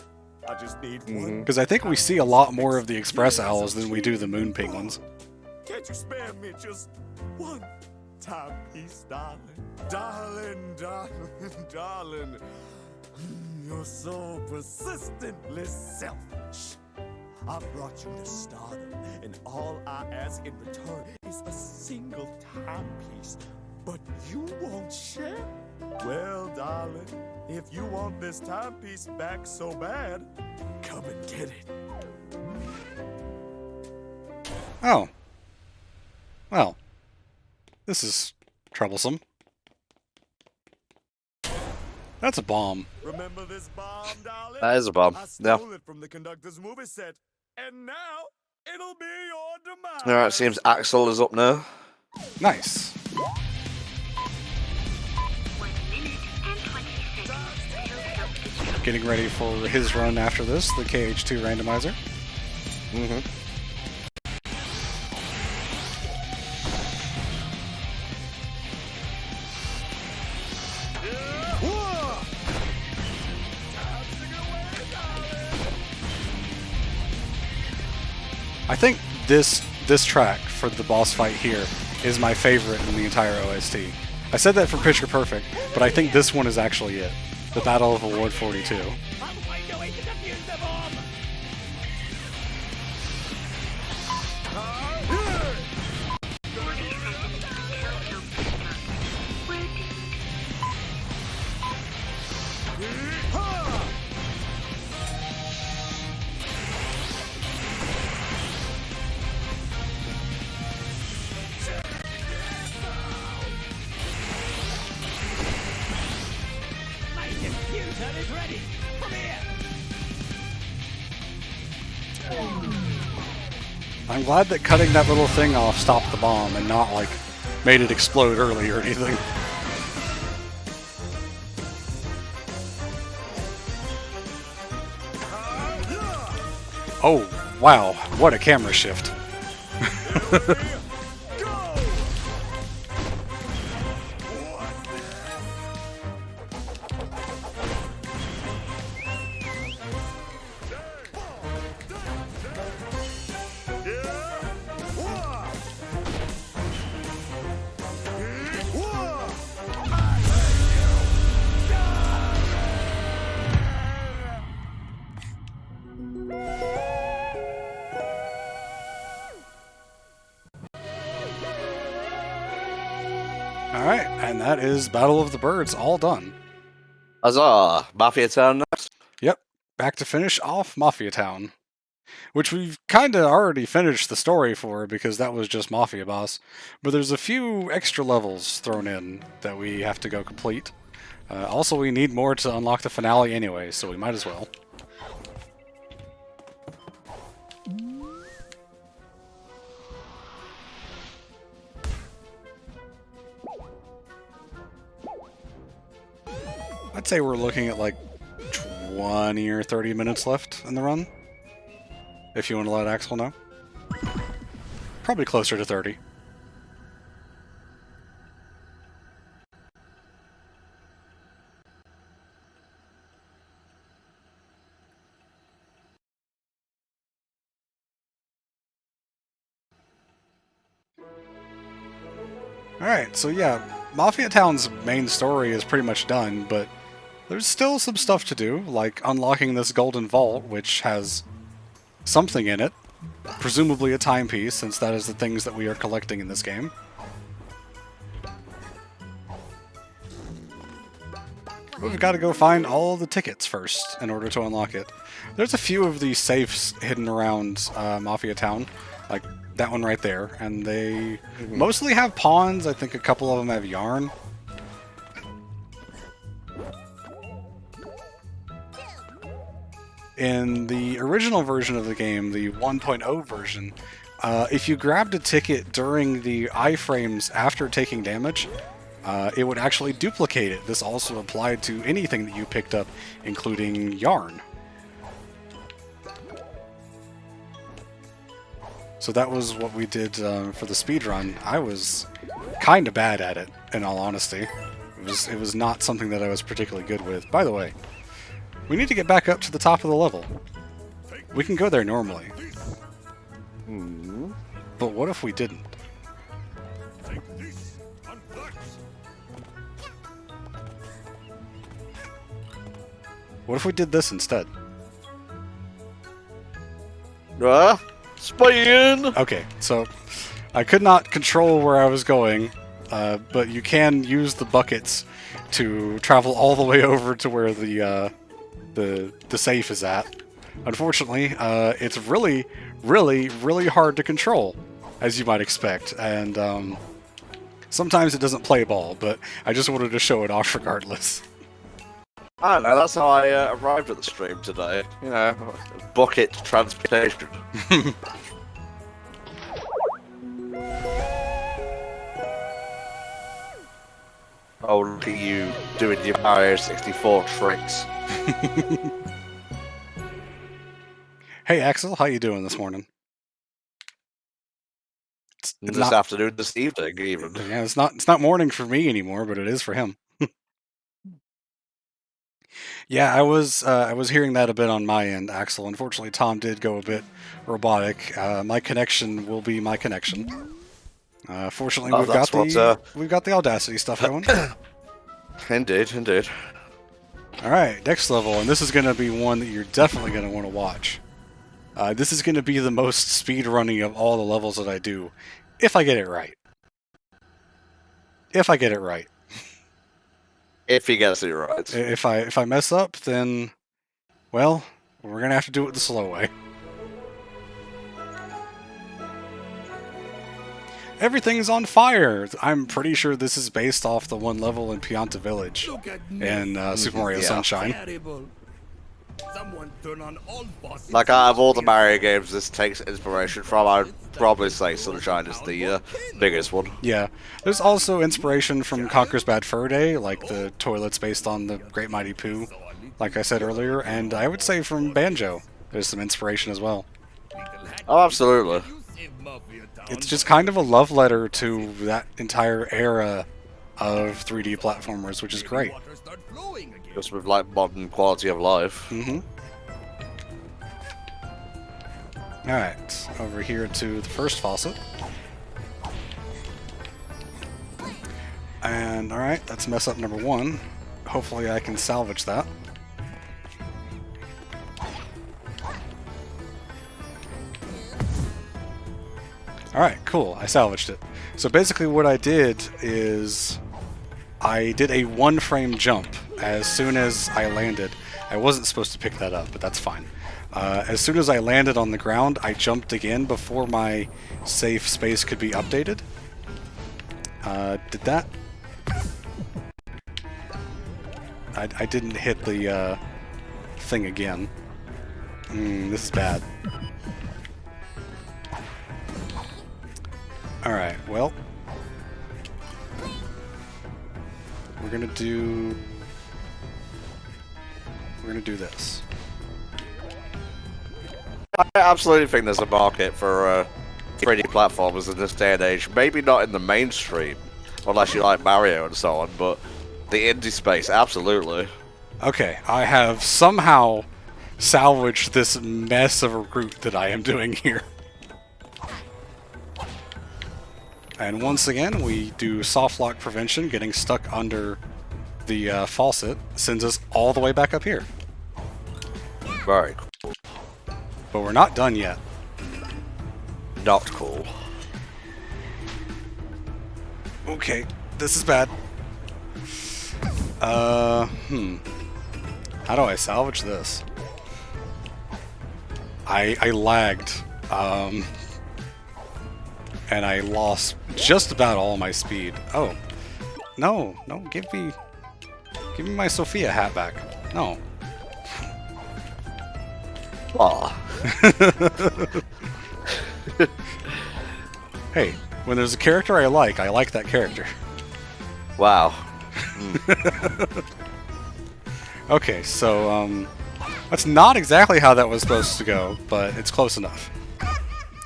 I just need one. Because I think we see a lot more of the express owls than we do the moon penguins. Can't you spare me just one timepiece, darling? Darling, darling, darling. You're so persistently selfish. I brought you to stardom, and all I ask in return is a single timepiece. But you won't share? Well, darling, if you want this timepiece back so bad, come and get it. Oh. Well. This is troublesome. That's a bomb. Remember this bomb, darling? That is a bomb. I Yeah. stole it from the conductor's movie set, and now it'll be your demise. Alright, seems Axel is up now. Nice. Getting ready for his run after this, the KH2 randomizer. Mm-hmm. I think this track for the boss fight here is my favorite in the entire OST. I said that for Picture Perfect, but I think this one is actually it. The Battle of Award 42. I'm glad that cutting that little thing off stopped the bomb and not, like, made it explode early or anything. Oh, wow, what a camera shift. Alright, and that is Battle of the Birds all done. Huzzah! Mafia Town next. Yep, back to finish off Mafia Town. Which we've kind of already finished the story for because that was just Mafia Boss. But there's a few extra levels thrown in that we have to go complete. Also, we need more to unlock the finale anyway, so we might as well. I'd say we're looking at like 20 or 30 minutes left in the run. If you want to let Axel know. Probably closer to 30. Alright, so yeah, Mafia Town's main story is pretty much done, but there's still some stuff to do, like unlocking this golden vault, which has something in it, presumably a timepiece, since that is the things that we are collecting in this game. We've got to go find all the tickets first in order to unlock it. There's a few of these safes hidden around Mafia Town, like that one right there, and they mostly have pawns. I think a couple of them have yarn. in the original version of the game, the 1.0 version, if you grabbed a ticket during the iframes after taking damage, it would actually duplicate it. This also applied to anything that you picked up, including yarn. So that was what we did for the speedrun. I was kind of bad at it, in all honesty. It was not something that I was particularly good with. By the way, we need to get back up to the top of the level. We can go there normally. But what if we didn't? What if we did this instead? Spin! Okay, so I could not control where I was going, but you can use the buckets to travel all the way over to where the safe is at. Unfortunately, it's really, really, really hard to control, as you might expect, and sometimes it doesn't play ball, but I just wanted to show it off regardless. I don't know, that's how I arrived at the stream today. You know, bucket transportation. Oh, look at you doing your Mario 64 tricks. Hey Axel, how you doing this morning? This afternoon, this evening, even. Yeah, it's not morning for me anymore, but it is for him. Yeah, I was hearing that a bit on my end, Axel. Unfortunately, Tom did go a bit robotic. My connection will be my connection. Fortunately, we've got the Audacity stuff going. Indeed, indeed. All right, next level, and this is going to be one that you're definitely going to want to watch. This is going to be the most speed running of all the levels that I do, if I get it right. If I get it right. If he gets it right. If I mess up, then, well, we're going to have to do it the slow way. Everything's on fire! I'm pretty sure this is based off the one level in Pianta Village in Super Mario Sunshine. Someone turn on all bosses. Like, out of all the Mario games this takes inspiration from, I'd probably say Sunshine is the biggest one. Yeah. There's also inspiration from Conker's Bad Fur Day, like the toilets based on the Great Mighty Pooh, like I said earlier, and I would say from Banjo, there's some inspiration as well. Oh, absolutely. It's just kind of a love letter to that entire era of 3D platformers, which is great. Just with, like, modern quality of life. Mm-hmm. Alright, over here to the first faucet. And, alright, that's mess up number one. Hopefully I can salvage that. Alright, cool, I salvaged it. So basically what I did is I did a one-frame jump as soon as I landed. I wasn't supposed to pick that up, but that's fine. As soon as I landed on the ground, I jumped again before my safe space could be updated. Did that? I didn't hit the thing again. This is bad. Alright, well. We're gonna do this. I absolutely think there's a market for 3D platformers in this day and age. Maybe not in the mainstream, unless you like Mario and so on, but the indie space, absolutely. Okay, I have somehow salvaged this mess of a route that I am doing here. And once again, we do soft lock prevention. Getting stuck under the faucet sends us all the way back up here. Very cool. But we're not done yet. Not cool. Okay, this is bad. How do I salvage this? I lagged. And I lost just about all my speed. Oh. No, give me my Sophia hat back. No. Aw. Hey, when there's a character I like that character. Wow. Okay, so, that's not exactly how that was supposed to go, but it's close enough.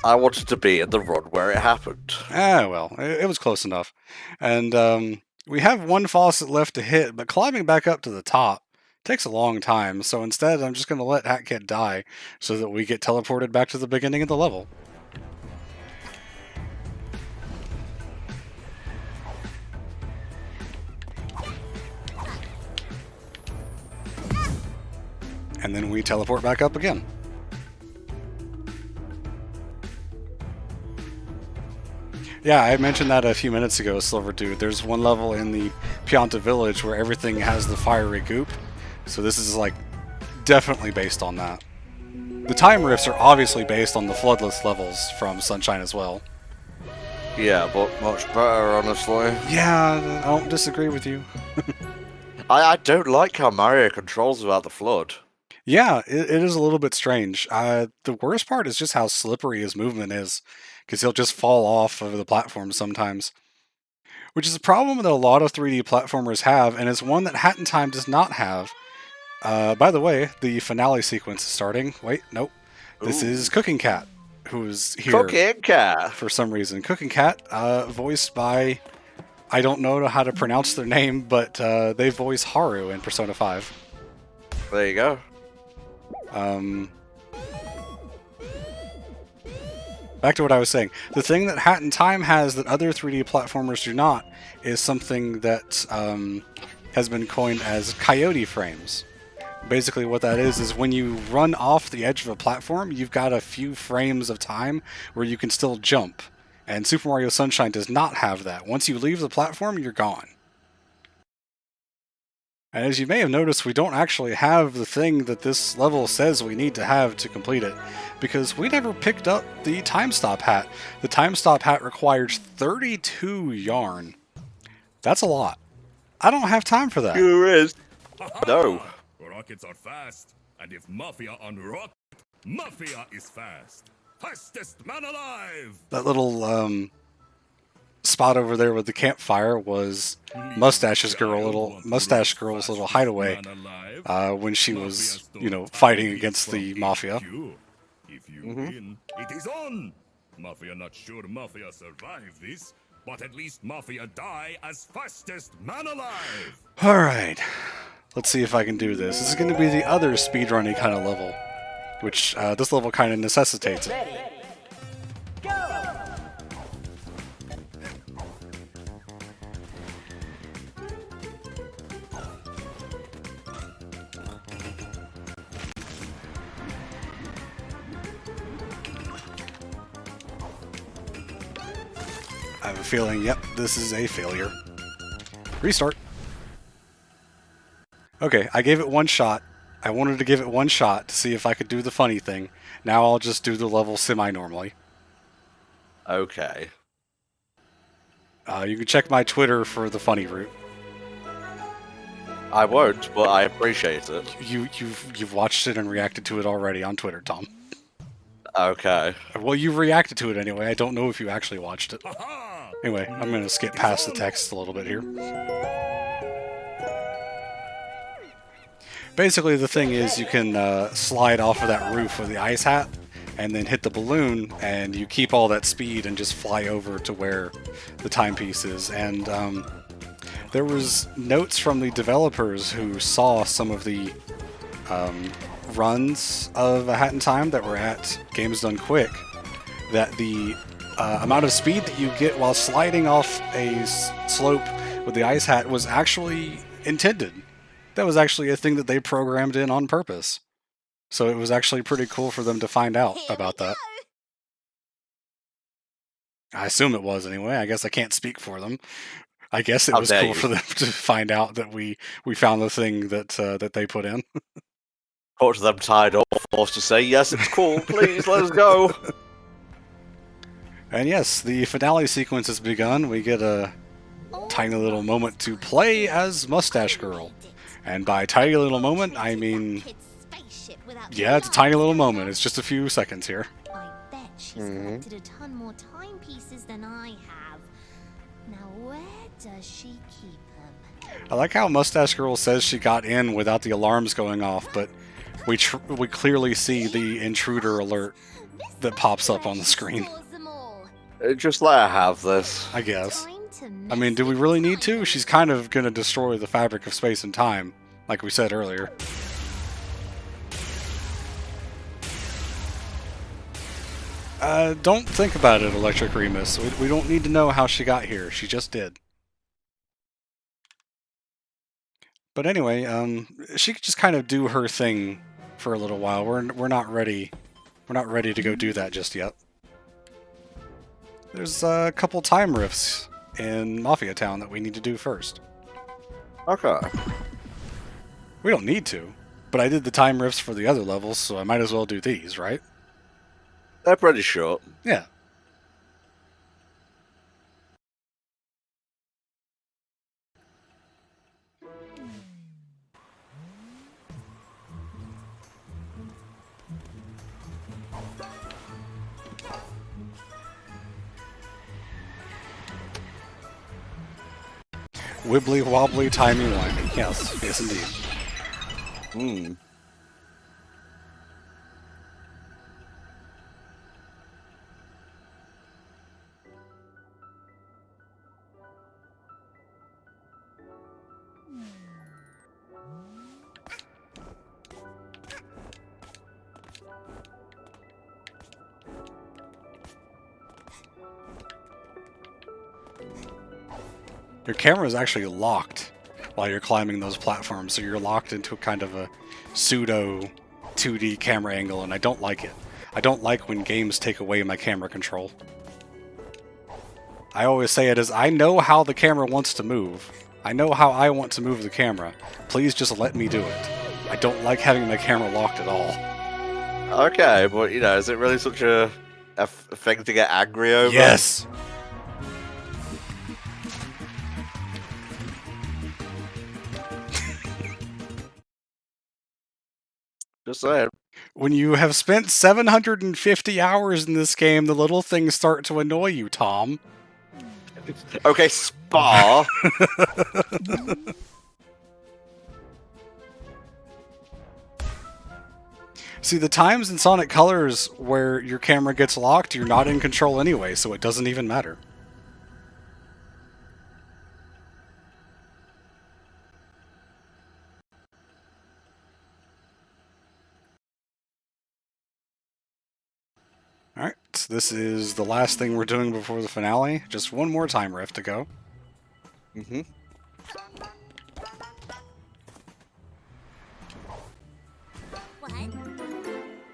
I wanted to be in the run where it happened. Well, it was close enough. And, we have one faucet left to hit, but climbing back up to the top takes a long time, so instead I'm just going to let Hat Kid die so that we get teleported back to the beginning of the level. And then we teleport back up again. Yeah, I mentioned that a few minutes ago, Silver Dude. There's one level in the Pianta village where everything has the fiery goop. So this is, like, definitely based on that. The time rifts are obviously based on the floodless levels from Sunshine as well. Yeah, but much better, honestly. Yeah, I don't disagree with you. I don't like how Mario controls without the flood. Yeah, it is a little bit strange. The worst part is just how slippery his movement is, because he'll just fall off of the platform sometimes. Which is a problem that a lot of 3D platformers have, and it's one that Hat in Time does not have. By the way, the finale sequence is starting. Wait, nope. This is Cooking Cat, who's here. Cooking Cat! For some reason. Cooking Cat, voiced by... I don't know how to pronounce their name, but they voice Haru in Persona 5. There you go. Back to what I was saying. The thing that Hat in Time has that other 3D platformers do not is something that has been coined as coyote frames. Basically what that is when you run off the edge of a platform, you've got a few frames of time where you can still jump. And Super Mario Sunshine does not have that. Once you leave the platform, you're gone. And as you may have noticed, we don't actually have the thing that this level says we need to have to complete it, because we never picked up the Time Stop Hat. The Time Stop Hat requires 32 yarn. That's a lot. I don't have time for that. Sure is. No. Rockets are fast, and if Mafia on rocket, Mafia is fast. Fastest man alive! That little spot over there with the campfire was Mustache Girl's little hideaway when she was, fighting against the Mafia. If you win, it is on! Mafia not sure Mafia survive this, but at least Mafia die as fastest man alive! Alright, let's see if I can do this. This is going to be the other speedrunning kind of level, which this level kind of necessitates it. I have a feeling, yep, this is a failure. Restart. Okay, I gave it one shot. I wanted to give it one shot to see if I could do the funny thing. Now I'll just do the level semi-normally. Okay. You can check my Twitter for the funny route. I won't, but I appreciate it. You've watched it and reacted to it already on Twitter, Tom. Okay. Well, you reacted to it anyway. I don't know if you actually watched it. Anyway, I'm going to skip past the text a little bit here. Basically, the thing is you can slide off of that roof with the ice hat and then hit the balloon, and you keep all that speed and just fly over to where the timepiece is. And there was notes from the developers who saw some of the runs of A Hat in Time that were at Games Done Quick, that the amount of speed that you get while sliding off a slope with the ice hat was actually intended. That was actually a thing that they programmed in on purpose. So it was actually pretty cool for them to find out about that. I assume it was anyway. I guess I can't speak for them. I guess it was cool for them to find out that we found the thing that that they put in. Talk to them tied up, forced to say, yes, it's cool, please, let us go. And yes, the finale sequence has begun. We get a tiny little moment to play as Mustache Girl. And by tiny little moment, I mean spaceship without Yeah, it's a tiny little realizing moment. that. It's just a few seconds here. I bet she's collected a ton more timepieces than I have. Now where does she keep them? I like how Mustache Girl says she got in without the alarms going off, but we clearly see the intruder alert that pops up on the screen. Stores them all. Just let her have this. I guess. Time to I mean, mess do we with really the need to? time. She's kind of going to destroy the fabric of space and time, like we said earlier. Don't think about it, Electric Remus. We don't need to know how she got here. She just did. But anyway, she could just kind of do her thing for a little while. We're not ready. We're not ready to go do that just yet. There's a couple time rifts in Mafia Town that we need to do first. Okay. We don't need to, but I did the time rifts for the other levels, so I might as well do these, right? They're pretty short. Yeah. Wibbly wobbly timey wimey. Yes, yes indeed. Hmm. Your camera is actually locked while you're climbing those platforms, so you're locked into kind of a pseudo 2D camera angle, and I don't like it. I don't like when games take away my camera control. I always say it as, I know how the camera wants to move. I know how I want to move the camera. Please just let me do it. I don't like having my camera locked at all. Okay, but you know, is it really such a thing to get angry over? Yes! Just saying. When you have spent 750 hours in this game, the little things start to annoy you, Tom. Okay, Spa. See, the times in Sonic Colors where your camera gets locked, you're not in control anyway, so it doesn't even matter. Alright, this is the last thing we're doing before the finale. Just one more time rift to go. Mm-hmm. What?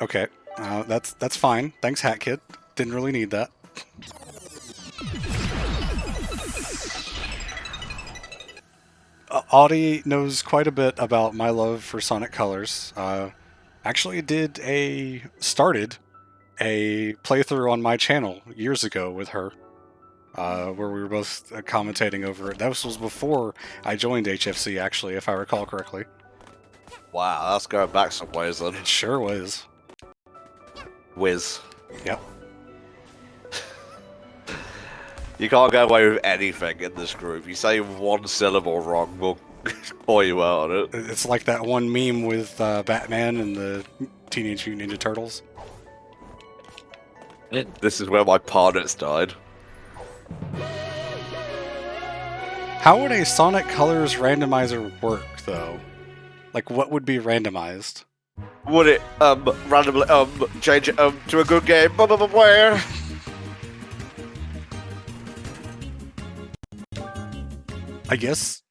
Okay, that's fine. Thanks, Hat Kid. Didn't really need that. Audie knows quite a bit about my love for Sonic Colors. Actually started a playthrough on my channel years ago with her, where we were both commentating over it. That was before I joined HFC, actually, if I recall correctly. Wow, that's going back some ways then. It sure was. Whiz. Yep. You can't go away with anything in this group. You say one syllable wrong, we'll pour you out on it. It's like that one meme with Batman and the Teenage Mutant Ninja Turtles. This is where my partners died. How would a Sonic Colors randomizer work, though? Like, what would be randomized? Would it, randomly, change it, to a good game? Blah, blah, blah, where? I guess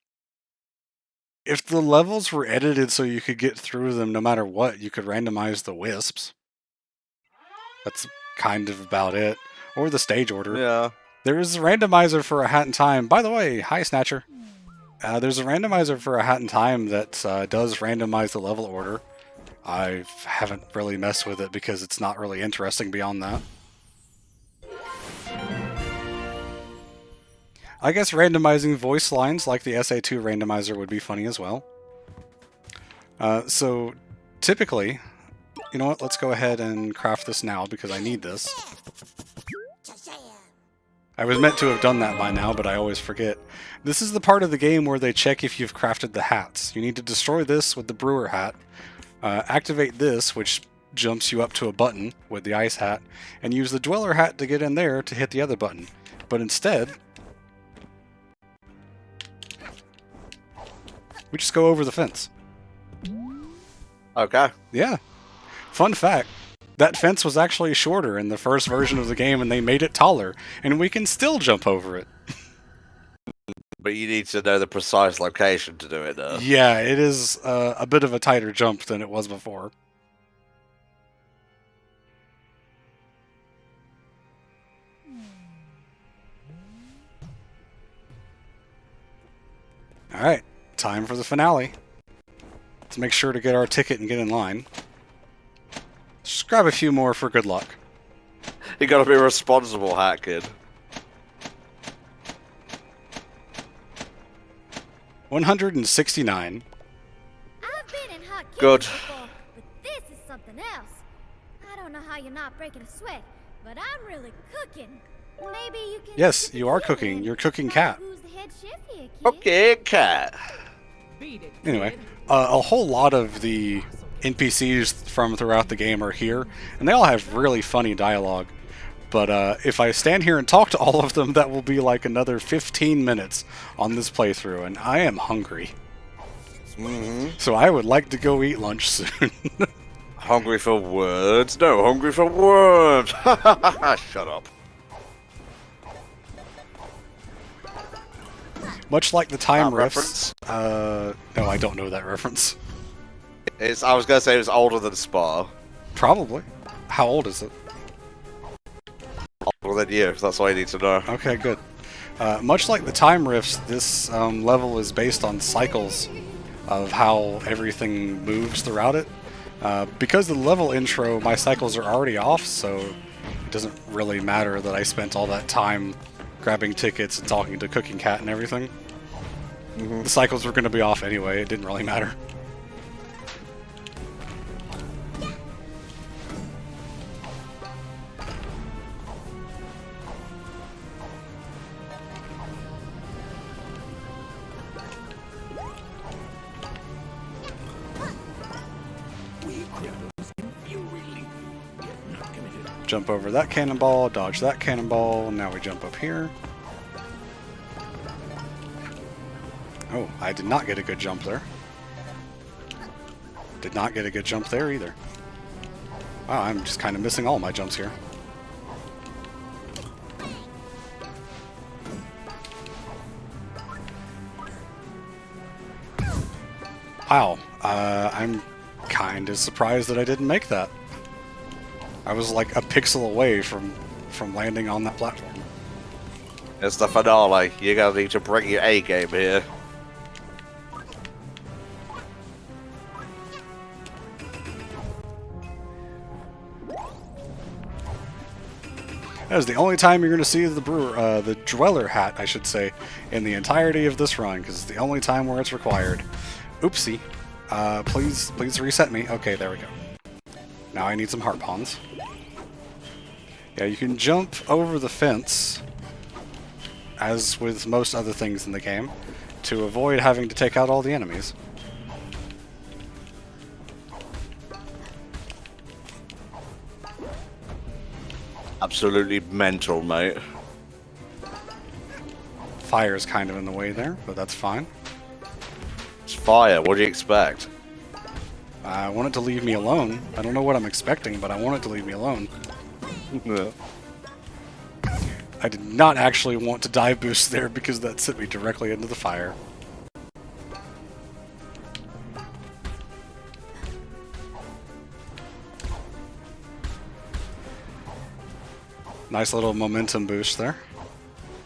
if the levels were edited so you could get through them no matter what, you could randomize the wisps. That's kind of about it. Or the stage order. Yeah. There is a randomizer for A Hat in Time. By the way, hi Snatcher. There's a randomizer for A Hat in Time that does randomize the level order. I haven't really messed with it because it's not really interesting beyond that. I guess randomizing voice lines like the SA2 randomizer would be funny as well. So typically, you know what? Let's go ahead and craft this now because I need this. I was meant to have done that by now, but I always forget. This is the part of the game where they check if you've crafted the hats. You need to destroy this with the brewer hat, activate this, which jumps you up to a button with the ice hat, and use the dweller hat to get in there to hit the other button. But instead, we just go over the fence. Okay. Yeah. Fun fact. That fence was actually shorter in the first version of the game, and they made it taller, and we can still jump over it. But you need to know the precise location to do it, though. Yeah, it is a bit of a tighter jump than it was before. Alright, time for the finale. Let's make sure to get our ticket and get in line. Just grab a few more for good luck. You gotta be a responsible hat kid. 169. I've been in hot Good. kitchens before, but this is something else. I don't know how you're not breaking a sweat, but I'm really cooking. Maybe you can. Yes, you are cooking. You're cooking cat. Who's the head chef here, kid? Okay, cat. Anyway, a whole lot of the NPCs from throughout the game are here, and they all have really funny dialogue. But if I stand here and talk to all of them, that will be like another 15 minutes on this playthrough, and I am hungry. So I would like to go eat lunch soon. Hungry for words? No, hungry for worms! Shut up. Much like the time riffs. Reference? No, I don't know that reference. I was gonna say it was older than Spa. Probably. How old is it? Older than you, that's all you need to know. Okay, good. Much like the time rifts, this level is based on cycles of how everything moves throughout it. Because of the level intro, my cycles are already off, so it doesn't really matter that I spent all that time grabbing tickets and talking to Cooking Cat and everything. The cycles were going to be off anyway, it didn't really matter. Jump over that cannonball, dodge that cannonball, now we jump up here. Oh, I did not get a good jump there. Did not get a good jump there either. Wow, I'm just kind of missing all my jumps here. Wow, I'm kind of surprised that I didn't make that. I was like a pixel away from landing on that platform. It's the finale. You're gonna need to bring your A game here. That is the only time you're going to see the the dweller hat, I should say, in the entirety of this run, because it's the only time where it's required. Oopsie. Please reset me. Okay, there we go. Now I need some heart pawns. Yeah, you can jump over the fence, as with most other things in the game, to avoid having to take out all the enemies. Absolutely mental, mate. Fire's kind of in the way there, but that's fine. It's fire. What do you expect? I want it to leave me alone. I don't know what I'm expecting, but I want it to leave me alone. I did not actually want to dive boost there because that sent me directly into the fire. Nice little momentum boost there.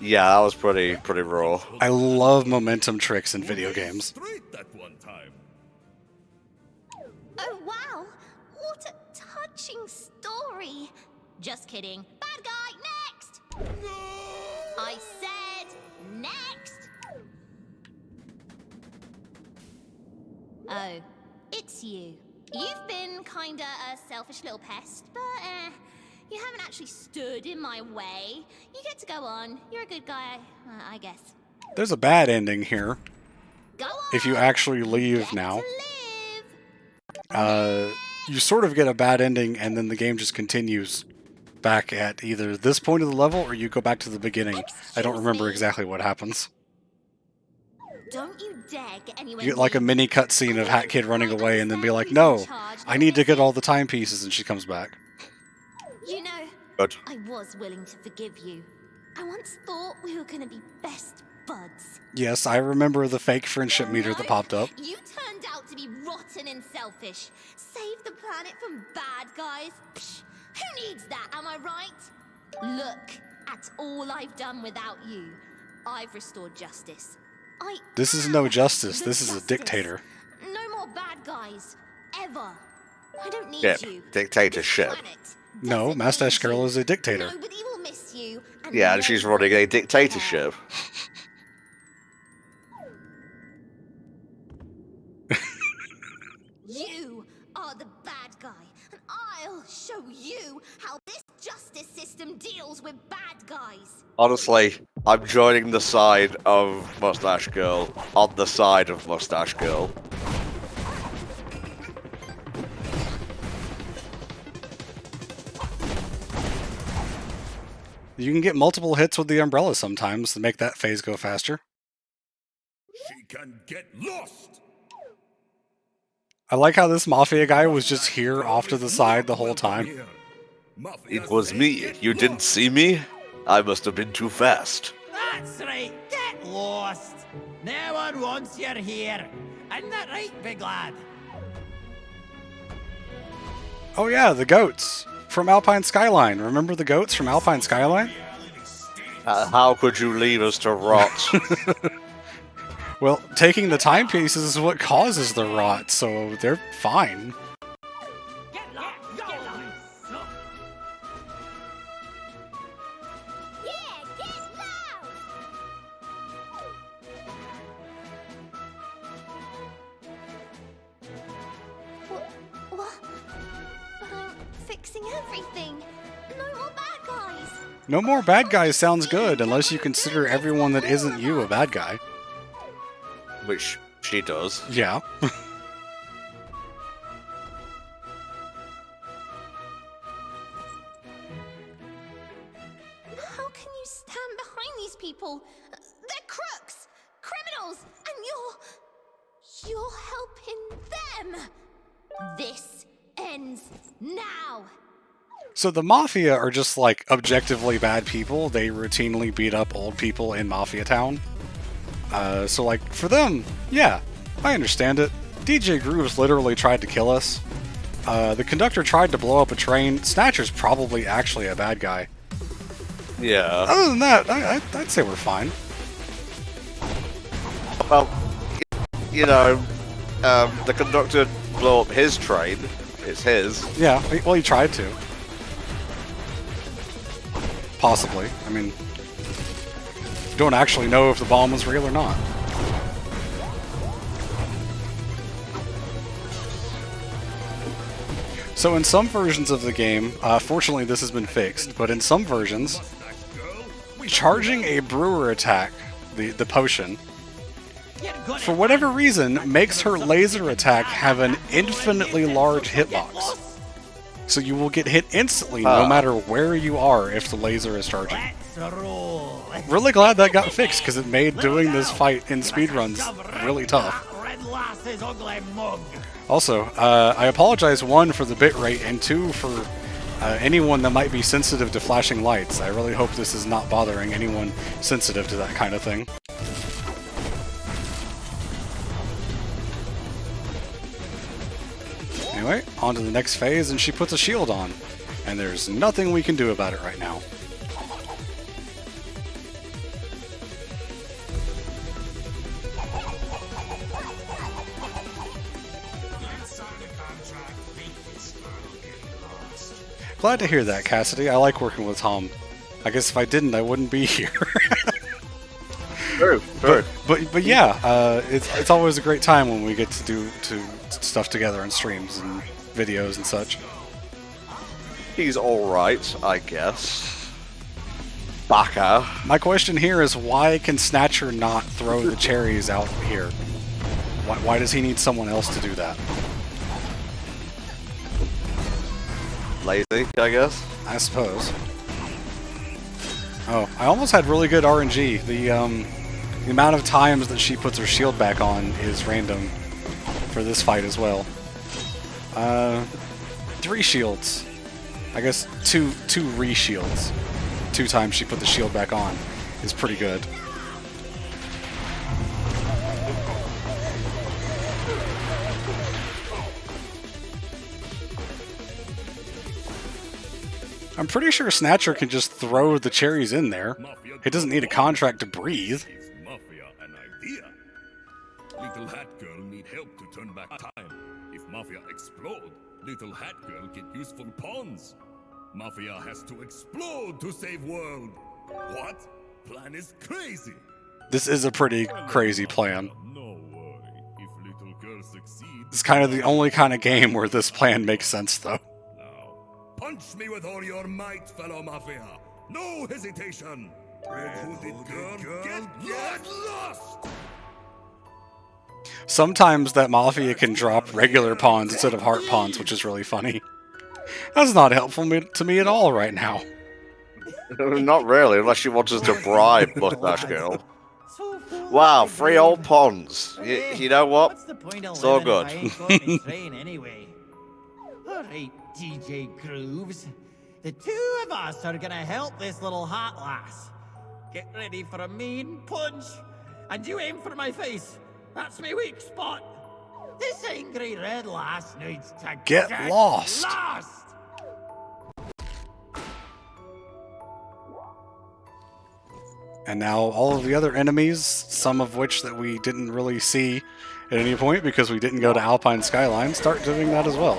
Yeah, that was pretty raw. I love momentum tricks in video games. Oh, wow! What a touching story! Just kidding. Bad guy, next! I said next! Oh, it's you. You've been kinda a selfish little pest, but you haven't actually stood in my way. You get to go on. You're a good guy, I guess. There's a bad ending here. Go on. If you actually leave Get now. to live. You sort of get a bad ending, and then the game just continues back at either this point of the level or you go back to the beginning. I don't remember exactly what happens. Don't you dare get anywhere You get like a mini cutscene of Hat Kid running away and then be like, no, I need to get all the timepieces, and she comes back. You know, Good. I was willing to forgive you. I once thought we were gonna be best buds. Yes, I remember the fake friendship meter that popped up. You turned out to be rotten and selfish. Save the planet from bad guys. Psh, who needs that, am I right? Look at all I've done without you. I've restored justice. This is no justice. This is a dictator. No more bad guys. Ever. I don't need Yeah, you. dictatorship. No, Mustache Girl is a dictator. Nobody will miss you. And Yeah, and she's running a dictatorship. You are the bad guy, and I'll show you how this justice system deals with bad guys. Honestly, I'm joining the side of Mustache Girl on the side of Mustache Girl. You can get multiple hits with the umbrella sometimes to make that phase go faster. She can get lost! I like how this Mafia guy was just here off to the side the whole time. It was me. You didn't see me? I must have been too fast. That's right, get lost. No one wants you here. Isn't that right, big lad? Oh yeah, the goats from Alpine Skyline. Remember the goats from Alpine Skyline? How could you leave us to rot? Well, taking the timepieces is what causes the rot, so they're fine. What? But I'm fixing everything. No more bad guys. No more bad guys sounds good, unless you consider everyone that isn't you a bad guy. Which she does. Yeah. How can you stand behind these people? They're crooks, criminals, and you're helping them. This ends now. So the Mafia are just like objectively bad people. They routinely beat up old people in Mafia Town. So like for them, yeah, I understand it. DJ Grooves literally tried to kill us. The conductor tried to blow up a train. Snatcher's probably actually a bad guy. Yeah. Other than that, I'd say we're fine. Well, you know, the conductor blew up his train. It's his. Yeah, well, he tried to. Possibly. I mean, don't actually know if the bomb was real or not. So in some versions of the game, fortunately this has been fixed, but in some versions, charging a brewer attack, the potion, for whatever reason, makes her laser attack have an infinitely large hitbox. So you will get hit instantly no matter where you are if the laser is charging. Really glad that got fixed because it made doing this fight in speedruns really tough. Also, I apologize, 1, for the bitrate, and 2, for anyone that might be sensitive to flashing lights. I really hope this is not bothering anyone sensitive to that kind of thing. Anyway, on to the next phase, and she puts a shield on. And there's nothing we can do about it right now. Glad to hear that, Cassidy. I like working with Tom. I guess if I didn't, I wouldn't be here. True. True. But yeah, it's always a great time when we get to do stuff together on streams and videos and such. He's all right, I guess. Baka. My question here is, why can Snatcher not throw the cherries out here? Why does he need someone else to do that? Lazy, I guess. I suppose. Oh, I almost had really good RNG. The amount of times that she puts her shield back on is random for this fight as well. 3 shields. I guess two re-shields. 2 times she put the shield back on is pretty good. I'm pretty sure Snatcher can just throw the cherries in there. He doesn't need a contract to breathe. Mafia an idea. Little Hat Girl need help to turn back time. If Mafia explode, Little Hat Girl get useful pawns. Mafia has to explode to save world. What? Plan is crazy. This is a pretty crazy plan. No worry. If Little Girl succeeds, It's kind of the only kind of game where this plan makes sense, though. Punch me with all your might, fellow Mafia. No hesitation. Red-hooded girl, get lost! Sometimes that Mafia can drop regular pawns instead of heart pawns, which is really funny. That's not helpful to me at all right now. Not really, unless she wants us to bribe Mustache Girl. Wow, 3 old pawns. You know what? What's the point of It's all living good. if I ain't going to train anyway? Alright, DJ Grooves. The 2 of us are gonna help this little hot lass. Get ready for a mean punch. And you aim for my face. That's my weak spot. This angry red lass needs to Get lost. And now all of the other enemies, some of which that we didn't really see at any point because we didn't go to Alpine Skyline, start doing that as well.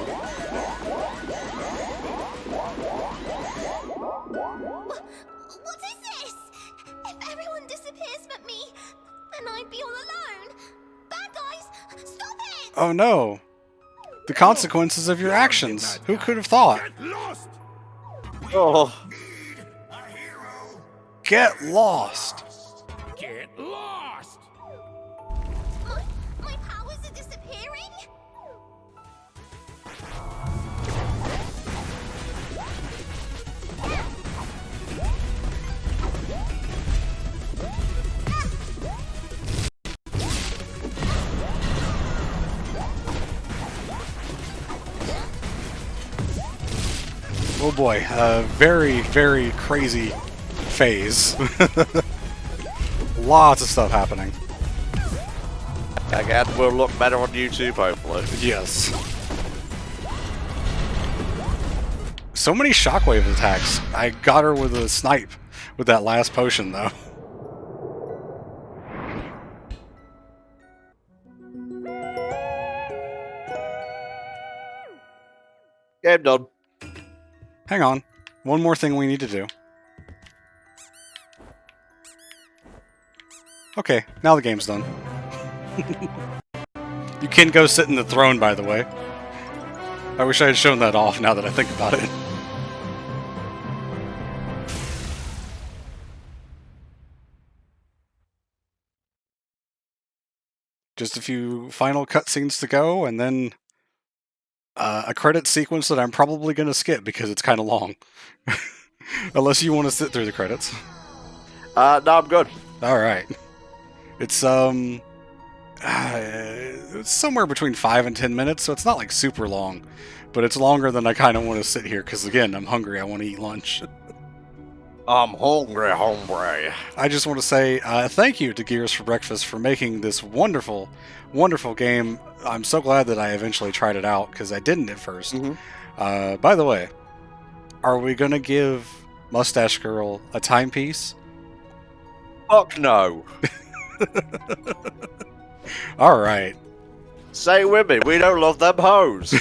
What is this? If everyone disappears but me, then I'd be all alone. Bad guys, stop it! Oh no! The consequences of your actions. Who could have thought? Oh. Get lost! Get lost! My powers are disappearing? Oh boy, very, very crazy phase. Lots of stuff happening. Again, we'll look better on YouTube, hopefully. Yes. So many shockwave attacks. I got her with a snipe with that last potion, though. Game done. Hang on. One more thing we need to do. Okay, now the game's done. You can go sit in the throne, by the way. I wish I had shown that off now that I think about it. Just a few final cutscenes to go, and then a credit sequence that I'm probably going to skip because it's kind of long. Unless you want to sit through the credits. No, I'm good. Alright. It's somewhere between 5 and 10 minutes, so it's not like super long. But it's longer than I kind of want to sit here, because again, I'm hungry, I want to eat lunch. I'm hungry, hungry. I just want to say thank you to Gears for Breakfast for making this wonderful, wonderful game. I'm so glad that I eventually tried it out, because I didn't at first. By the way, are we going to give Mustache Girl a timepiece? Fuck no. Alright. Say with me, we don't love them hoes.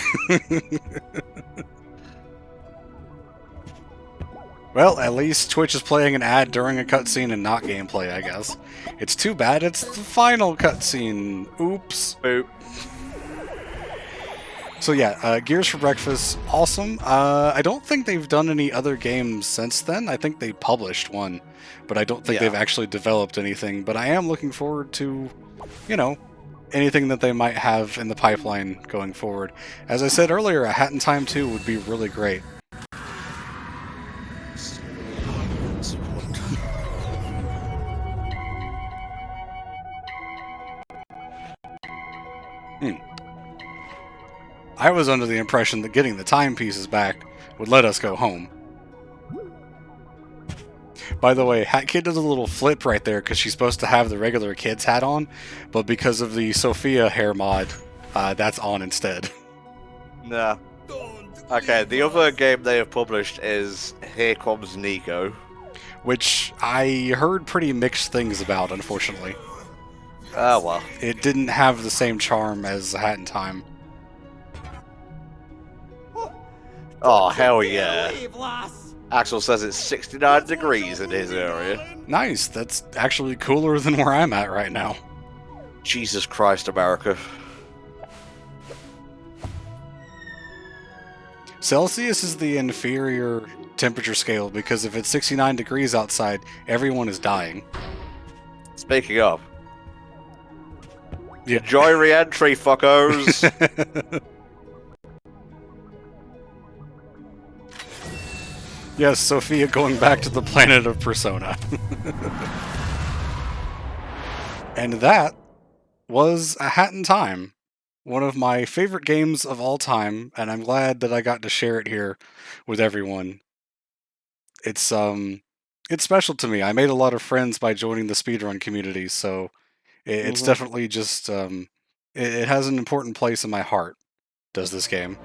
Well, at least Twitch is playing an ad during a cutscene and not gameplay, I guess. It's too bad it's the final cutscene. Oops. Boop. So yeah, Gears for Breakfast, awesome. I don't think they've done any other games since then. I think they published one, but I don't think they've actually developed anything. But I am looking forward to, you know, anything that they might have in the pipeline going forward. As I said earlier, a Hat in Time 2 would be really great. I was under the impression that getting the timepieces back would let us go home. By the way, Hat Kid does a little flip right there because she's supposed to have the regular kid's hat on, but because of the Sophia hair mod, that's on instead. Nah. Okay, the other game they have published is Here Comes Nico. Which I heard pretty mixed things about, unfortunately. Oh well. It didn't have the same charm as Hat in Time. Oh, hell yeah. Axel says it's 69 degrees in his area. Nice, that's actually cooler than where I'm at right now. Jesus Christ, America. Celsius is the inferior temperature scale because if it's 69 degrees outside, everyone is dying. Speaking of. Enjoy re-entry, fuckos! Yes, Sophia going back to the planet of Persona. And that was A Hat in Time. One of my favorite games of all time, and I'm glad that I got to share it here with everyone. It's special to me. I made a lot of friends by joining the speedrun community, so it's definitely just it has an important place in my heart. Does this game?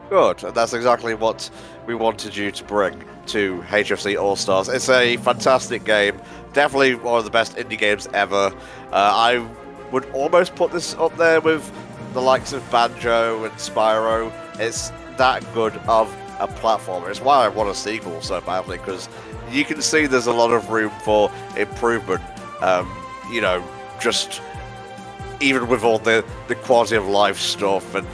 Good, and that's exactly what we wanted you to bring to HFC All-Stars. It's a fantastic game, definitely one of the best indie games ever. I would almost put this up there with the likes of Banjo and Spyro. It's that good of a platformer. It's why I want a sequel so badly, because you can see there's a lot of room for improvement. You know, just even with all the quality of life stuff and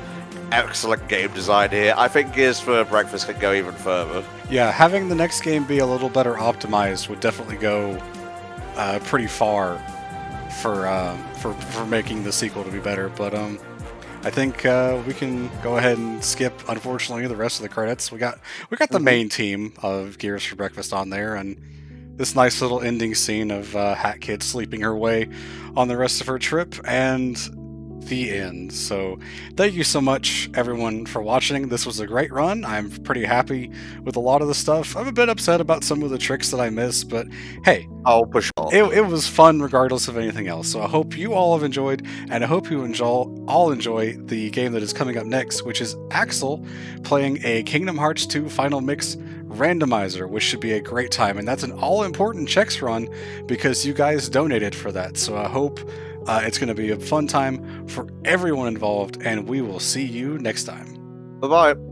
excellent game design here, I think Gears for Breakfast can go even further. Yeah, having the next game be a little better optimized would definitely go pretty far for making the sequel to be better. But I think we can go ahead and skip, unfortunately, the rest of the credits. We got the main team of Gears for Breakfast on there, and this nice little ending scene of Hat Kid sleeping her way on the rest of her trip, and the end. So thank you so much everyone for watching. This was a great run. I'm pretty happy with a lot of the stuff. I'm a bit upset about some of the tricks that I missed, but hey, I'll push on. It was fun regardless of anything else. So I hope you all have enjoyed, and I hope you all enjoy the game that is coming up next, which is Axel playing a Kingdom Hearts 2 Final Mix randomizer, which should be a great time. And that's an all-important checks run because you guys donated for that. So I hope it's going to be a fun time for everyone involved, and we will see you next time. Bye-bye.